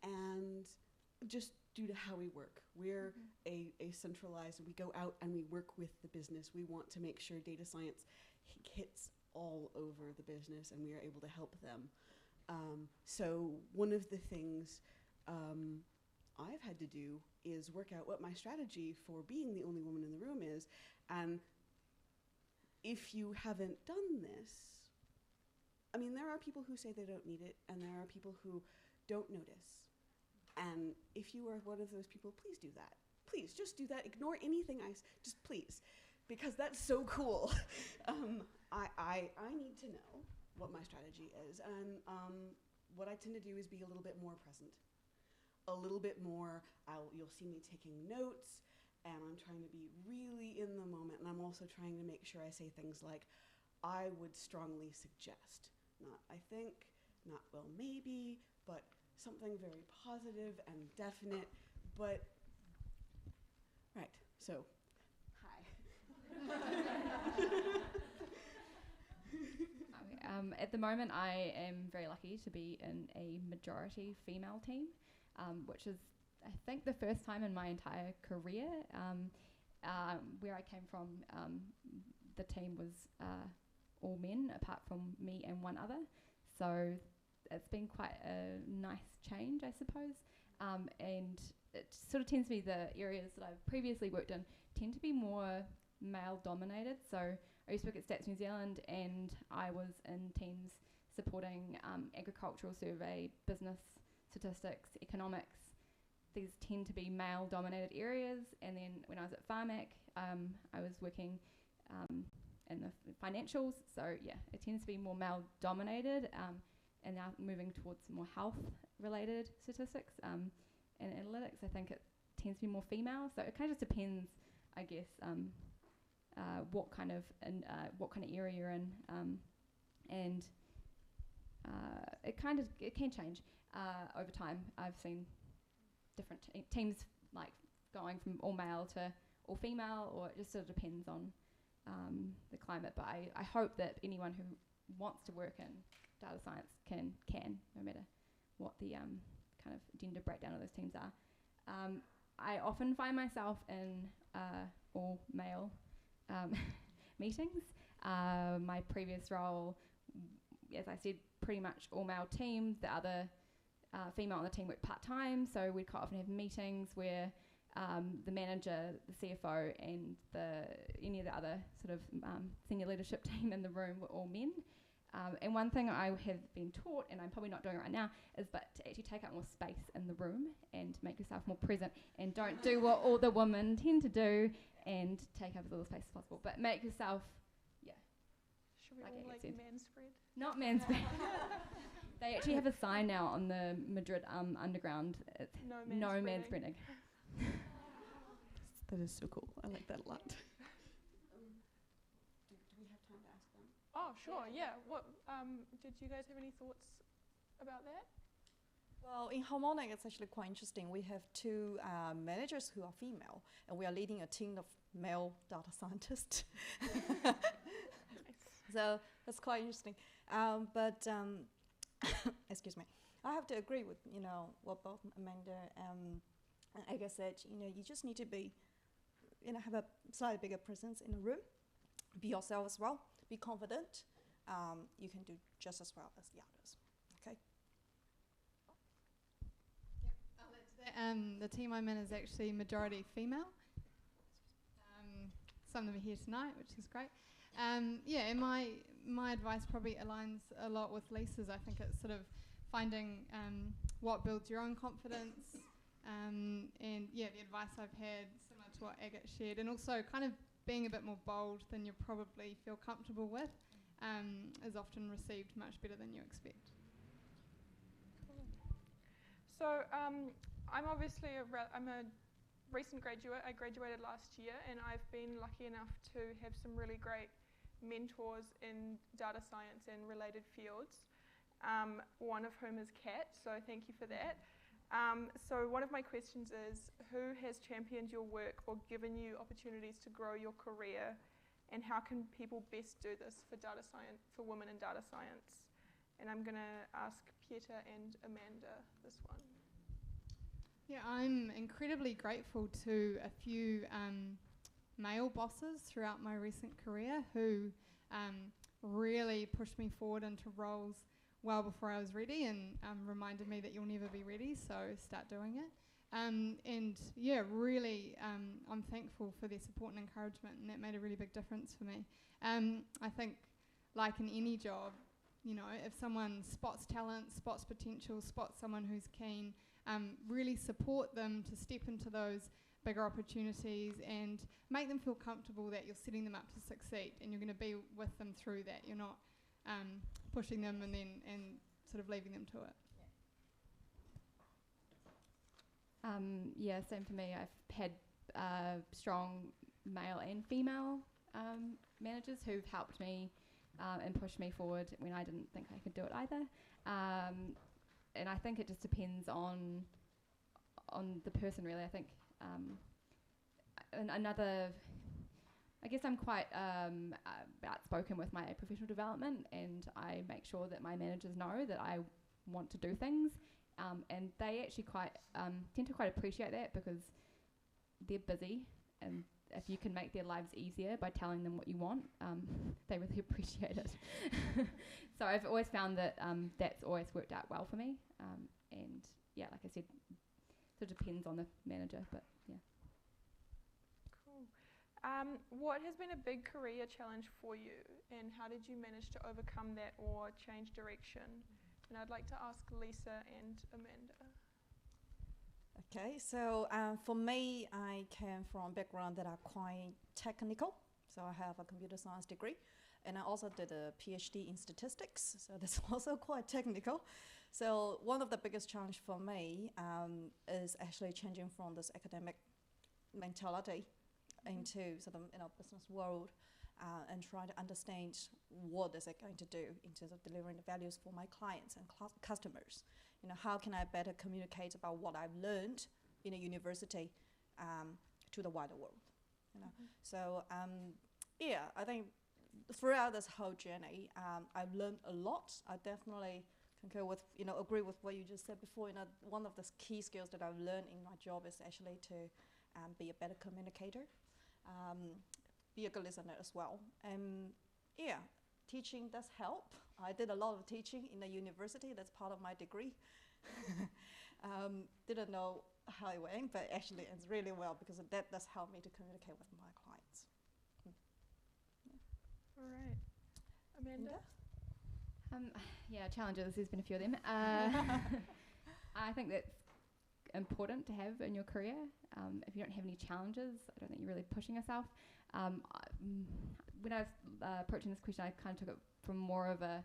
And just due to how we work, we're a centralized, we go out and we work with the business. We want to make sure data science hits all over the business and we are able to help them. So one of the things I've had to do is work out what my strategy for being the only woman in the room is. And if you haven't done this, I mean, there are people who say they don't need it, and there are people who don't notice. And if you are one of those people, please do that. Please, just do that. Ignore anything just please, because that's so cool. I need to know what my strategy is, and what I tend to do is be a little bit more present. A little bit more, you'll see me taking notes, and I'm trying to be really in the moment, and I'm also trying to make sure I say things like, I would strongly suggest, not I think, not well maybe, but something very positive and definite, but, right, so, hi. At the moment, I am very lucky to be in a majority female team, which is, I think, the first time in my entire career. Where I came from, the team was all men, apart from me and one other. So it's been quite a nice change, I suppose. And it sort of tends to be the areas that I've previously worked in tend to be more male-dominated. So I used to work at Stats New Zealand, and I was in teams supporting agricultural survey, business statistics, economics. These tend to be male-dominated areas. And then when I was at Pharmac, I was working in the financials. So yeah, it tends to be more male-dominated. And now moving towards more health-related statistics and analytics, I think it tends to be more female. So it kind of just depends, I guess, what kind of area you're in, and it can change over time. I've seen different teams like going from all male to all female, or it just sort of depends on the climate. But I hope that anyone who wants to work in data science can, no matter what the kind of gender breakdown of those teams are. I often find myself in all male meetings. My previous role, as I said, pretty much all male team. The other female on the team worked part-time, so we'd quite often have meetings where the manager, the CFO, and any of the other sort of senior leadership team in the room were all men. And one thing I have been taught, and I'm probably not doing it right now, is to actually take up more space in the room and make yourself more present, and don't do what all the women tend to do and take up as little space as possible, but make yourself, Should we all like manspread? Not manspread. They actually have a sign now on the Madrid underground. It's no manspreading. That is so cool. I like that a lot. Oh, sure, yeah. What did you guys have any thoughts about that? Well, in Harmonic, it's actually quite interesting. We have two managers who are female, and we are leading a team of male data scientists. So that's quite interesting. Excuse me. I have to agree with what both Amanda and Agate said. You just need to be have a slightly bigger presence in the room. Be yourself as well. Be confident. You can do just as well as the others. Okay. I'll add to that. The team I'm in is actually majority female. Some of them are here tonight, which is great. And my advice probably aligns a lot with Lisa's. I think it's sort of finding what builds your own confidence. And the advice I've had, similar to what Agate shared, and also kind of being a bit more bold than you probably feel comfortable with, is often received much better than you expect. Cool. So I'm obviously I'm a recent graduate. I graduated last year, and I've been lucky enough to have some really great mentors in data science and related fields, one of whom is Kat, so thank you for that. So one of my questions is, who has championed your work or given you opportunities to grow your career, and how can people best do this for data science, for women in data science? And I'm going to ask Pieta and Amanda this one. Yeah, I'm incredibly grateful to a few male bosses throughout my recent career who really pushed me forward into roles well before I was ready, and reminded me that you'll never be ready, so start doing it. Really, I'm thankful for their support and encouragement, and that made a really big difference for me. I think, like in any job, if someone spots talent, spots potential, spots someone who's keen, really support them to step into those bigger opportunities and make them feel comfortable that you're setting them up to succeed and you're going to be with them through that. You're not pushing them and sort of leaving them to it. Same for me. I've had strong male and female managers who've helped me and pushed me forward when I didn't think I could do it either. And I think it just depends on the person, really. I think I guess I'm quite outspoken with my professional development, and I make sure that my managers know that I want to do things, and they actually tend to quite appreciate that, because they're busy, and if you can make their lives easier by telling them what you want, they really appreciate it. So I've always found that that's always worked out well for me, and like I said, it depends on the manager, but yeah. Cool. What has been a big career challenge for you, and how did you manage to overcome that or change direction? And I'd like to ask Lisa and Amanda. Okay, so for me, I came from a background that are quite technical. So I have a computer science degree, and I also did a PhD in statistics, so that's also quite technical. So one of the biggest challenge for me is actually changing from this academic mentality into sort of business world, and trying to understand what is it going to do in terms of delivering the values for my clients and customers. How can I better communicate about what I've learned in a university to the wider world? So I think throughout this whole journey, I've learned a lot. I definitely concur with, agree with what you just said before. One of the key skills that I've learned in my job is actually to be a better communicator, be a good listener as well. And teaching does help. I did a lot of teaching in the university. That's part of my degree. Didn't know how it went, but actually it's really well, because that does help me to communicate with my clients. All right. Amanda? Challenges, there's been a few of them. I think that's important to have in your career. If you don't have any challenges, I don't think you're really pushing yourself. When I was approaching this question, I kind of took it from more of a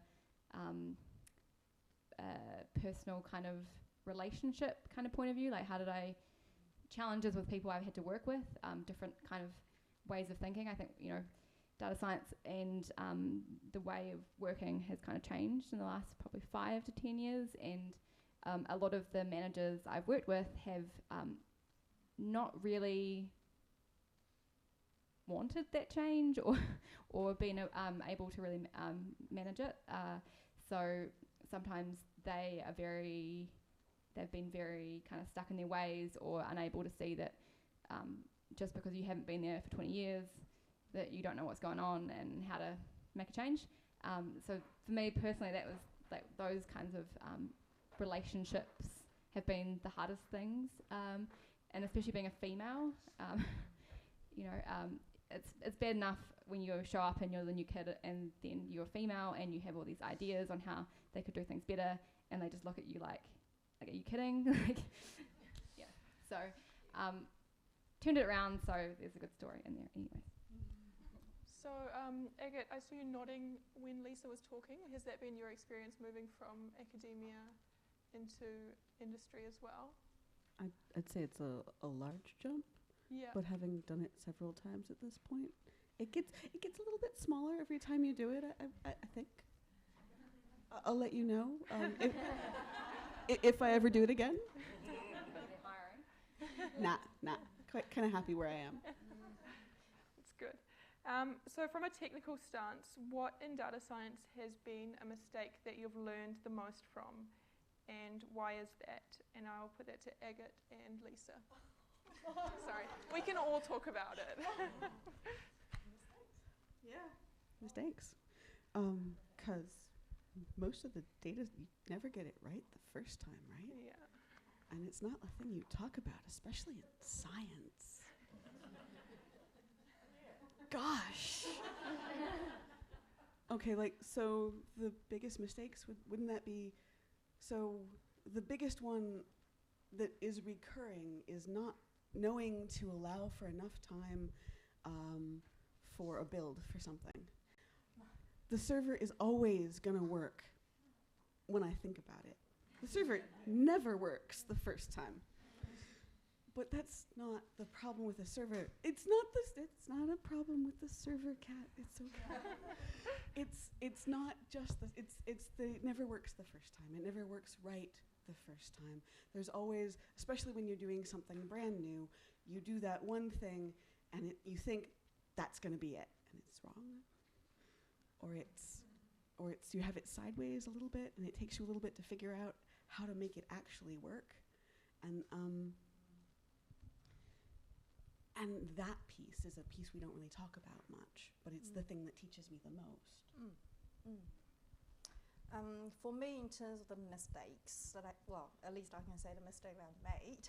personal kind of relationship kind of point of view. Like, how did I challenges with people I've had to work with, different kind of ways of thinking. I think, data science and the way of working has kind of changed in the last probably 5 to 10 years, and a lot of the managers I've worked with have not really wanted that change or been able to really manage it. So sometimes they've been very kind of stuck in their ways or unable to see that just because you haven't been there for 20 years, that you don't know what's going on and how to make a change. So for me personally, that was like those kinds of relationships have been the hardest things, and especially being a female, it's bad enough when you show up and you're the new kid and then you're female and you have all these ideas on how they could do things better, and they just look at you like are you kidding? Yeah. So turned it around, so there's a good story in there anyways. So, Agate, I saw you nodding when Lisa was talking. Has that been your experience moving from academia into industry as well? I'd say it's a large jump, Yeah. but having done it several times at this point, it gets a little bit smaller every time you do it, I think. I'll let you know if I ever do it again. Nah, quite kind of happy where I am. That's good. So from a technical stance, what in data science has been a mistake that you've learned the most from, and why is that? And I'll put that to Agate and Lisa. Sorry, we can all talk about it. Mistakes. 'Cause most of the data, you never get it right the first time, right? Yeah. And it's not a thing you talk about, especially in science. Gosh. Okay, so the biggest mistakes, wouldn't that be, so the biggest one that is recurring is not knowing to allow for enough time for a build for something. The server is always going to work when I think about it. The server never works the first time. But that's not the problem with the server. It's not a problem with the server, Cat. It's okay. It's not just it never works the first time. It never works right the first time. There's always, especially when you're doing something brand new, you do that one thing and you think that's going to be it, and it's wrong. Or it's you have it sideways a little bit, and it takes you a little bit to figure out how to make it actually work. And that piece is a piece we don't really talk about much, but it's the thing that teaches me the most. For me, in terms of the mistakes that at least I can say the mistake that I made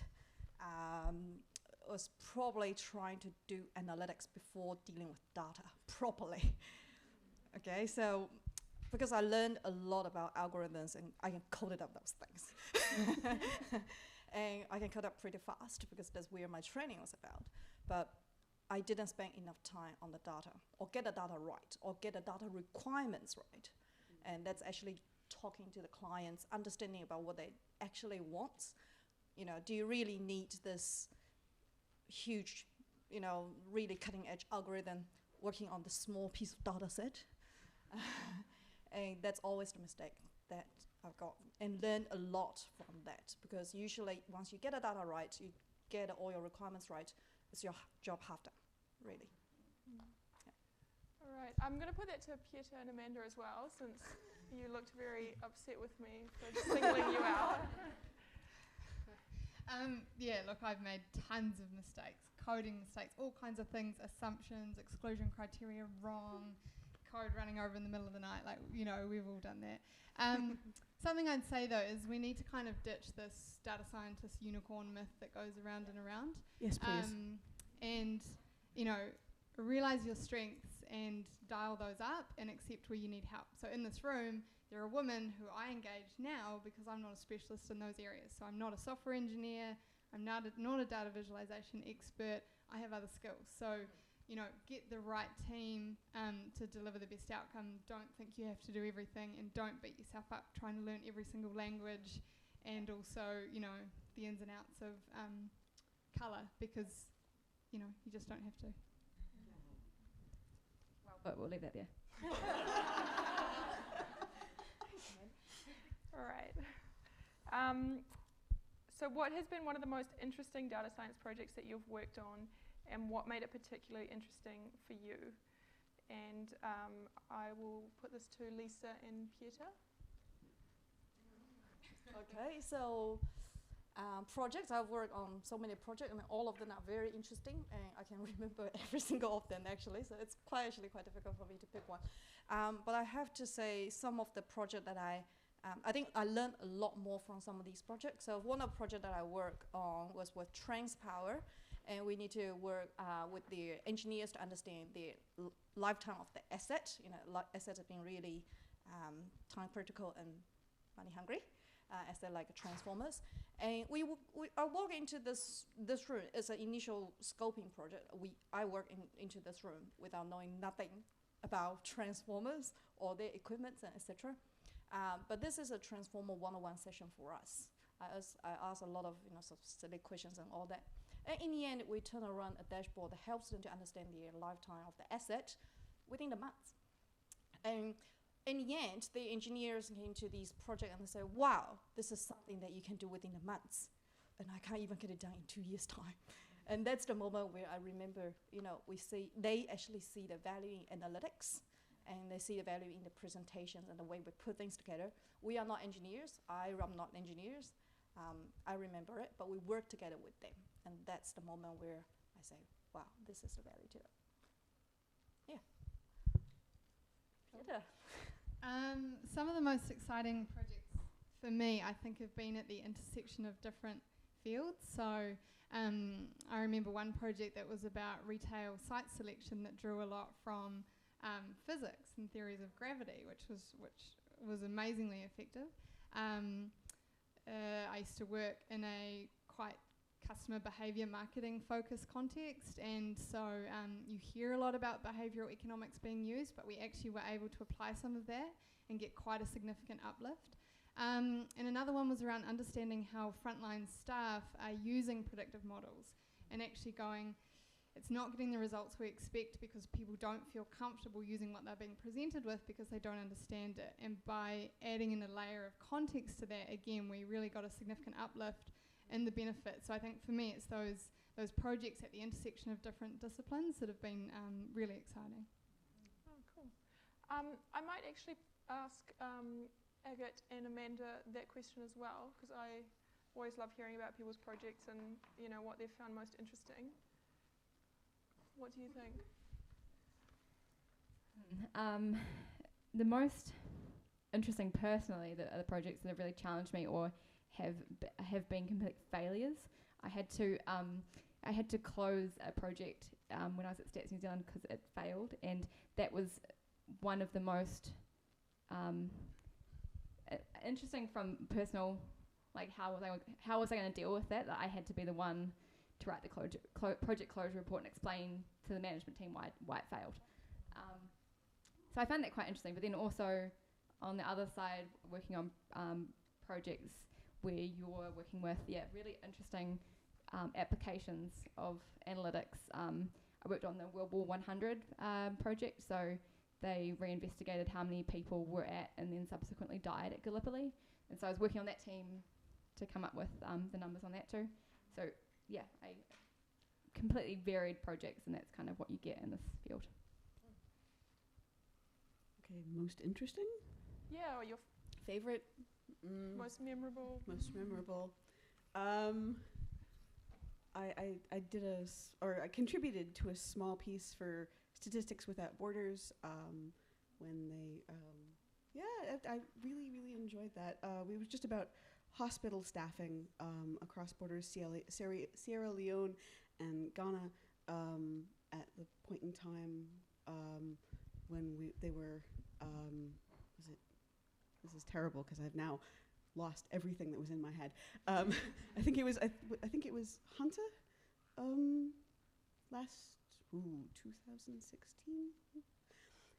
was probably trying to do analytics before dealing with data properly. Okay, so because I learned a lot about algorithms and I can code it up those things. And I can code up pretty fast because that's where my training was about. But I didn't spend enough time on the data or get the data right or get the data requirements right. And that's actually talking to the clients, understanding about what they actually want. Do you really need this huge, really cutting edge algorithm working on the small piece of data set? And that's always the mistake that I've got, and learned a lot from that, because usually once you get the data right, you get all your requirements right, it's your job half done, really. All right, I'm going to put that to Pieta and Amanda as well, since you looked very upset with me for singling you out. Look, I've made tons of mistakes, coding mistakes, all kinds of things, assumptions, exclusion criteria wrong, code running over in the middle of the night, we've all done that. Something I'd say though is we need to kind of ditch this data scientist unicorn myth that goes around and around. Yes, please. And realize your strengths and dial those up and accept where you need help. So in this room, there are women who I engage now because I'm not a specialist in those areas. So I'm not a software engineer, I'm not a data visualization expert, I have other skills. So get the right team to deliver the best outcome. Don't think you have to do everything, and don't beat yourself up trying to learn every single language, and also, the ins and outs of colour, because, you just don't have to. Well, but we'll leave that there. All right. So what has been one of the most interesting data science projects that you've worked on, and what made it particularly interesting for you? And I will put this to Lisa and Pieta. Okay, so projects. I've worked on so many projects, and all of them are very interesting, and I can remember every single of them actually. So it's quite difficult for me to pick one. But I have to say, some of the projects that I think I learned a lot more from some of these projects. So one of the projects that I worked on was with TransPower, and we need to work with the engineers to understand the lifetime of the asset. You know, assets have been really time critical and money hungry. As they're like transformers, and I walk into this room. It's an initial scoping project. I work into this room without knowing nothing about transformers or their equipment and etc. But this is a transformer 101 session for us. I ask a lot of sort of silly questions and all that. And in the end, we turn around a dashboard that helps them to understand the lifetime of the asset within the months. And in the end, the engineers came to these projects and they say, wow, this is something that you can do within the months. And I can't even get it done in 2 years' time. And that's the moment where I remember, they actually see the value in analytics, and they see the value in the presentations and the way we put things together. We are not engineers. I'm not engineers. I remember it, but we work together with them. And that's the moment where I say, wow, this is the value to it. Yeah. Pieta. Some of the most exciting projects for me, I think, have been at the intersection of different fields. So I remember one project that was about retail site selection that drew a lot from physics and theories of gravity, which was amazingly effective. I used to work in a quite customer behaviour marketing focused context, and so you hear a lot about behavioural economics being used, but we actually were able to apply some of that and get quite a significant uplift. And another one was around understanding how frontline staff are using predictive models and actually going, it's not getting the results we expect because people don't feel comfortable using what they're being presented with because they don't understand it. And by adding in a layer of context to that, again, we really got a significant uplift in the benefits. So I think for me, it's those projects at the intersection of different disciplines that have been really exciting. Oh, cool. I might actually ask Agate and Amanda that question as well, because I always love hearing about people's projects and what they've found most interesting. What do you think? The most interesting personally are the projects that have really challenged me or have been complete failures. I had to close a project when I was at Stats New Zealand because it failed, and that was one of the most interesting from personal, like how was I going to deal with that? That I had to be the one to write the project closure report and explain to the management team why it failed. So I found that quite interesting. But then also on the other side, working on projects where you're working with really interesting applications of analytics. I worked on the World War 100 project, so they reinvestigated how many people were at and then subsequently died at Gallipoli. And so I was working on that team to come up with the numbers on that too. So yeah, completely varied projects, and that's kind of what you get in this field. Okay, most interesting? Yeah, or your favorite? Most memorable? Most memorable. I contributed to a small piece for Statistics Without Borders when they, I really, really enjoyed that. It was just about hospital staffing across borders, Sierra Leone and Ghana at the point in time when they were, this is terrible because I've now lost everything that was in my head. I think it was Hunter last 2016.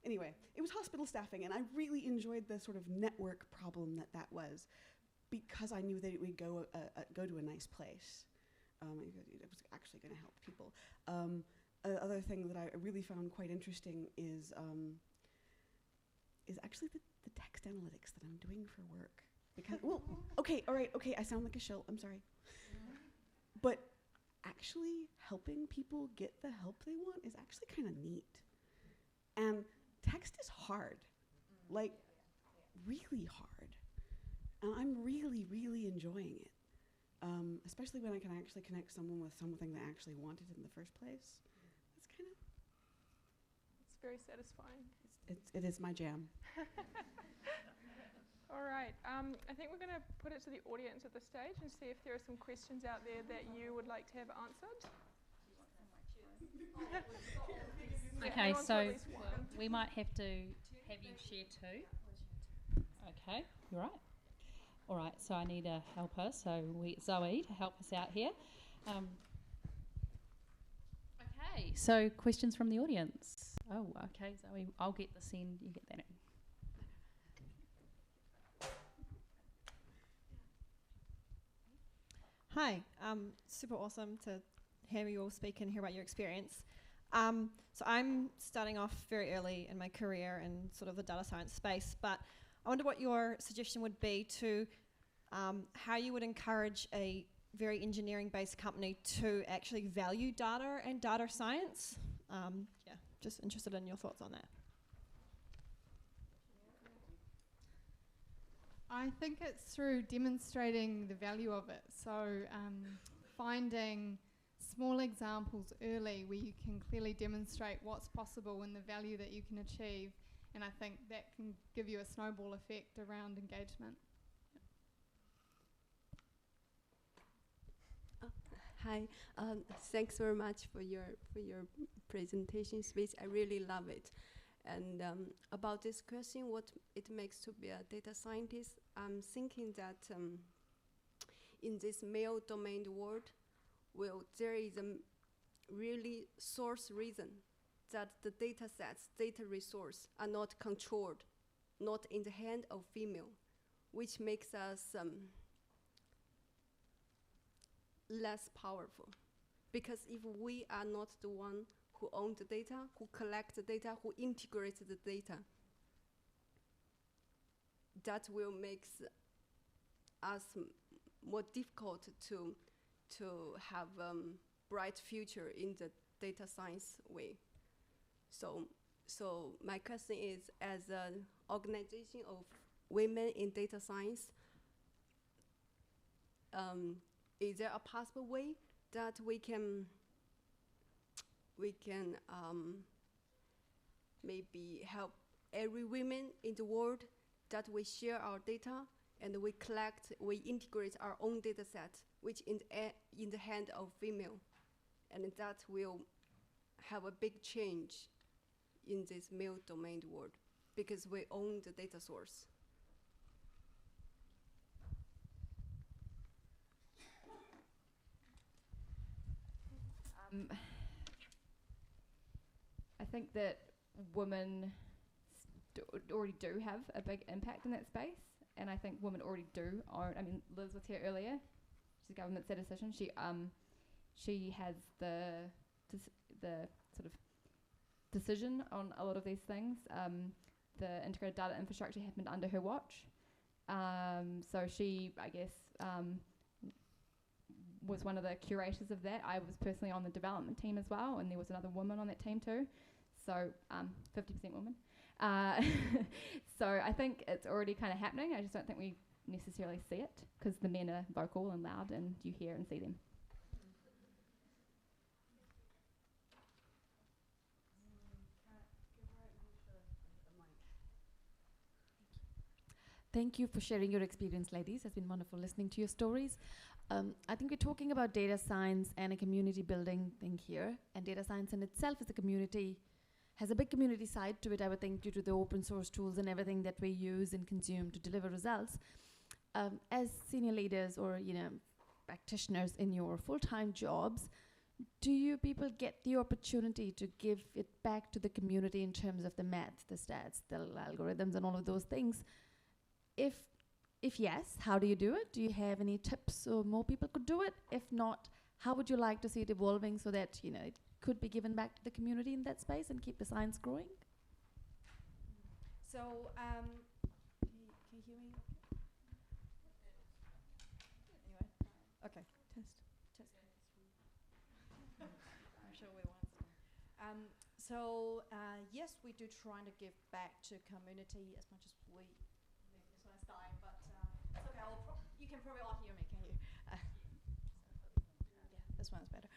Anyway, it was hospital staffing, and I really enjoyed the sort of network problem that was, because I knew that it would go to a nice place. It was actually going to help people. Other thing that I really found quite interesting is actually the text analytics that I'm doing for work. Because okay, I sound like a shill. I'm sorry, but actually helping people get the help they want is actually kind of neat. And text is hard, like really hard. And I'm really, really enjoying it. especially when I can actually connect someone with something they actually wanted in the first place. It's kind of... It's very satisfying. It is my jam. All right. I think we're going to put it to the audience at this stage and see if there are some questions out there that you would like to have answered. Okay, so we might have to have you share too. Okay, you're right. All right, so I need a helper, so Zoe to help us out here. Okay, so questions from the audience. Oh, okay, Zoe, I'll get this in, you get that in. Hi, super awesome to hear you all speak and hear about your experience. So I'm starting off very early in my career in sort of the data science space, but I wonder what your suggestion would be to how you would encourage a very engineering-based company to actually value data and data science. Yeah, just interested in your thoughts on that. I think it's through demonstrating the value of it. So finding small examples early where you can clearly demonstrate what's possible and the value that you can achieve. And I think that can give you a snowball effect around engagement. Hi, thanks very much for your presentation space. I really love it. And about this question, what it makes to be a data scientist, I'm thinking that in this male domain world, well, there is a really source reason that the data sets, data resource are not controlled, not in the hand of female, which makes us less powerful. Because if we are not the one who own the data, who collect the data, who integrates the data, that will make us more difficult to have bright future in the data science way. So my question is, as an organization of women in data science, is there a possible way that we can maybe help every woman in the world, that we share our data and we collect, we integrate our own data set, which in the hand of female, and that will have a big change in this male domain world because we own the data source. I think that women already do have a big impact in that space, and I think women already do own. I mean, Liz was here earlier. She's a government statistician. She has the sort of decision on a lot of these things. The integrated data infrastructure happened under her watch, so she, I guess, was one of the curators of that. I was personally on the development team as well, and there was another woman on that team too. So 50% women. So I think it's already kind of happening. I just don't think we necessarily see it because the men are vocal and loud and you hear and see them. Thank you for sharing your experience, ladies. It's been wonderful listening to your stories. I think we're talking about data science and a community building thing here. And data science in itself is a community, has a big community side to it, I would think, due to the open source tools and everything that we use and consume to deliver results. As senior leaders or, practitioners in your full-time jobs, do you people get the opportunity to give it back to the community in terms of the math, the stats, the algorithms, and all of those things? If yes, how do you do it? Do you have any tips so more people could do it? If not, how would you like to see it evolving so that it could be given back to the community in that space and keep the science growing? So, can you hear me? Anyway, okay. Test. I'm sure we want to. So yes, we do try to give back to community as much as we. This one's dying, but it's okay. You can probably all hear me, can you? this one is better.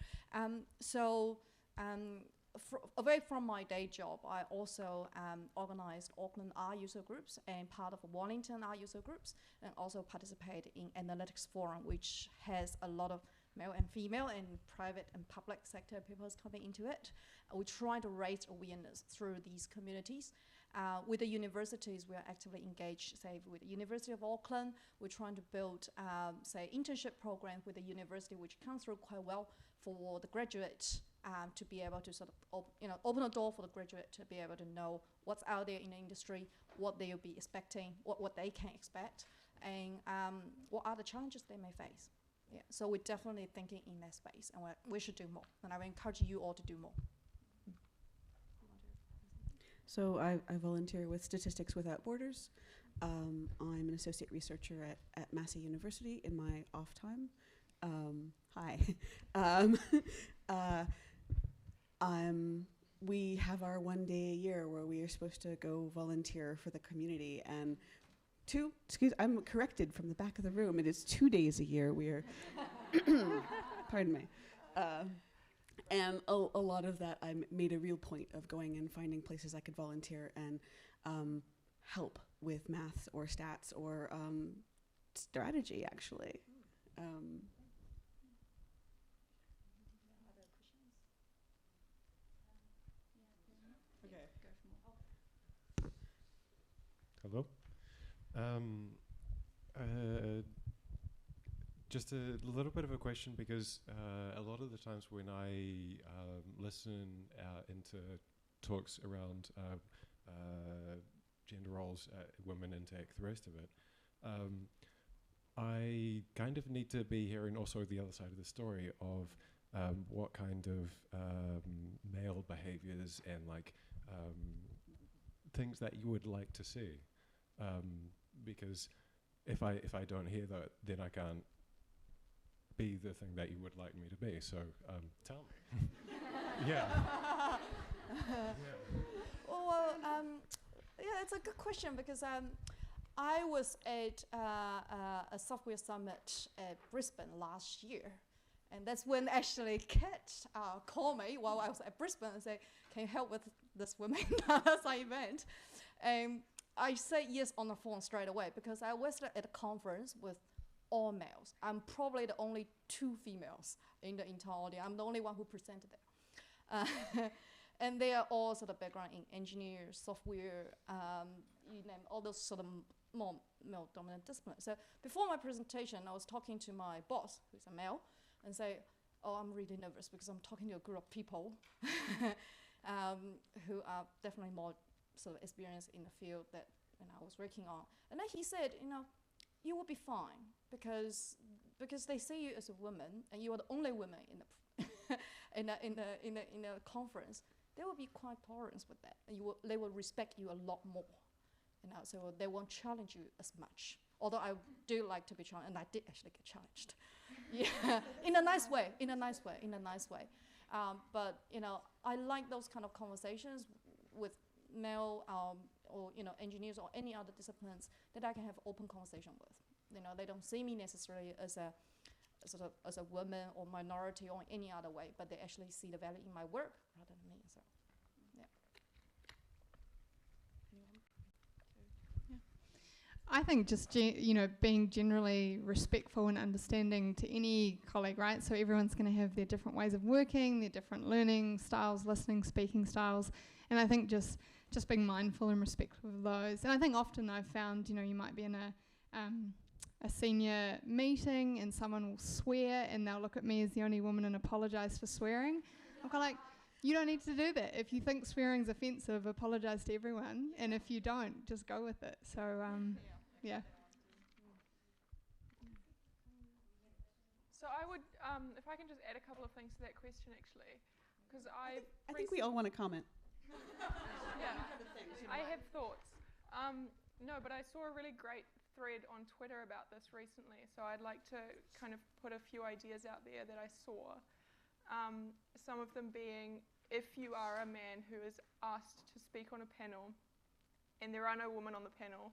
Away from my day job, I also organized Auckland R user groups and part of Wellington R user groups, and also participate in Analytics Forum, which has a lot of male and female and private and public sector people coming into it. We try to raise awareness through these communities. With the universities, we are actively engaged, say, with the University of Auckland. We're trying to build, say, internship programs with the university, which comes through quite well for the graduate to be able to sort of open a door for the graduate to be able to know what's out there in the industry, what they will be expecting, what they can expect, and what are the challenges they may face. Yeah, so we're definitely thinking in that space, and we should do more. And I would encourage you all to do more. So I volunteer with Statistics Without Borders. I'm an associate researcher at Massey University in my off time. Hi. We have our one day a year where we are supposed to go volunteer for the community, and I'm corrected from the back of the room. It is 2 days a year. We are, pardon me. And a lot of that, I made a real point of going and finding places I could volunteer and help with maths or stats or strategy, actually. Hello. Just a little bit of a question, because a lot of the times when I listen into talks around gender roles, women in tech, the rest of it, I kind of need to be hearing also the other side of the story of what kind of male behaviors and like things that you would like to see, because if I don't hear that, then I can't be the thing that you would like me to be. So tell me. Yeah. Well, yeah, it's a good question, because I was at a software summit at Brisbane last year, and that's when actually Kat called me while I was at Brisbane and said, "Can you help with this women event?" And I said yes on the phone straight away, because I was at a conference with all males. I'm probably the only 2 females in the entire audience. I'm the only one who presented it. And they are all sort of background in engineers, software, you name all those sort of more male-dominant disciplines. So before my presentation, I was talking to my boss, who's a male, and say, "Oh, I'm really nervous because I'm talking to a group of people who are definitely more sort of experienced in the field that I was working on." And then he said, "You will be fine because they see you as a woman, and you are the only woman in the in the conference. They will be quite tolerant with that, and they will respect you a lot more, so they won't challenge you as much. Although I do like to be challenged, and I did actually get challenged, yeah, in a nice way. But I like those kind of conversations with male or engineers or any other disciplines that I can have open conversation with. They don't see me necessarily as a woman or minority or any other way, but they actually see the value in my work rather than me. So, yeah. I think just being generally respectful and understanding to any colleague, right? So everyone's going to have their different ways of working, their different learning styles, listening, speaking styles, and I think just being mindful and respectful of those. And I think often I've found, you might be in a senior meeting and someone will swear and they'll look at me as the only woman and apologise for swearing. I'm kind of like, you don't need to do that. If you think swearing's offensive, apologise to everyone, and if you don't, just go with it. So, yeah. So I would, if I can just add a couple of things to that question, actually, because I think we all want to comment. Yeah, I have thoughts. No, but I saw a really great thread on Twitter about this recently, so I'd like to kind of put a few ideas out there that I saw. Some of them being, if you are a man who is asked to speak on a panel and there are no women on the panel,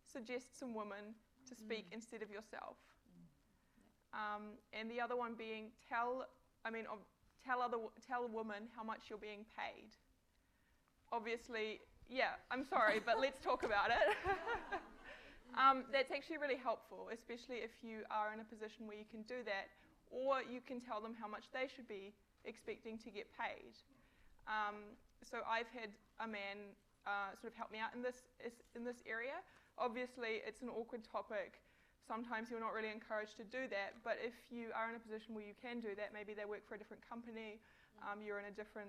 suggest some women to speak instead of yourself. And the other one being, tell tell a woman how much you're being paid. Obviously, yeah, I'm sorry, but let's talk about it. That's actually really helpful, especially if you are in a position where you can do that, or you can tell them how much they should be expecting to get paid. So I've had a man sort of help me out in this area. Obviously, it's an awkward topic. Sometimes you're not really encouraged to do that, but if you are in a position where you can do that, maybe they work for a different company, you're in a different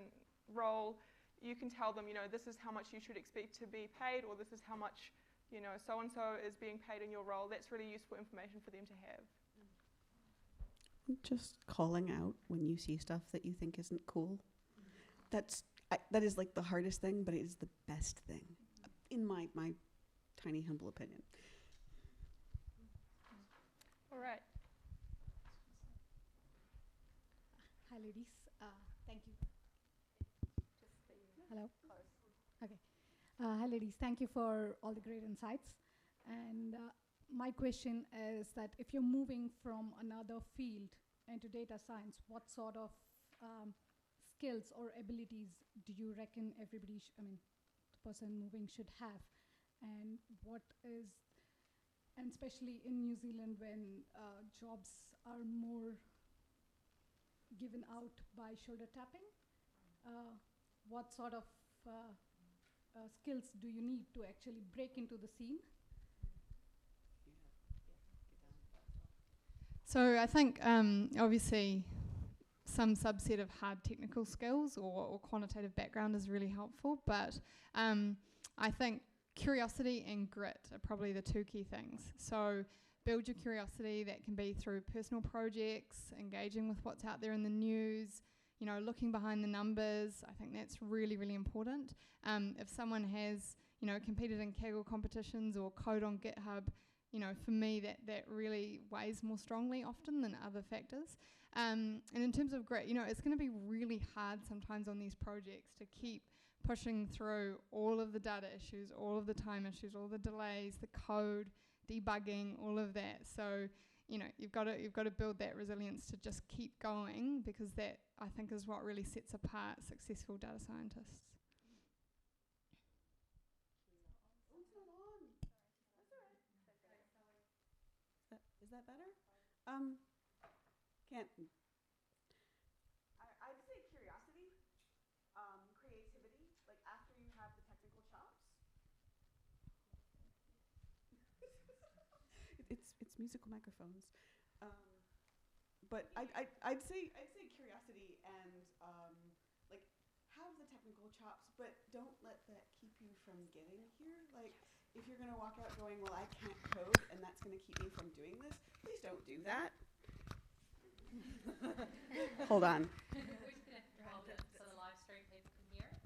role, you can tell them, this is how much you should expect to be paid, or this is how much, so-and-so is being paid in your role. That's really useful information for them to have. Just calling out when you see stuff that you think isn't cool. That is like the hardest thing, but it is the best thing, in my tiny, humble opinion. All right. Hi, ladies. Thank you. Hello. Okay. Hi, ladies. Thank you for all the great insights. And my question is that if you're moving from another field into data science, what sort of skills or abilities do you reckon everybody, the person moving should have? And what is, and especially in New Zealand when jobs are more given out by shoulder tapping, what sort of skills do you need to actually break into the scene? So I think obviously some subset of hard technical skills or quantitative background is really helpful, but I think curiosity and grit are probably the two key things. So build your curiosity. That can be through personal projects, engaging with what's out there in the news, looking behind the numbers. I think that's really, really important. If someone has, competed in Kaggle competitions or code on GitHub, for me that really weighs more strongly often than other factors. And in terms of grit, it's going to be really hard sometimes on these projects to keep pushing through all of the data issues, all of the time issues, all the delays, the code, debugging, all of that. So, you've got to build that resilience to just keep going, because that, I think, is what really sets apart successful data scientists. Is that better? I'd say curiosity, creativity, like after you have the technical chops. it's musical microphones, but I'd say curiosity and like have the technical chops, but don't let that keep you from getting here. Like, if you're going to walk out going, well, I can't code, and that's going to keep me from doing this, please don't do that. Hold on. We're just going to hold it so the live stream people can hear it.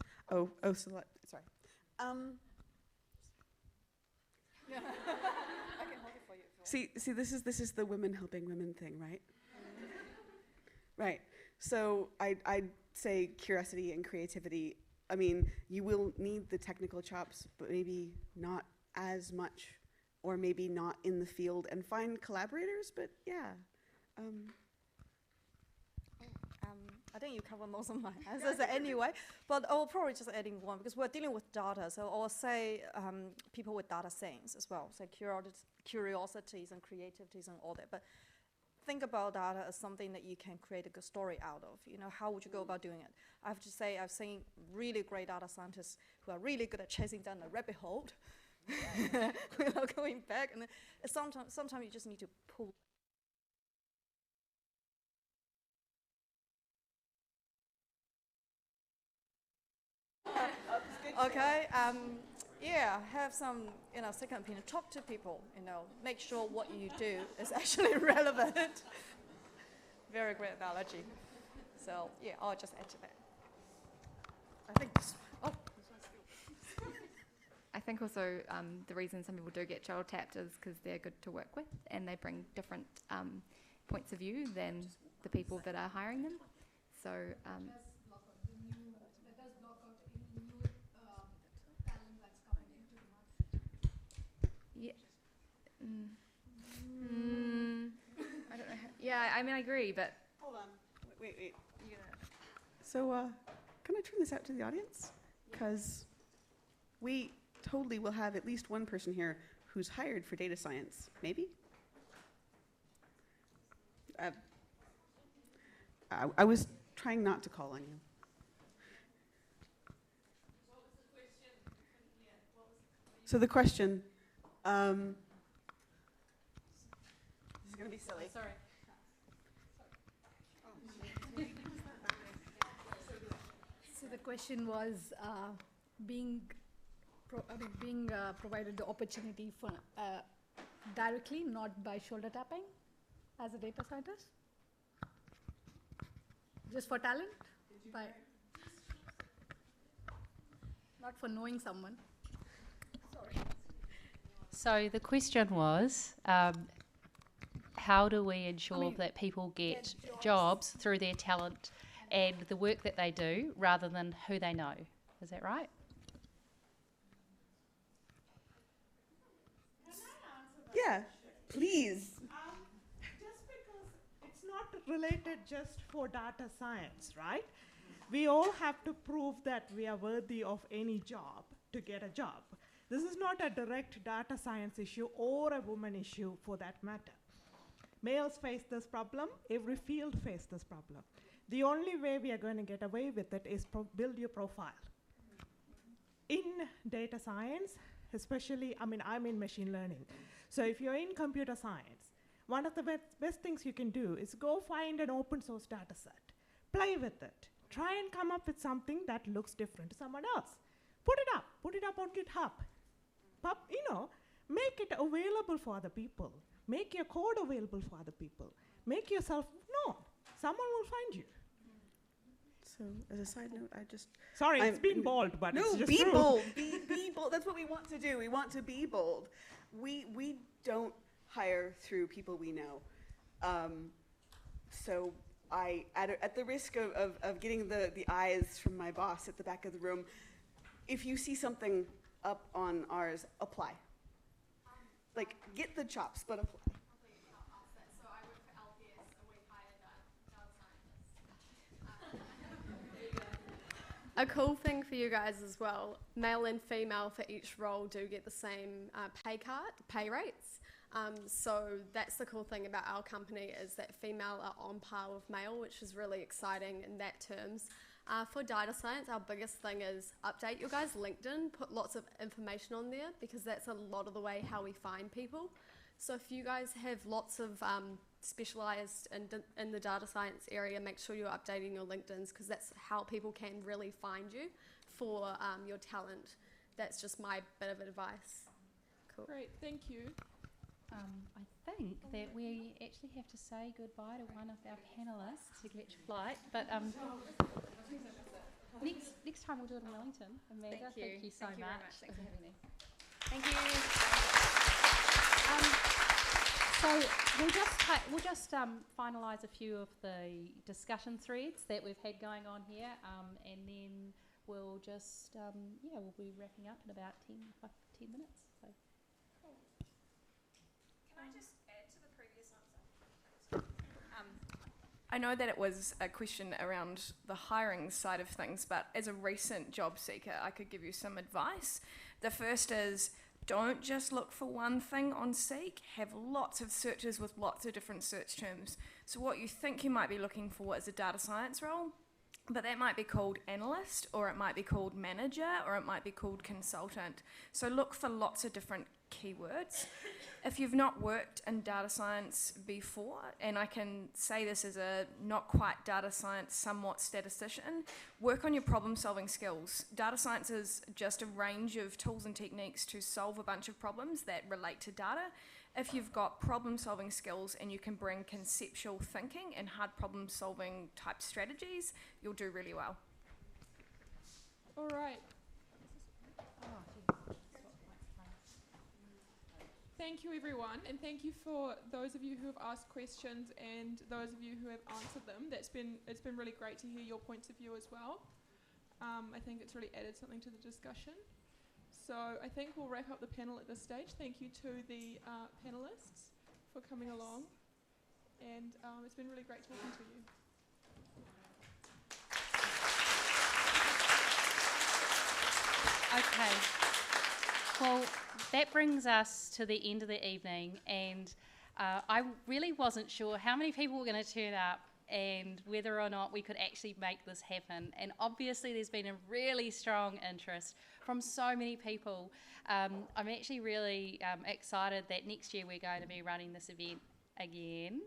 Sorry. I can hold it for you. See, this is the women helping women thing, right? Right. So I'd say curiosity and creativity. I mean, you will need the technical chops, but maybe not as much, or maybe not in the field, and find collaborators, but yeah. I think you covered most of my answers anyway, but I'll probably just adding one, because we're dealing with data, so I'll say people with data science as well, so curiosities and creativities and all that, but think about data as something that you can create a good story out of. How would you go about doing it? I have to say, I've seen really great data scientists who are really good at chasing down the rabbit hole without going back, and sometimes you just need to pull. Okay, have some, second opinion. Talk to people, make sure what you do is actually relevant. Very great analogy. So, I'll just add to that. I think this one. I think also the reason some people do get shoulder tapped is because they're good to work with and they bring different points of view than the people that are hiring them. So. I don't know. I agree, but. Hold on. Wait. So, can I turn this out to the audience? Because we totally will have at least one person here who's hired for data science. Maybe? I was trying not to call on you. So the question, this is going to be silly. Sorry. So the question was being provided the opportunity for directly, not by shoulder tapping, as a data scientist, just for talent, by not for knowing someone. So the question was, how do we ensure that people get jobs through their talent and the work that they do rather than who they know? Is that right? Yeah, please. Just because it's not related just for data science, right? We all have to prove that we are worthy of any job to get a job. This is not a direct data science issue or a woman issue for that matter. Males face this problem, every field faces this problem. The only way we are going to get away with it is build your profile. In data science, especially, I'm in machine learning. So if you're in computer science, one of the best things you can do is go find an open source data set, play with it, try and come up with something that looks different to someone else. Put it up on GitHub. Make it available for other people. Make your code available for other people. Make yourself known. Someone will find you. So, as a side note, Sorry, it's been bold, but it's just be true. bold. Be bold. That's what we want to do. We want to be bold. We don't hire through people we know. So at the risk of getting the eyes from my boss at the back of the room, if you see something up on ours, apply. Get the chops, but apply. So I work for LPS and we hired data scientists. A cool thing for you guys as well, male and female for each role do get the same pay rates. So that's the cool thing about our company is that female are on par with male, which is really exciting in that terms. For data science, our biggest thing is update your guys' LinkedIn, put lots of information on there because that's a lot of the way how we find people. So if you guys have lots of specialised in the data science area, make sure you're updating your LinkedIns because that's how people can really find you for your talent. That's just my bit of advice. Cool. Great, thank you. I think that we actually have to say goodbye to one of our panellists to catch a flight, but next time we'll do it in Wellington. Amanda, thank you so much. Very much. Thanks for having me. Thank you. So we'll just finalise a few of the discussion threads that we've had going on here, and then we'll just we'll be wrapping up in about 10 minutes. So. Can I just add to the previous answer? I know that it was a question around the hiring side of things, but as a recent job seeker, I could give you some advice. The first is don't just look for one thing on Seek. Have lots of searches with lots of different search terms. So what you think you might be looking for is a data science role, but that might be called analyst, or it might be called manager, or it might be called consultant. So look for lots of different keywords. If you've not worked in data science before, and I can say this as a not quite data science, somewhat statistician, work on your problem solving skills. Data science is just a range of tools and techniques to solve a bunch of problems that relate to data. If you've got problem solving skills and you can bring conceptual thinking and hard problem solving type strategies, you'll do really well. All right. Thank you everyone, and thank you for those of you who have asked questions and those of you who have answered them. It's been really great to hear your points of view as well. I think it's really added something to the discussion. So I think we'll wrap up the panel at this stage. Thank you to the panelists for coming along, and it's been really great talking to you. Okay. Well, that brings us to the end of the evening, and I really wasn't sure how many people were going to turn up and whether or not we could actually make this happen. And obviously there's been a really strong interest from so many people. I'm actually really excited that next year we're going to be running this event again.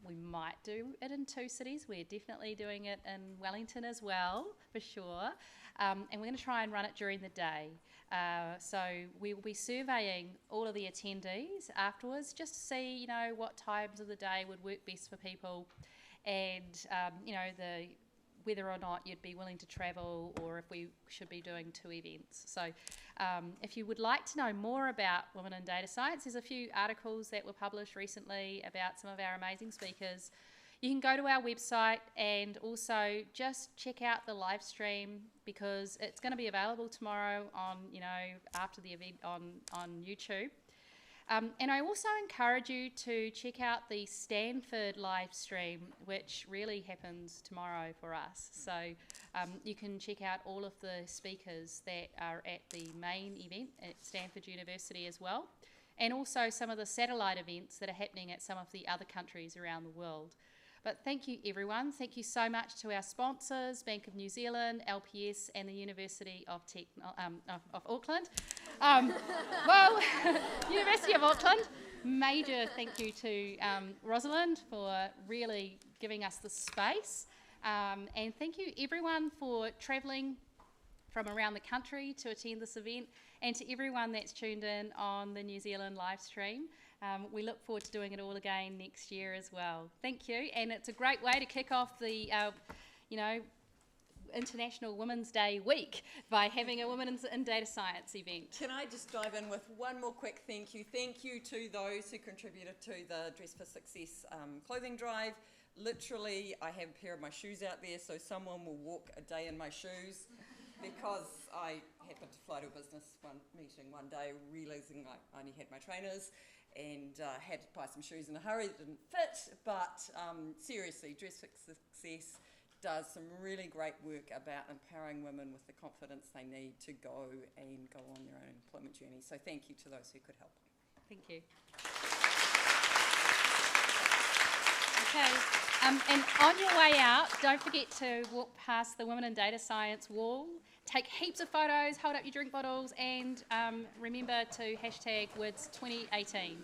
We might do it in 2 cities. We're definitely doing it in Wellington as well, for sure. And we're going to try and run it during the day. So we will be surveying all of the attendees afterwards, just to see, you know, what times of the day would work best for people, and you know, whether or not you'd be willing to travel, or if we should be doing 2 events. So if you would like to know more about Women in Data Science, there's a few articles that were published recently about some of our amazing speakers. You can go to our website and also just check out the live stream, because it's going to be available tomorrow on, you know, after the event on YouTube. And I also encourage you to check out the Stanford live stream, which really happens tomorrow for us. So you can check out all of the speakers that are at the main event at Stanford University as well, and also some of the satellite events that are happening at some of the other countries around the world. But thank you, everyone. Thank you so much to our sponsors, Bank of New Zealand, LPS, and the University of Auckland. Well, University of Auckland. Major thank you to Rosalind for really giving us the space. And thank you, everyone, for travelling from around the country to attend this event, and to everyone that's tuned in on the New Zealand live stream. We look forward to doing it all again next year as well. Thank you, and it's a great way to kick off the, you know, International Women's Day week by having a Women in Data Science event. Can I just dive in with one more quick thank you? Thank you to those who contributed to the Dress for Success clothing drive. Literally, I have a pair of my shoes out there, so someone will walk a day in my shoes, because I happened to fly to a business meeting one day, realising I only had my trainers, and had to buy some shoes in a hurry that didn't fit. But seriously, Dress for Success does some really great work about empowering women with the confidence they need to go on their own employment journey. So thank you to those who could help. Thank you. Okay, and on your way out, don't forget to walk past the Women in Data Science wall. Take heaps of photos, hold up your drink bottles, and remember to hashtag WiDS 2018.